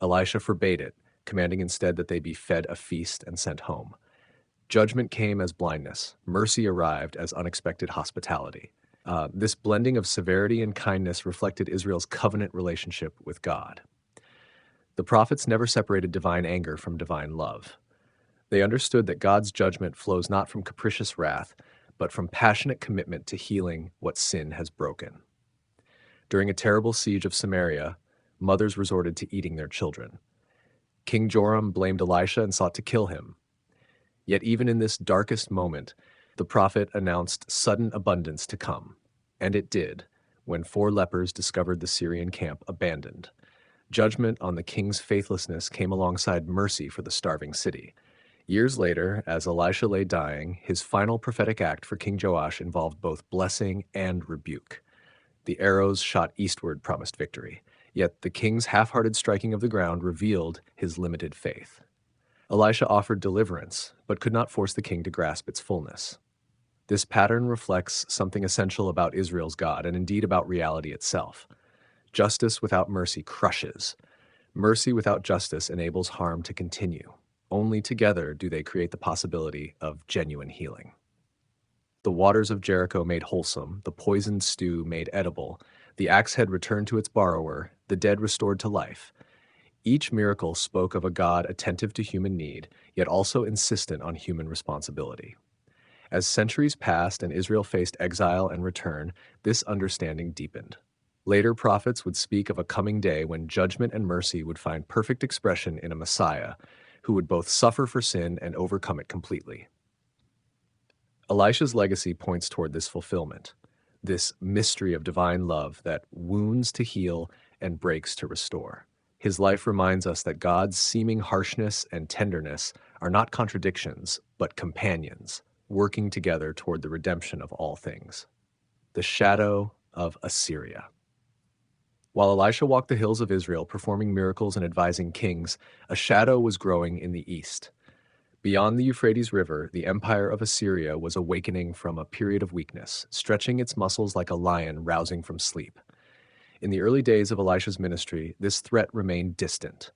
Elisha forbade it, commanding instead that they be fed a feast and sent home. Judgment came as blindness. Mercy arrived as unexpected hospitality. This blending of severity and kindness reflected Israel's covenant relationship with God. The prophets never separated divine anger from divine love. They understood that God's judgment flows not from capricious wrath, but from passionate commitment to healing what sin has broken. During a terrible siege of Samaria, mothers resorted to eating their children. King Joram blamed Elisha and sought to kill him. Yet even in this darkest moment, the prophet announced sudden abundance to come. And it did, when 4 lepers discovered the Syrian camp abandoned. Judgment on the king's faithlessness came alongside mercy for the starving city. Years later, as Elisha lay dying, his final prophetic act for King Joash involved both blessing and rebuke. The arrows shot eastward promised victory, yet the king's half-hearted striking of the ground revealed his limited faith. Elisha offered deliverance, but could not force the king to grasp its fullness. This pattern reflects something essential about Israel's God, and indeed about reality itself. Justice without mercy crushes. Mercy without justice enables harm to continue. Only together do they create the possibility of genuine healing. The waters of Jericho made wholesome, the poisoned stew made edible, The axe head returned to its borrower, the dead restored to life. Each miracle spoke of a God attentive to human need, yet also insistent on human responsibility. As centuries passed and Israel faced exile and return, this understanding deepened. Later prophets would speak of a coming day when judgment and mercy would find perfect expression in a Messiah who would both suffer for sin and overcome it completely. Elisha's legacy points toward this fulfillment, this mystery of divine love that wounds to heal and breaks to restore. His life reminds us that God's seeming harshness and tenderness are not contradictions, but companions, working together toward the redemption of all things. The shadow of Assyria. While Elisha walked the hills of Israel performing miracles and advising kings, a shadow was growing in the east. Beyond the Euphrates River, the empire of Assyria was awakening from a period of weakness, stretching its muscles like a lion rousing from sleep. In the early days of Elisha's ministry, this threat remained distant.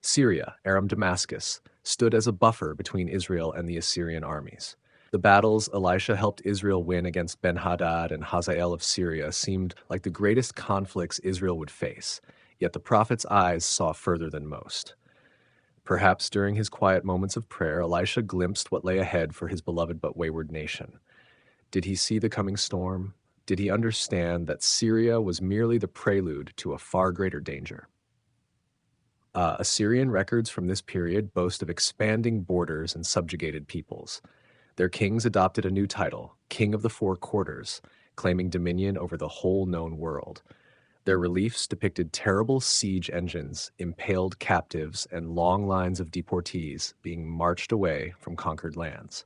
Syria, Aram Damascus, stood as a buffer between Israel and the Assyrian armies. The battles Elisha helped Israel win against Ben-Hadad and Hazael of Syria seemed like the greatest conflicts Israel would face, yet the prophet's eyes saw further than most. Perhaps during his quiet moments of prayer, Elisha glimpsed what lay ahead for his beloved but wayward nation. Did he see the coming storm? Did he understand that Syria was merely the prelude to a far greater danger? Assyrian records from this period boast of expanding borders and subjugated peoples. Their kings adopted a new title, King of the Four Quarters, claiming dominion over the whole known world. Their reliefs depicted terrible siege engines, impaled captives, and long lines of deportees being marched away from conquered lands.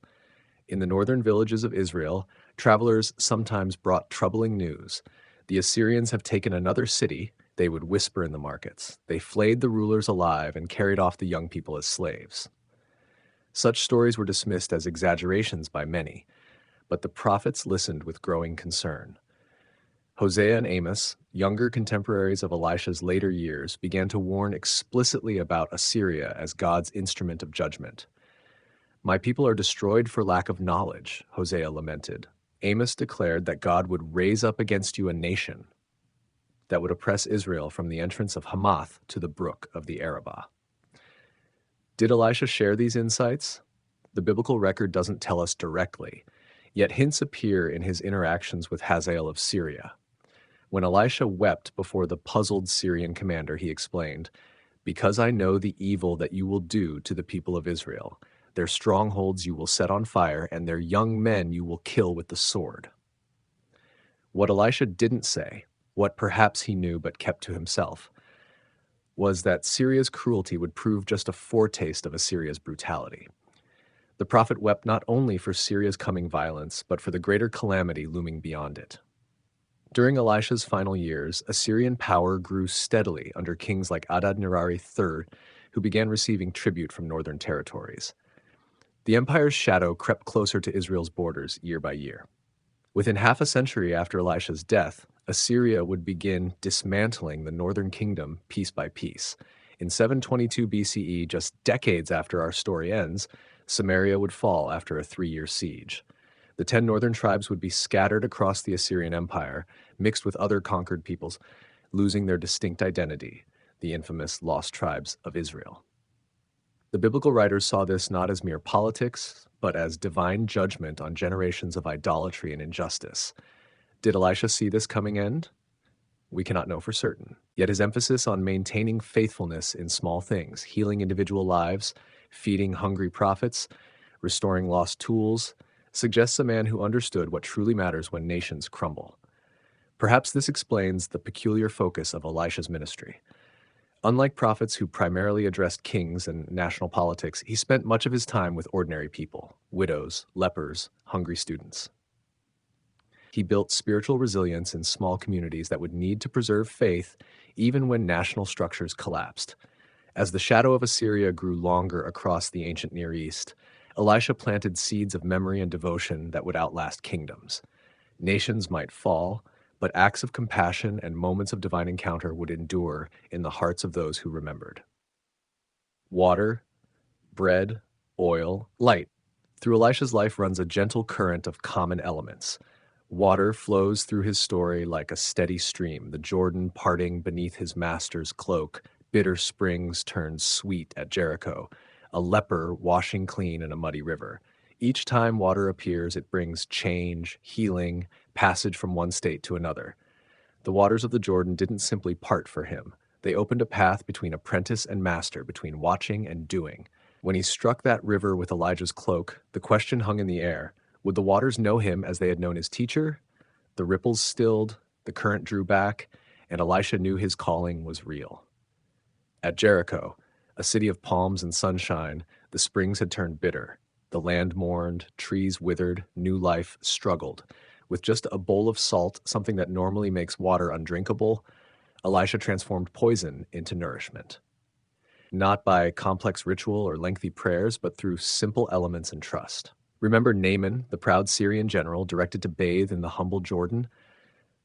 In the northern villages of Israel, travelers sometimes brought troubling news. The Assyrians have taken another city, they would whisper in the markets. They flayed the rulers alive and carried off the young people as slaves. Such stories were dismissed as exaggerations by many, but the prophets listened with growing concern. Hosea and Amos, younger contemporaries of Elisha's later years, began to warn explicitly about Assyria as God's instrument of judgment. "My people are destroyed for lack of knowledge," Hosea lamented. Amos declared that God would raise up against you a nation that would oppress Israel from the entrance of Hamath to the brook of the Arabah. Did Elisha share these insights? The biblical record doesn't tell us directly, yet hints appear in his interactions with Hazael of Syria. When Elisha wept before the puzzled Syrian commander, he explained, "Because I know the evil that you will do to the people of Israel. Their strongholds you will set on fire, and their young men you will kill with the sword." What Elisha didn't say, what perhaps he knew but kept to himself, was that Syria's cruelty would prove just a foretaste of Assyria's brutality. The prophet wept not only for Syria's coming violence, but for the greater calamity looming beyond it. During Elisha's final years, Assyrian power grew steadily under kings like Adad-nirari III, who began receiving tribute from northern territories. The empire's shadow crept closer to Israel's borders year by year. Within half a century after Elisha's death, Assyria would begin dismantling the northern kingdom piece by piece. In 722 BCE, just decades after our story ends, Samaria would fall after a 3-year siege. The 10 northern tribes would be scattered across the Assyrian Empire, mixed with other conquered peoples, losing their distinct identity, the infamous lost tribes of Israel. The biblical writers saw this not as mere politics, but as divine judgment on generations of idolatry and injustice. Did Elisha see this coming end? We cannot know for certain. Yet his emphasis on maintaining faithfulness in small things, healing individual lives, feeding hungry prophets, restoring lost tools, suggests a man who understood what truly matters when nations crumble. Perhaps this explains the peculiar focus of Elisha's ministry. Unlike prophets who primarily addressed kings and national politics, he spent much of his time with ordinary people, widows, lepers, hungry students. He built spiritual resilience in small communities that would need to preserve faith even when national structures collapsed. As the shadow of Assyria grew longer across the ancient Near East, Elisha planted seeds of memory and devotion that would outlast kingdoms. Nations might fall, but acts of compassion and moments of divine encounter would endure in the hearts of those who remembered. Water, bread, oil, light. Through Elisha's life runs a gentle current of common elements. Water flows through his story like a steady stream, the Jordan parting beneath his master's cloak, bitter springs turned sweet at Jericho, a leper washing clean in a muddy river. Each time water appears, it brings change, healing, passage from one state to another. The waters of the Jordan didn't simply part for him. They opened a path between apprentice and master, between watching and doing. When he struck that river with Elijah's cloak, the question hung in the air. Would the waters know him as they had known his teacher? The ripples stilled, the current drew back, and Elisha knew his calling was real. At Jericho, a city of palms and sunshine, the springs had turned bitter. The land mourned, trees withered, new life struggled. With just a bowl of salt, something that normally makes water undrinkable, Elisha transformed poison into nourishment. Not by complex ritual or lengthy prayers, but through simple elements and trust. Remember Naaman, the proud Syrian general, directed to bathe in the humble Jordan?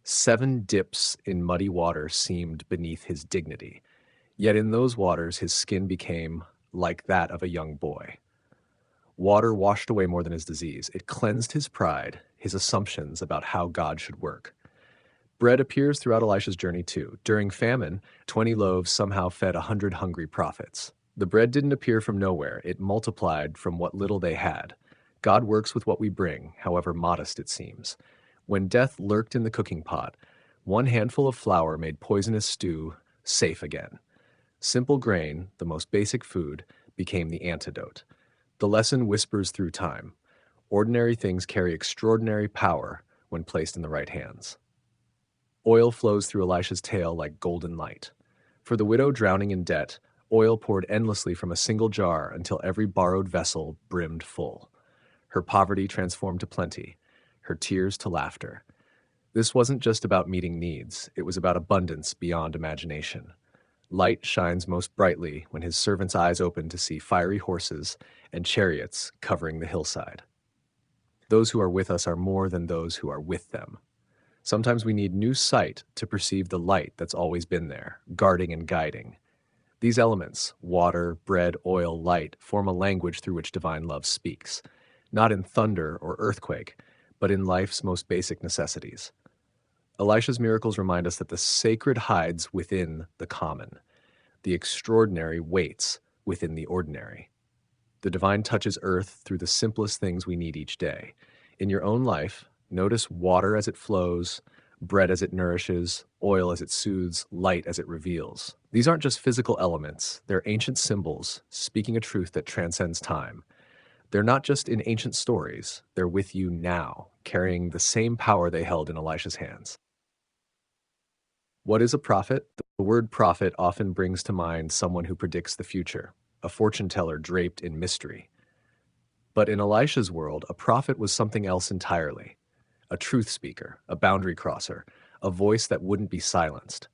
7 dips in muddy water seemed beneath his dignity. Yet in those waters, his skin became like that of a young boy. Water washed away more than his disease. It cleansed his pride, his assumptions about how God should work. Bread appears throughout Elisha's journey too. During famine, 20 loaves somehow fed 100 hungry prophets. The bread didn't appear from nowhere. It multiplied from what little they had. God works with what we bring, however modest it seems. When death lurked in the cooking pot, one handful of flour made poisonous stew safe again. Simple grain, the most basic food, became the antidote. The lesson whispers through time. Ordinary things carry extraordinary power when placed in the right hands. Oil flows through Elisha's tale like golden light. For the widow drowning in debt, oil poured endlessly from a single jar until every borrowed vessel brimmed full. Her poverty transformed to plenty, her tears to laughter. This wasn't just about meeting needs, it was about abundance beyond imagination. Light shines most brightly when his servant's eyes open to see fiery horses and chariots covering the hillside. Those who are with us are more than those who are with them. Sometimes we need new sight to perceive the light that's always been there, guarding and guiding. These elements, water, bread, oil, light, form a language through which divine love speaks, not in thunder or earthquake, but in life's most basic necessities. Elisha's miracles remind us that the sacred hides within the common. The extraordinary waits within the ordinary. The divine touches earth through the simplest things we need each day. In your own life, notice water as it flows, bread as it nourishes, oil as it soothes, light as it reveals. These aren't just physical elements, they're ancient symbols, speaking a truth that transcends time. They're not just in ancient stories, they're with you now, carrying the same power they held in Elisha's hands. What is a prophet? The word prophet often brings to mind someone who predicts the future, a fortune teller draped in mystery. But in Elisha's world, a prophet was something else entirely. A truth speaker, a boundary crosser, a voice that wouldn't be silenced.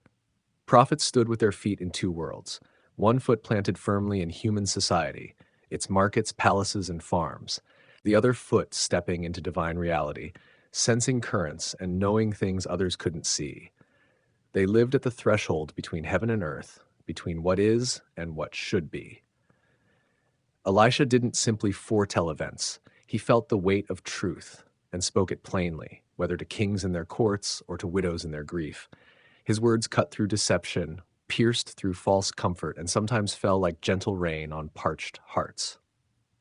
Prophets stood with their feet in 2 worlds, one foot planted firmly in human society, its markets, palaces, and farms, the other foot stepping into divine reality, sensing currents and knowing things others couldn't see. They lived at the threshold between heaven and earth, between what is and what should be. Elisha didn't simply foretell events. He felt the weight of truth and spoke it plainly, whether to kings in their courts or to widows in their grief. His words cut through deception, pierced through false comfort, and sometimes fell like gentle rain on parched hearts.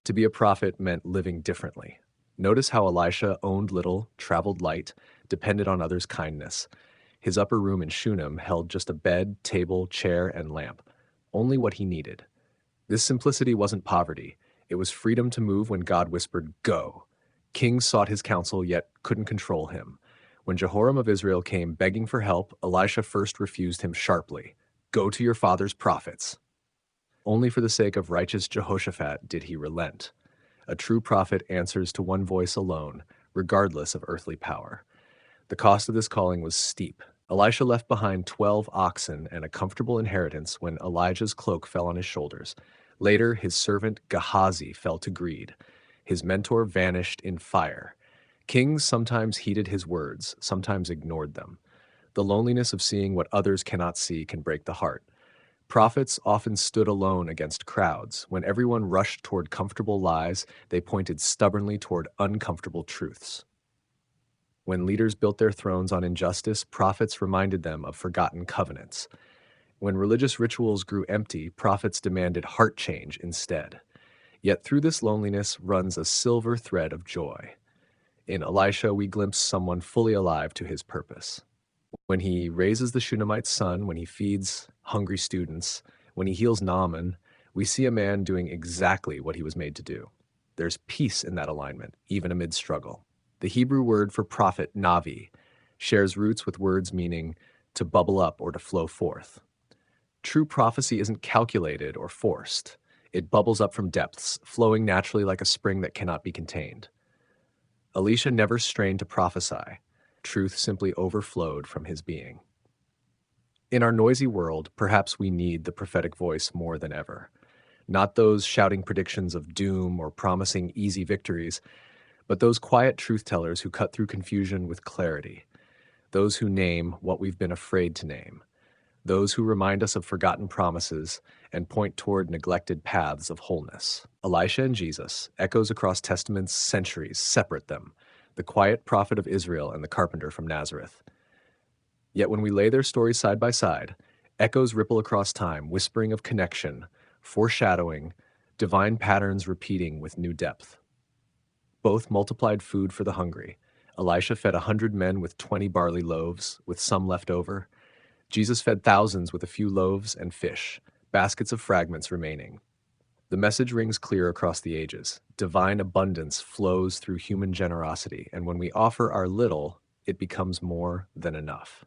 To be a prophet meant living differently. Notice how Elisha owned little, traveled light, depended on others' kindness. His upper room in Shunem held just a bed, table, chair, and lamp, only what he needed. This simplicity wasn't poverty. It was freedom to move when God whispered, "Go." Kings sought his counsel, yet couldn't control him. When Jehoram of Israel came begging for help, Elisha first refused him sharply. "Go to your father's prophets." Only for the sake of righteous Jehoshaphat did he relent. A true prophet answers to one voice alone, regardless of earthly power. The cost of this calling was steep. Elisha left behind 12 oxen and a comfortable inheritance when Elijah's cloak fell on his shoulders. Later, his servant Gehazi fell to greed. His mentor vanished in fire. Kings sometimes heeded his words, sometimes ignored them. The loneliness of seeing what others cannot see can break the heart. Prophets often stood alone against crowds. When everyone rushed toward comfortable lies, they pointed stubbornly toward uncomfortable truths. When leaders built their thrones on injustice, prophets reminded them of forgotten covenants. When religious rituals grew empty, prophets demanded heart change instead. Yet through this loneliness runs a silver thread of joy. In Elisha, we glimpse someone fully alive to his purpose. When he raises the Shunammite's son, when he feeds hungry students, when he heals Naaman, we see a man doing exactly what he was made to do. There's peace in that alignment, even amid struggle. The Hebrew word for prophet, navi, shares roots with words meaning to bubble up or to flow forth. True prophecy isn't calculated or forced. It bubbles up from depths, flowing naturally like a spring that cannot be contained. Elisha never strained to prophesy. Truth simply overflowed from his being. In our noisy world, perhaps we need the prophetic voice more than ever. Not those shouting predictions of doom or promising easy victories, but those quiet truth tellers who cut through confusion with clarity. Those who name what we've been afraid to name. Those who remind us of forgotten promises and point toward neglected paths of wholeness. Elisha and Jesus, echoes across Testament's centuries, separate them, the quiet prophet of Israel and the carpenter from Nazareth. Yet when we lay their stories side by side, echoes ripple across time, whispering of connection, foreshadowing, divine patterns repeating with new depth. Both multiplied food for the hungry. Elisha fed 100 men with 20 barley loaves, with some left over. Jesus fed thousands with a few loaves and fish, baskets of fragments remaining. The message rings clear across the ages. Divine abundance flows through human generosity, and when we offer our little, it becomes more than enough.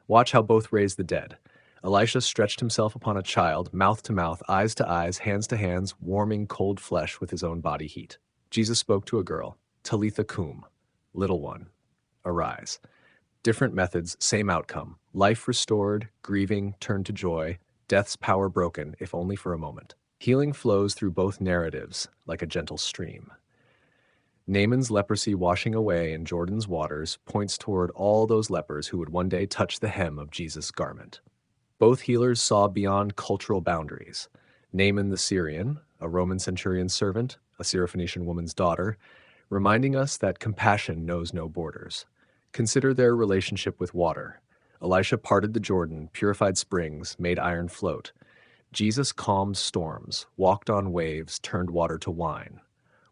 Watch how both raise the dead. Elisha stretched himself upon a child, mouth to mouth, eyes to eyes, hands to hands, warming cold flesh with his own body heat. Jesus spoke to a girl, Talitha cum, little one, arise. Different methods, same outcome. Life restored, grieving turned to joy, death's power broken, if only for a moment. Healing flows through both narratives like a gentle stream. Naaman's leprosy washing away in Jordan's waters points toward all those lepers who would one day touch the hem of Jesus' garment. Both healers saw beyond cultural boundaries. Naaman the Syrian, a Roman centurion's servant, a Syrophoenician woman's daughter, reminding us that compassion knows no borders. Consider their relationship with water. Elisha parted the Jordan, purified springs, made iron float. Jesus calmed storms, walked on waves, turned water to wine.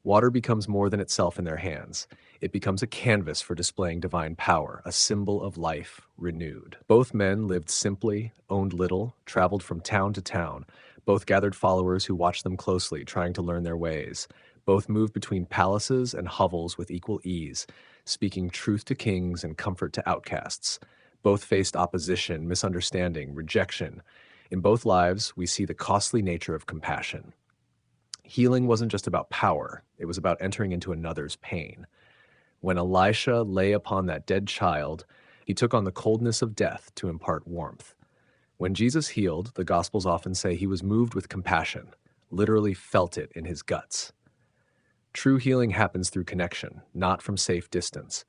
Water becomes more than itself in their hands. It becomes a canvas for displaying divine power, a symbol of life renewed. Both men lived simply, owned little, traveled from town to town. Both gathered followers who watched them closely, trying to learn their ways. Both moved between palaces and hovels with equal ease, speaking truth to kings and comfort to outcasts. Both faced opposition, misunderstanding, rejection. In both lives, we see the costly nature of compassion. Healing wasn't just about power, it was about entering into another's pain. When Elisha lay upon that dead child, he took on the coldness of death to impart warmth. When Jesus healed, the Gospels often say he was moved with compassion, literally felt it in his guts. True healing happens through connection, not from safe distance.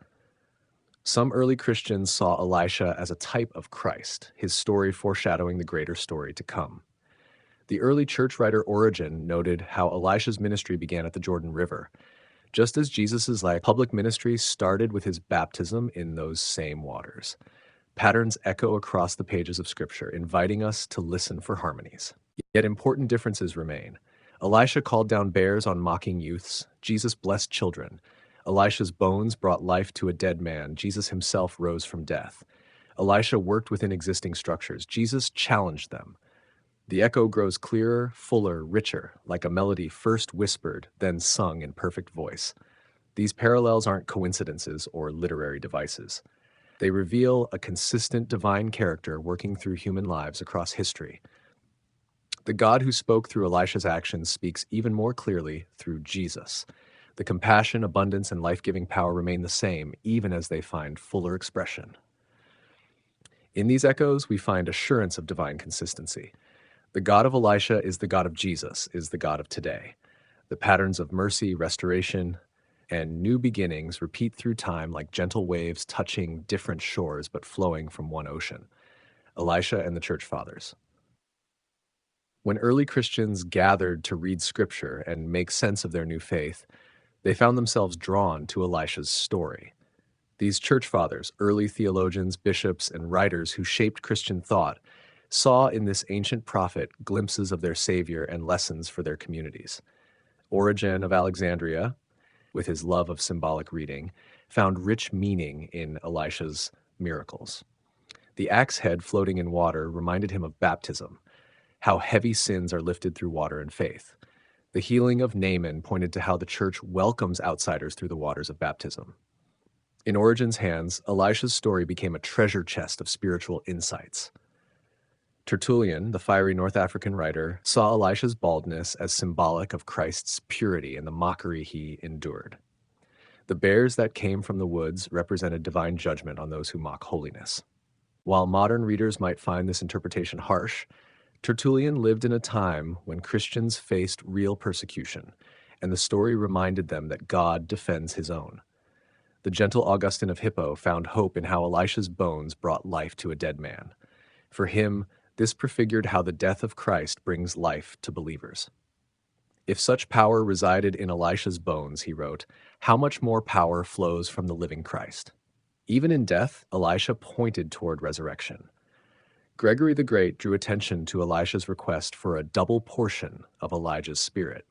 Some early Christians saw Elisha as a type of Christ, his story foreshadowing the greater story to come. The early church writer Origen noted how Elisha's ministry began at the Jordan River, just as Jesus' public ministry started with his baptism in those same waters. Patterns echo across the pages of Scripture, inviting us to listen for harmonies. Yet important differences remain. Elisha called down bears on mocking youths. Jesus blessed children. Elisha's bones brought life to a dead man. Jesus himself rose from death. Elisha worked within existing structures. Jesus challenged them. The echo grows clearer, fuller, richer, like a melody first whispered, then sung in perfect voice. These parallels aren't coincidences or literary devices. They reveal a consistent divine character working through human lives across history. The God who spoke through Elisha's actions speaks even more clearly through Jesus. The compassion, abundance, and life-giving power remain the same, even as they find fuller expression. In these echoes, we find assurance of divine consistency. The God of Elisha is the God of Jesus, is the God of today. The patterns of mercy, restoration, and new beginnings repeat through time like gentle waves touching different shores but flowing from one ocean. Elisha and the Church Fathers. When early Christians gathered to read Scripture and make sense of their new faith, they found themselves drawn to Elisha's story. These church fathers, early theologians, bishops, and writers who shaped Christian thought, saw in this ancient prophet glimpses of their Savior and lessons for their communities. Origen of Alexandria, with his love of symbolic reading, found rich meaning in Elisha's miracles. The axe head floating in water reminded him of baptism, how heavy sins are lifted through water and faith. The healing of Naaman pointed to how the church welcomes outsiders through the waters of baptism. In Origen's hands, Elisha's story became a treasure chest of spiritual insights. Tertullian, the fiery North African writer, saw Elisha's baldness as symbolic of Christ's purity and the mockery he endured. The bears that came from the woods represented divine judgment on those who mock holiness. While modern readers might find this interpretation harsh, Tertullian lived in a time when Christians faced real persecution, and the story reminded them that God defends his own. The gentle Augustine of Hippo found hope in how Elisha's bones brought life to a dead man. For him, this prefigured how the death of Christ brings life to believers. If such power resided in Elisha's bones, he wrote, how much more power flows from the living Christ? Even in death, Elisha pointed toward resurrection. Gregory the Great drew attention to Elisha's request for a double portion of Elijah's spirit.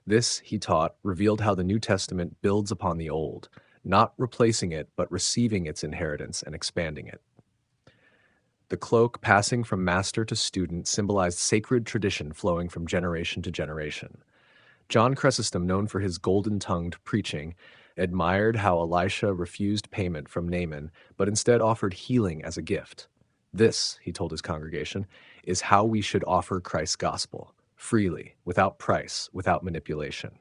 This, he taught, revealed how the New Testament builds upon the Old, not replacing it, but receiving its inheritance and expanding it. The cloak passing from master to student symbolized sacred tradition flowing from generation to generation. John Chrysostom, known for his golden-tongued preaching, admired how Elisha refused payment from Naaman, but instead offered healing as a gift. This, he told his congregation, is how we should offer Christ's gospel, freely, without price, without manipulation.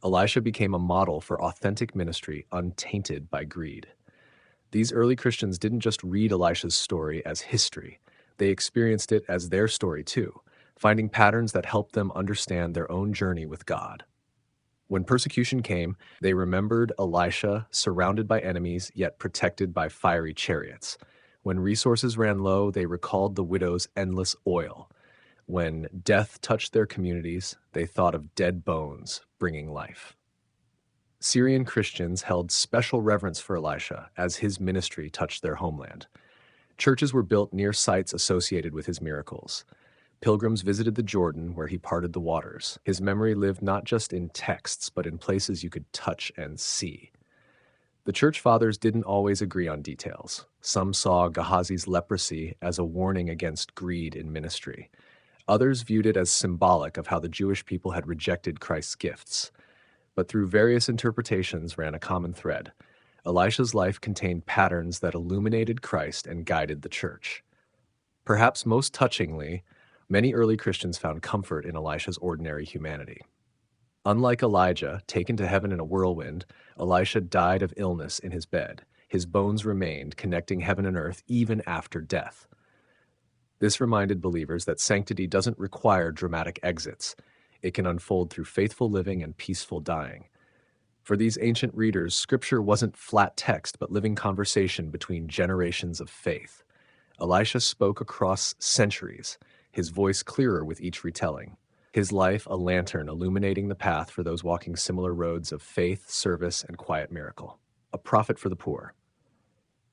Elisha became a model for authentic ministry untainted by greed. These early Christians didn't just read Elisha's story as history, they experienced it as their story too, finding patterns that helped them understand their own journey with God. When persecution came, they remembered Elisha surrounded by enemies yet protected by fiery chariots. When resources ran low, they recalled the widow's endless oil. When death touched their communities, they thought of dead bones bringing life. Syrian Christians held special reverence for Elisha as his ministry touched their homeland. Churches were built near sites associated with his miracles. Pilgrims visited the Jordan where he parted the waters. His memory lived not just in texts, but in places you could touch and see. The church fathers didn't always agree on details. Some saw Gehazi's leprosy as a warning against greed in ministry. Others viewed it as symbolic of how the Jewish people had rejected Christ's gifts. But through various interpretations ran a common thread. Elisha's life contained patterns that illuminated Christ and guided the church. Perhaps most touchingly, many early Christians found comfort in Elisha's ordinary humanity. Unlike Elijah, taken to heaven in a whirlwind, Elisha died of illness in his bed. His bones remained, connecting heaven and earth even after death. This reminded believers that sanctity doesn't require dramatic exits. It can unfold through faithful living and peaceful dying. For these ancient readers, Scripture wasn't flat text, but living conversation between generations of faith. Elisha spoke across centuries, his voice clearer with each retelling. His life a lantern illuminating the path for those walking similar roads of faith, service, and quiet miracle. A prophet for the poor.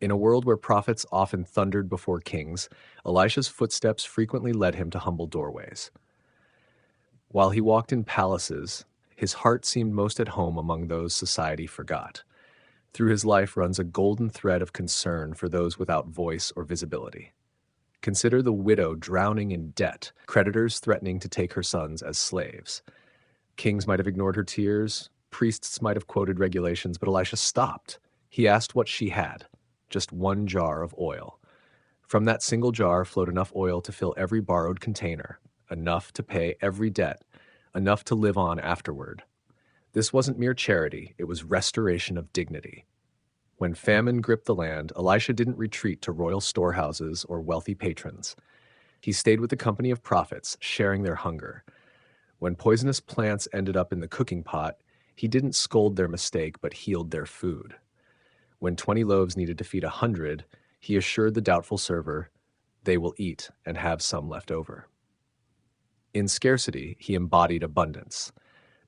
In a world where prophets often thundered before kings, Elisha's footsteps frequently led him to humble doorways. While he walked in palaces, his heart seemed most at home among those society forgot. Through his life runs a golden thread of concern for those without voice or visibility. Consider the widow drowning in debt, creditors threatening to take her sons as slaves. Kings might have ignored her tears, priests might have quoted regulations, but Elisha stopped. He asked what she had, just one jar of oil. From that single jar flowed enough oil to fill every borrowed container, enough to pay every debt, enough to live on afterward. This wasn't mere charity, it was restoration of dignity. When famine gripped the land, Elisha didn't retreat to royal storehouses or wealthy patrons. He stayed with the company of prophets, sharing their hunger. When poisonous plants ended up in the cooking pot, he didn't scold their mistake, but healed their food. When 20 loaves needed to feed 100, he assured the doubtful server, "They will eat and have some left over." In scarcity, he embodied abundance.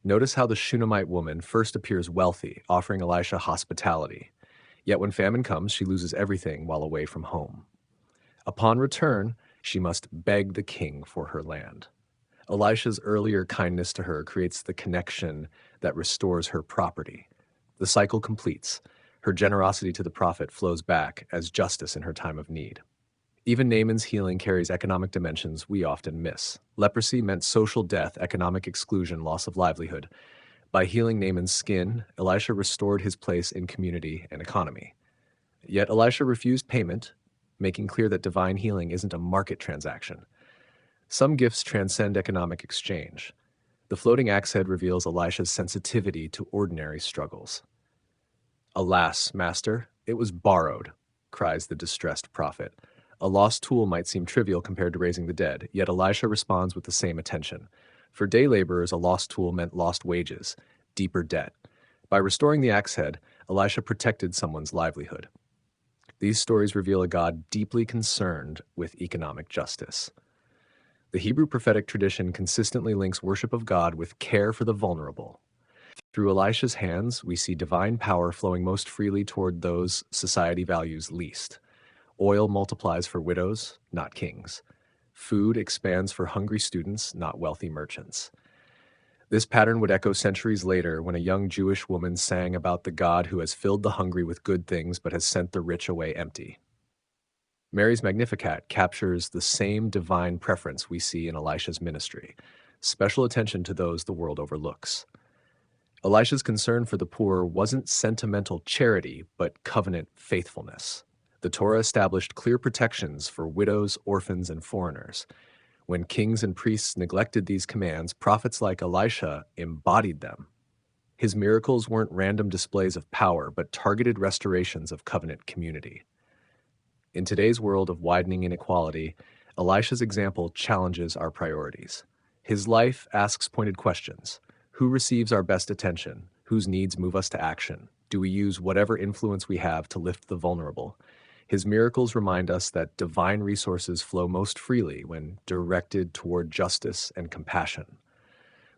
Notice how the Shunammite woman first appears wealthy, offering Elisha hospitality. Yet when famine comes, she loses everything while away from home. Upon return, she must beg the king for her land. Elisha's earlier kindness to her creates the connection that restores her property. The cycle completes. Her generosity to the prophet flows back as justice in her time of need. Even Naaman's healing carries economic dimensions we often miss. Leprosy meant social death, economic exclusion, loss of livelihood. By healing Naaman's skin, Elisha restored his place in community and economy. Yet Elisha refused payment, making clear that divine healing isn't a market transaction. Some gifts transcend economic exchange. The floating axe head reveals Elisha's sensitivity to ordinary struggles. "Alas, master, it was borrowed," cries the distressed prophet. A lost tool might seem trivial compared to raising the dead, yet Elisha responds with the same attention. For day laborers, a lost tool meant lost wages, deeper debt. By restoring the axe head, Elisha protected someone's livelihood. These stories reveal a God deeply concerned with economic justice. The Hebrew prophetic tradition consistently links worship of God with care for the vulnerable. Through Elisha's hands, we see divine power flowing most freely toward those society values least. Oil multiplies for widows, not kings. Food expands for hungry students, not wealthy merchants. This pattern would echo centuries later when a young Jewish woman sang about the God who has filled the hungry with good things but has sent the rich away empty. Mary's Magnificat captures the same divine preference we see in Elisha's ministry, special attention to those the world overlooks. Elisha's concern for the poor wasn't sentimental charity, but covenant faithfulness. The Torah established clear protections for widows, orphans, and foreigners. When kings and priests neglected these commands, prophets like Elisha embodied them. His miracles weren't random displays of power, but targeted restorations of covenant community. In today's world of widening inequality, Elisha's example challenges our priorities. His life asks pointed questions. Who receives our best attention? Whose needs move us to action? Do we use whatever influence we have to lift the vulnerable? His miracles remind us that divine resources flow most freely when directed toward justice and compassion.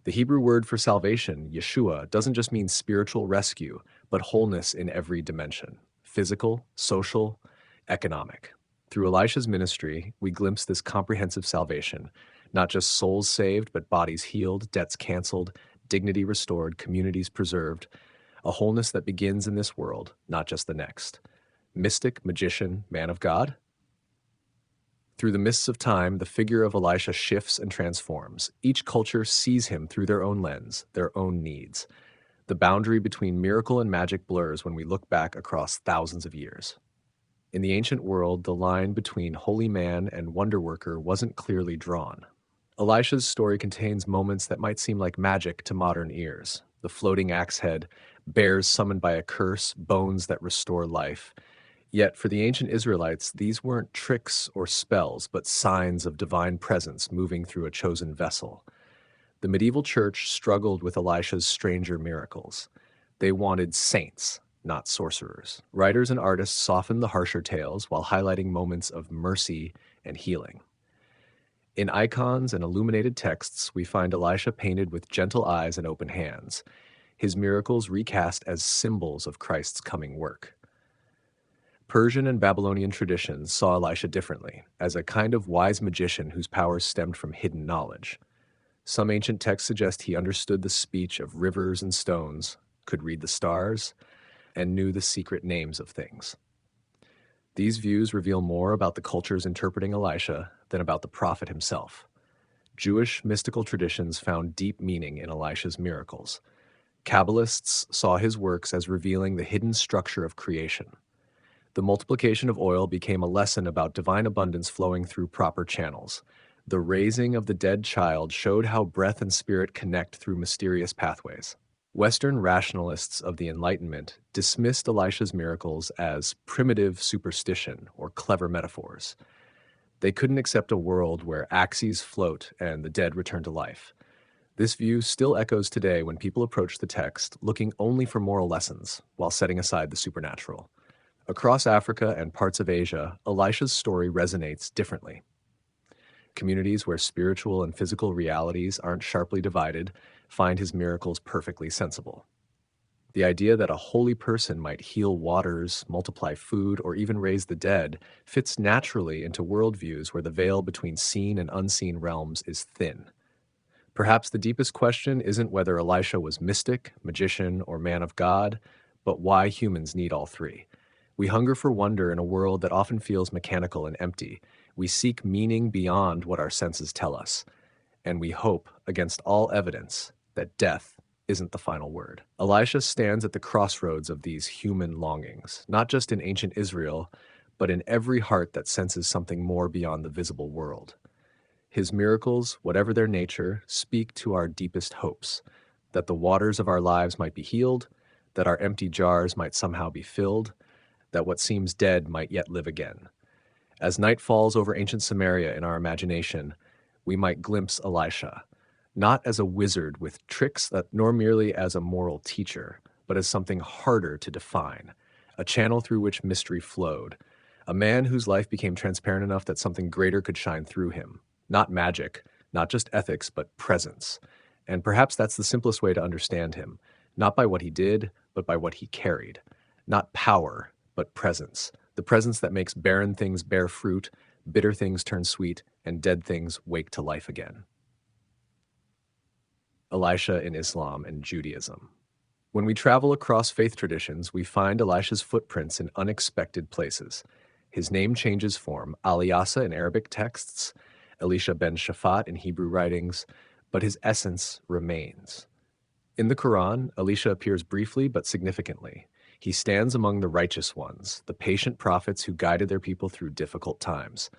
The Hebrew word for salvation, Yeshua, doesn't just mean spiritual rescue, but wholeness in every dimension: physical, social, economic. Through Elisha's ministry, we glimpse this comprehensive salvation, not just souls saved, but bodies healed, debts canceled, dignity restored, communities preserved, a wholeness that begins in this world, not just the next. Mystic, magician, man of God? Through the mists of time, the figure of Elisha shifts and transforms. Each culture sees him through their own lens, their own needs. The boundary between miracle and magic blurs when we look back across thousands of years. In the ancient world, the line between holy man and wonder worker wasn't clearly drawn. Elisha's story contains moments that might seem like magic to modern ears. The floating axe head, bears summoned by a curse, bones that restore life. Yet for the ancient Israelites, these weren't tricks or spells, but signs of divine presence moving through a chosen vessel. The medieval church struggled with Elisha's stranger miracles. They wanted saints, not sorcerers. Writers and artists softened the harsher tales while highlighting moments of mercy and healing. In icons and illuminated texts, we find Elisha painted with gentle eyes and open hands, his miracles recast as symbols of Christ's coming work. Persian and Babylonian traditions saw Elisha differently, as a kind of wise magician whose powers stemmed from hidden knowledge. Some ancient texts suggest he understood the speech of rivers and stones, could read the stars, and knew the secret names of things. These views reveal more about the cultures interpreting Elisha than about the prophet himself. Jewish mystical traditions found deep meaning in Elisha's miracles. Kabbalists saw his works as revealing the hidden structure of creation. The multiplication of oil became a lesson about divine abundance flowing through proper channels. The raising of the dead child showed how breath and spirit connect through mysterious pathways. Western rationalists of the Enlightenment dismissed Elisha's miracles as primitive superstition or clever metaphors. They couldn't accept a world where axes float and the dead return to life. This view still echoes today when people approach the text looking only for moral lessons while setting aside the supernatural. Across Africa and parts of Asia, Elisha's story resonates differently. Communities where spiritual and physical realities aren't sharply divided find his miracles perfectly sensible. The idea that a holy person might heal waters, multiply food, or even raise the dead fits naturally into worldviews where the veil between seen and unseen realms is thin. Perhaps the deepest question isn't whether Elisha was mystic, magician, or man of God, but why humans need all three. We hunger for wonder in a world that often feels mechanical and empty. We seek meaning beyond what our senses tell us, and we hope, against all evidence, that death isn't the final word. Elisha stands at the crossroads of these human longings, not just in ancient Israel, but in every heart that senses something more beyond the visible world. His miracles, whatever their nature, speak to our deepest hopes, that the waters of our lives might be healed, that our empty jars might somehow be filled, that what seems dead might yet live again. As night falls over ancient Samaria in our imagination, we might glimpse Elisha, not as a wizard with tricks, nor merely as a moral teacher, but as something harder to define, a channel through which mystery flowed, a man whose life became transparent enough that something greater could shine through him. Not magic, not just ethics, but presence. And perhaps that's the simplest way to understand him, not by what he did, but by what he carried. Not power, but presence. The presence that makes barren things bear fruit, bitter things turn sweet, and dead things wake to life again. Elisha in Islam and Judaism. When we travel across faith traditions, we find Elisha's footprints in unexpected places. His name changes form, Aliyasa in Arabic texts, Elisha ben Shaphat in Hebrew writings, but his essence remains. In the Quran, Elisha appears briefly but significantly. He stands among the righteous ones, the patient prophets who guided their people through difficult times.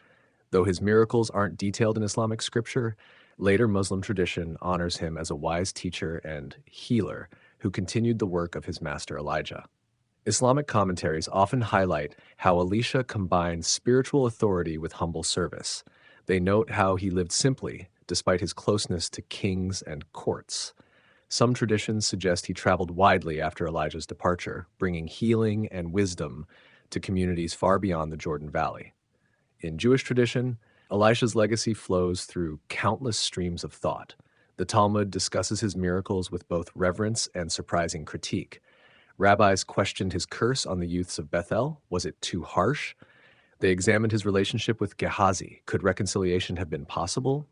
Though his miracles aren't detailed in Islamic scripture, later Muslim tradition honors him as a wise teacher and healer who continued the work of his master Elijah. Islamic commentaries often highlight how Elisha combined spiritual authority with humble service. They note how he lived simply, despite his closeness to kings and courts. Some traditions suggest he traveled widely after Elijah's departure, bringing healing and wisdom to communities far beyond the Jordan Valley. In Jewish tradition, Elisha's legacy flows through countless streams of thought. The Talmud discusses his miracles with both reverence and surprising critique. Rabbis questioned his curse on the youths of Bethel. Was it too harsh? They examined his relationship with Gehazi. Could reconciliation have been possible?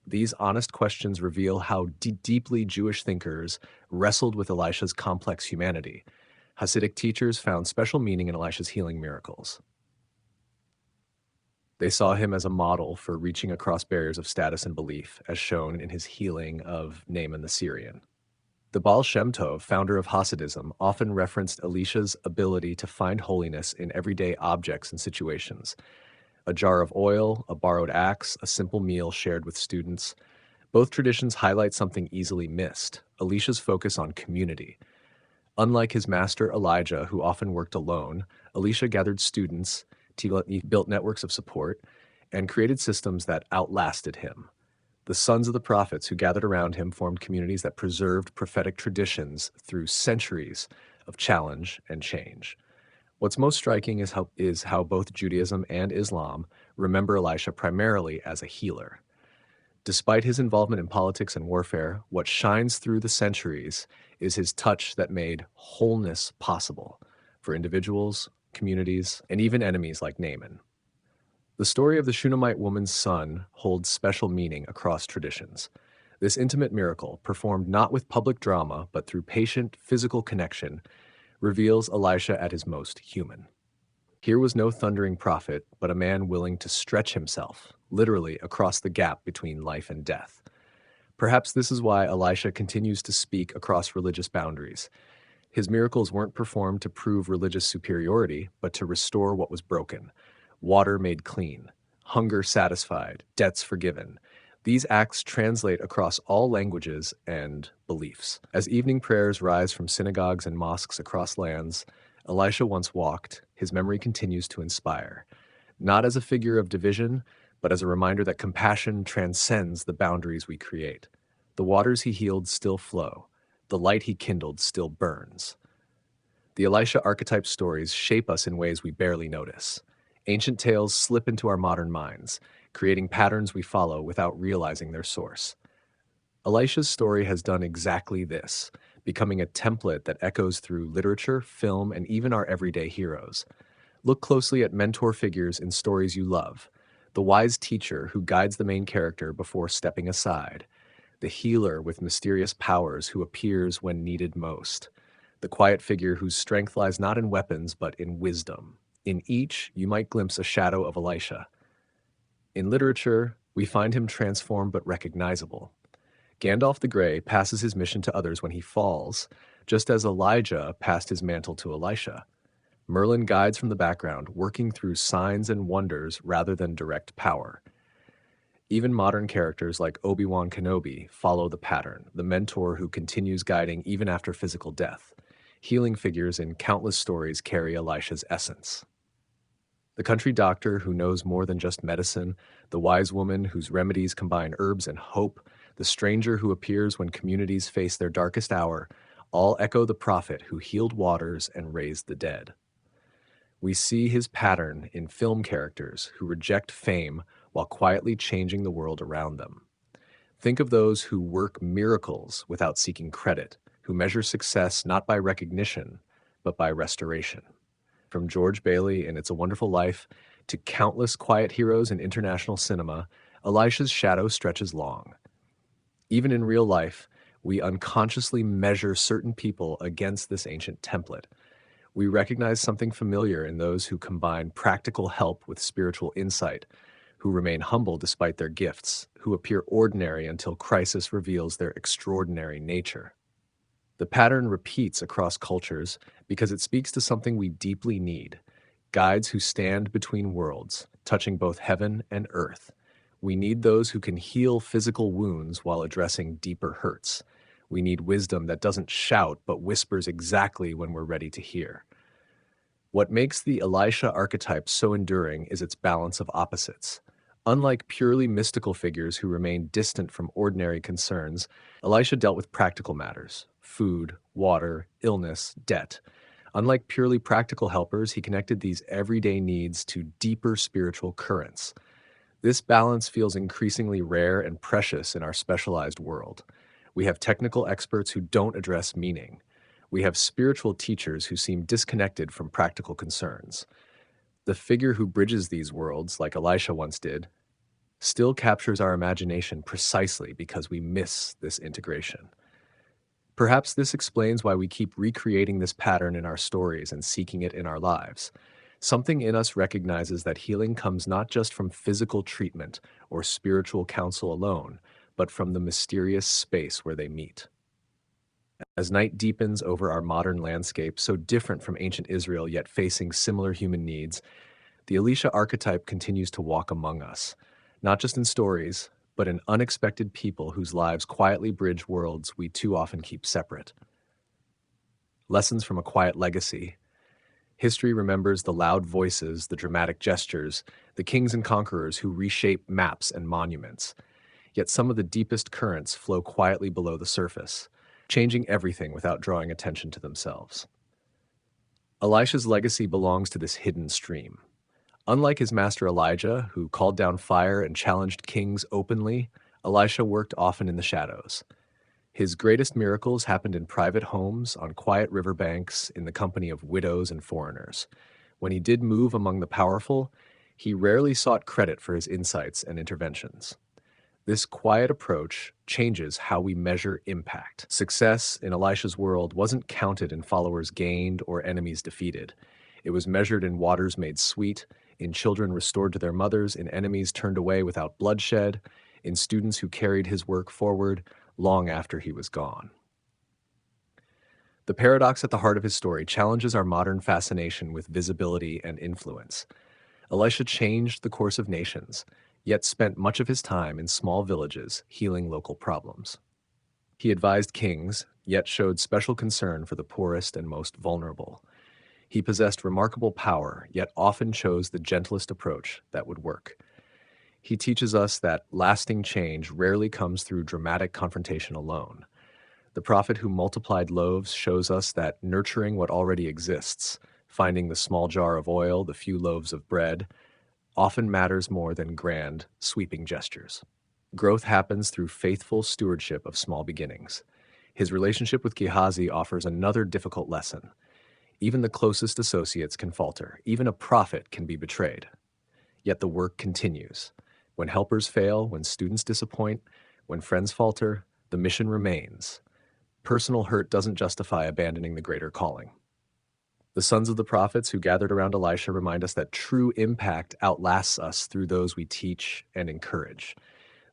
These honest questions reveal how deeply Jewish thinkers wrestled with Elisha's complex humanity. Hasidic teachers found special meaning in Elisha's healing miracles. They saw him as a model for reaching across barriers of status and belief, as shown in his healing of Naaman the Syrian. The Baal Shem Tov, founder of Hasidism, often referenced Elisha's ability to find holiness in everyday objects and situations. A jar of oil, a borrowed axe, a simple meal shared with students. Both traditions highlight something easily missed, Elisha's focus on community. Unlike his master Elijah, who often worked alone, Elisha gathered students, he built networks of support, and created systems that outlasted him. The sons of the prophets who gathered around him formed communities that preserved prophetic traditions through centuries of challenge and change. What's most striking is how both Judaism and Islam remember Elisha primarily as a healer. Despite his involvement in politics and warfare, what shines through the centuries is his touch that made wholeness possible for individuals, communities, and even enemies like Naaman. The story of the Shunammite woman's son holds special meaning across traditions. This intimate miracle, performed not with public drama but through patient, physical connection, reveals Elisha at his most human. Here was no thundering prophet, but a man willing to stretch himself, literally across the gap between life and death. Perhaps this is why Elisha continues to speak across religious boundaries. His miracles weren't performed to prove religious superiority, but to restore what was broken. Water made clean, hunger satisfied, debts forgiven. These acts translate across all languages and beliefs. As evening prayers rise from synagogues and mosques across lands, Elisha once walked, his memory continues to inspire. Not as a figure of division, but as a reminder that compassion transcends the boundaries we create. The waters he healed still flow. The light he kindled still burns. The Elisha archetype stories shape us in ways we barely notice. Ancient tales slip into our modern minds, creating patterns we follow without realizing their source. Elisha's story has done exactly this, becoming a template that echoes through literature, film, and even our everyday heroes. Look closely at mentor figures in stories you love: the wise teacher who guides the main character before stepping aside, the healer with mysterious powers who appears when needed most, the quiet figure whose strength lies not in weapons but in wisdom. In each, you might glimpse a shadow of Elisha. In literature, we find him transformed but recognizable. Gandalf the Grey passes his mission to others when he falls, just as Elijah passed his mantle to Elisha. Merlin guides from the background, working through signs and wonders rather than direct power. Even modern characters like Obi-Wan Kenobi follow the pattern, the mentor who continues guiding even after physical death. Healing figures in countless stories carry Elisha's essence. The country doctor who knows more than just medicine, the wise woman whose remedies combine herbs and hope, the stranger who appears when communities face their darkest hour, all echo the prophet who healed waters and raised the dead. We see his pattern in film characters who reject fame while quietly changing the world around them. Think of those who work miracles without seeking credit, who measure success not by recognition, but by restoration. From George Bailey in It's a Wonderful Life to countless quiet heroes in international cinema, Elisha's shadow stretches long. Even in real life, we unconsciously measure certain people against this ancient template. We recognize something familiar in those who combine practical help with spiritual insight, who remain humble despite their gifts, who appear ordinary until crisis reveals their extraordinary nature. The pattern repeats across cultures because it speaks to something we deeply need: guides who stand between worlds, touching both heaven and earth. We need those who can heal physical wounds while addressing deeper hurts. We need wisdom that doesn't shout but whispers exactly when we're ready to hear. What makes the Elisha archetype so enduring is its balance of opposites. Unlike purely mystical figures who remain distant from ordinary concerns, Elisha dealt with practical matters: food, water, illness, debt. Unlike purely practical helpers, he connected these everyday needs to deeper spiritual currents. This balance feels increasingly rare and precious in our specialized world. We have technical experts who don't address meaning. We have spiritual teachers who seem disconnected from practical concerns. The figure who bridges these worlds, like Elisha once did, still captures our imagination precisely because we miss this integration. Perhaps this explains why we keep recreating this pattern in our stories and seeking it in our lives. Something in us recognizes that healing comes not just from physical treatment or spiritual counsel alone, but from the mysterious space where they meet. As night deepens over our modern landscape, so different from ancient Israel yet facing similar human needs, the Elisha archetype continues to walk among us, not just in stories, but in unexpected people whose lives quietly bridge worlds we too often keep separate. Lessons from a quiet legacy. History remembers the loud voices, the dramatic gestures, the kings and conquerors who reshape maps and monuments. Yet some of the deepest currents flow quietly below the surface, changing everything without drawing attention to themselves. Elisha's legacy belongs to this hidden stream. Unlike his master Elijah, who called down fire and challenged kings openly, Elisha worked often in the shadows. His greatest miracles happened in private homes, on quiet riverbanks, in the company of widows and foreigners. When he did move among the powerful, he rarely sought credit for his insights and interventions. This quiet approach changes how we measure impact. Success in Elisha's world wasn't counted in followers gained or enemies defeated. It was measured in waters made sweet, in children restored to their mothers, in enemies turned away without bloodshed, in students who carried his work forward long after he was gone. The paradox at the heart of his story challenges our modern fascination with visibility and influence. Elisha changed the course of nations, yet spent much of his time in small villages healing local problems. He advised kings, yet showed special concern for the poorest and most vulnerable. He possessed remarkable power, yet often chose the gentlest approach that would work. He teaches us that lasting change rarely comes through dramatic confrontation alone. The prophet who multiplied loaves shows us that nurturing what already exists, finding the small jar of oil, the few loaves of bread, often matters more than grand, sweeping gestures. Growth happens through faithful stewardship of small beginnings. His relationship with Gehazi offers another difficult lesson. Even the closest associates can falter. Even a prophet can be betrayed. Yet the work continues. When helpers fail, when students disappoint, when friends falter, the mission remains. Personal hurt doesn't justify abandoning the greater calling. The sons of the prophets who gathered around Elisha remind us that true impact outlasts us through those we teach and encourage.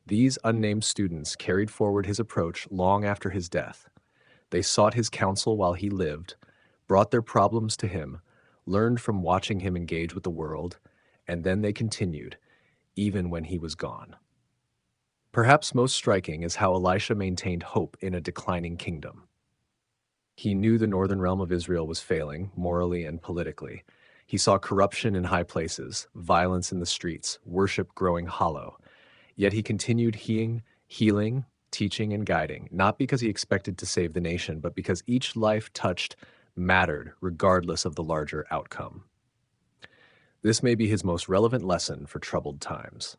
These unnamed students carried forward his approach long after his death. They sought his counsel while he lived, brought their problems to him, learned from watching him engage with the world, and then they continued, even when he was gone. Perhaps most striking is how Elisha maintained hope in a declining kingdom. He knew the northern realm of Israel was failing, morally and politically. He saw corruption in high places, violence in the streets, worship growing hollow. Yet he continued healing, teaching, and guiding, not because he expected to save the nation, but because each life touched mattered, regardless of the larger outcome. This may be his most relevant lesson for troubled times.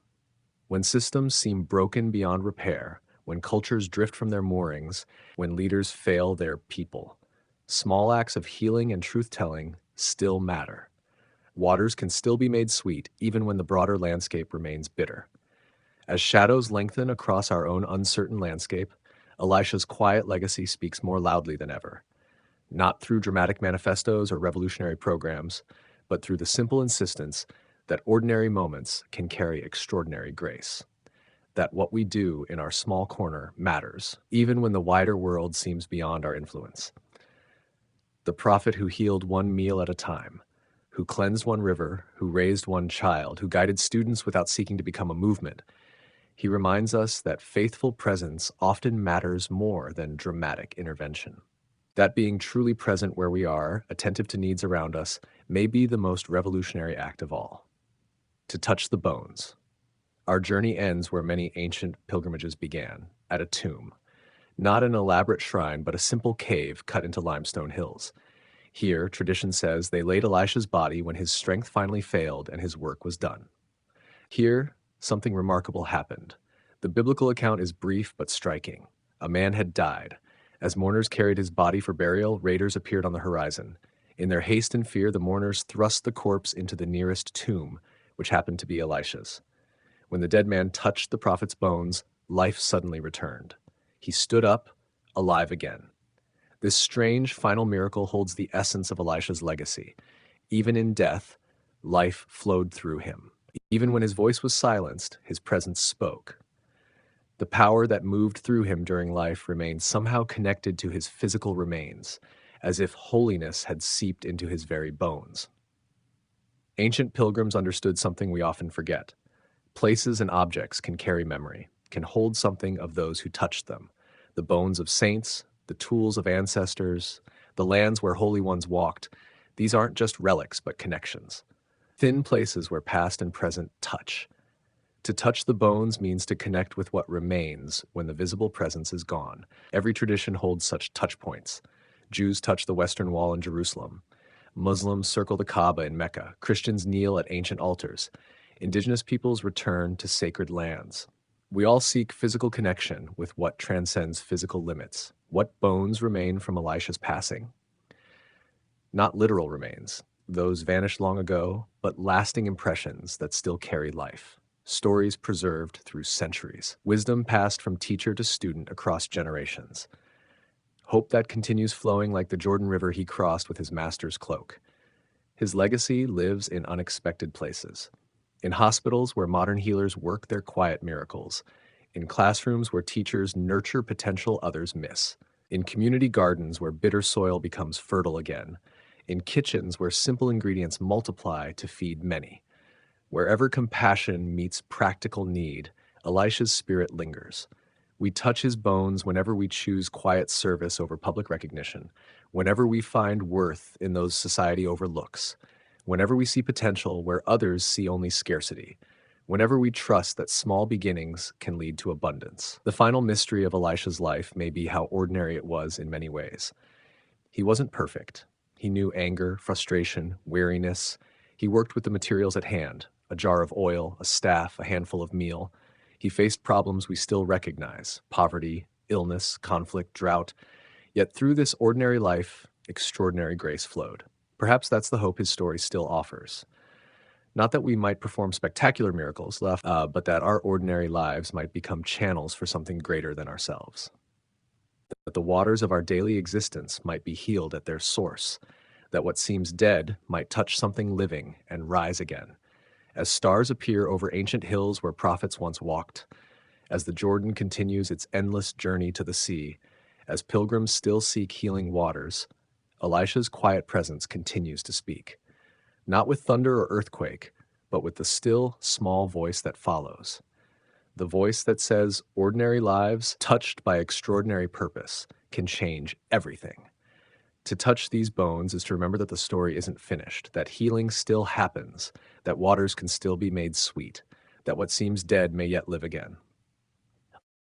When systems seem broken beyond repair, when cultures drift from their moorings, when leaders fail their people, small acts of healing and truth-telling still matter. Waters can still be made sweet, even when the broader landscape remains bitter. As shadows lengthen across our own uncertain landscape, Elisha's quiet legacy speaks more loudly than ever. Not through dramatic manifestos or revolutionary programs, but through the simple insistence that ordinary moments can carry extraordinary grace. That what we do in our small corner matters, even when the wider world seems beyond our influence. The prophet who healed one meal at a time, who cleansed one river, who raised one child, who guided students without seeking to become a movement, he reminds us that faithful presence often matters more than dramatic intervention. That being truly present where we are, attentive to needs around us, may be the most revolutionary act of all. To touch the bones. Our journey ends where many ancient pilgrimages began, at a tomb. Not an elaborate shrine, but a simple cave cut into limestone hills. Here, tradition says, they laid Elisha's body when his strength finally failed and his work was done. Here, something remarkable happened. The biblical account is brief but striking. A man had died. As mourners carried his body for burial, raiders appeared on the horizon. In their haste and fear, the mourners thrust the corpse into the nearest tomb, which happened to be Elisha's. When the dead man touched the prophet's bones, life suddenly returned. He stood up, alive again. This strange final miracle holds the essence of Elisha's legacy. Even in death, life flowed through him. Even when his voice was silenced, his presence spoke. The power that moved through him during life remained somehow connected to his physical remains, as if holiness had seeped into his very bones. Ancient pilgrims understood something we often forget. Places and objects can carry memory, can hold something of those who touched them. The bones of saints, the tools of ancestors, the lands where holy ones walked, these aren't just relics but connections. Thin places where past and present touch. To touch the bones means to connect with what remains when the visible presence is gone. Every tradition holds such touch points. Jews touch the Western Wall in Jerusalem. Muslims circle the Kaaba in Mecca. Christians kneel at ancient altars. Indigenous peoples return to sacred lands. We all seek physical connection with what transcends physical limits. What bones remain from Elisha's passing? Not literal remains. Those vanished long ago, but lasting impressions that still carry life. Stories preserved through centuries. Wisdom passed from teacher to student across generations. Hope that continues flowing like the Jordan River he crossed with his master's cloak. His legacy lives in unexpected places. In hospitals where modern healers work their quiet miracles. In classrooms where teachers nurture potential others miss. In community gardens where bitter soil becomes fertile again. In kitchens where simple ingredients multiply to feed many. Wherever compassion meets practical need, Elisha's spirit lingers. We touch his bones whenever we choose quiet service over public recognition, whenever we find worth in those society overlooks, whenever we see potential where others see only scarcity, whenever we trust that small beginnings can lead to abundance. The final mystery of Elisha's life may be how ordinary it was in many ways. He wasn't perfect. He knew anger, frustration, weariness. He worked with the materials at hand, a jar of oil, a staff, a handful of meal. He faced problems we still recognize: poverty, illness, conflict, drought. Yet through this ordinary life, extraordinary grace flowed. Perhaps that's the hope his story still offers. Not that we might perform spectacular miracles, but that our ordinary lives might become channels for something greater than ourselves. That the waters of our daily existence might be healed at their source. That what seems dead might touch something living and rise again. As stars appear over ancient hills where prophets once walked, as the Jordan continues its endless journey to the sea, as pilgrims still seek healing waters, Elisha's quiet presence continues to speak. Not with thunder or earthquake, but with the still, small voice that follows. The voice that says ordinary lives, touched by extraordinary purpose, can change everything. To touch these bones is to remember that the story isn't finished, that healing still happens, that waters can still be made sweet, that what seems dead may yet live again.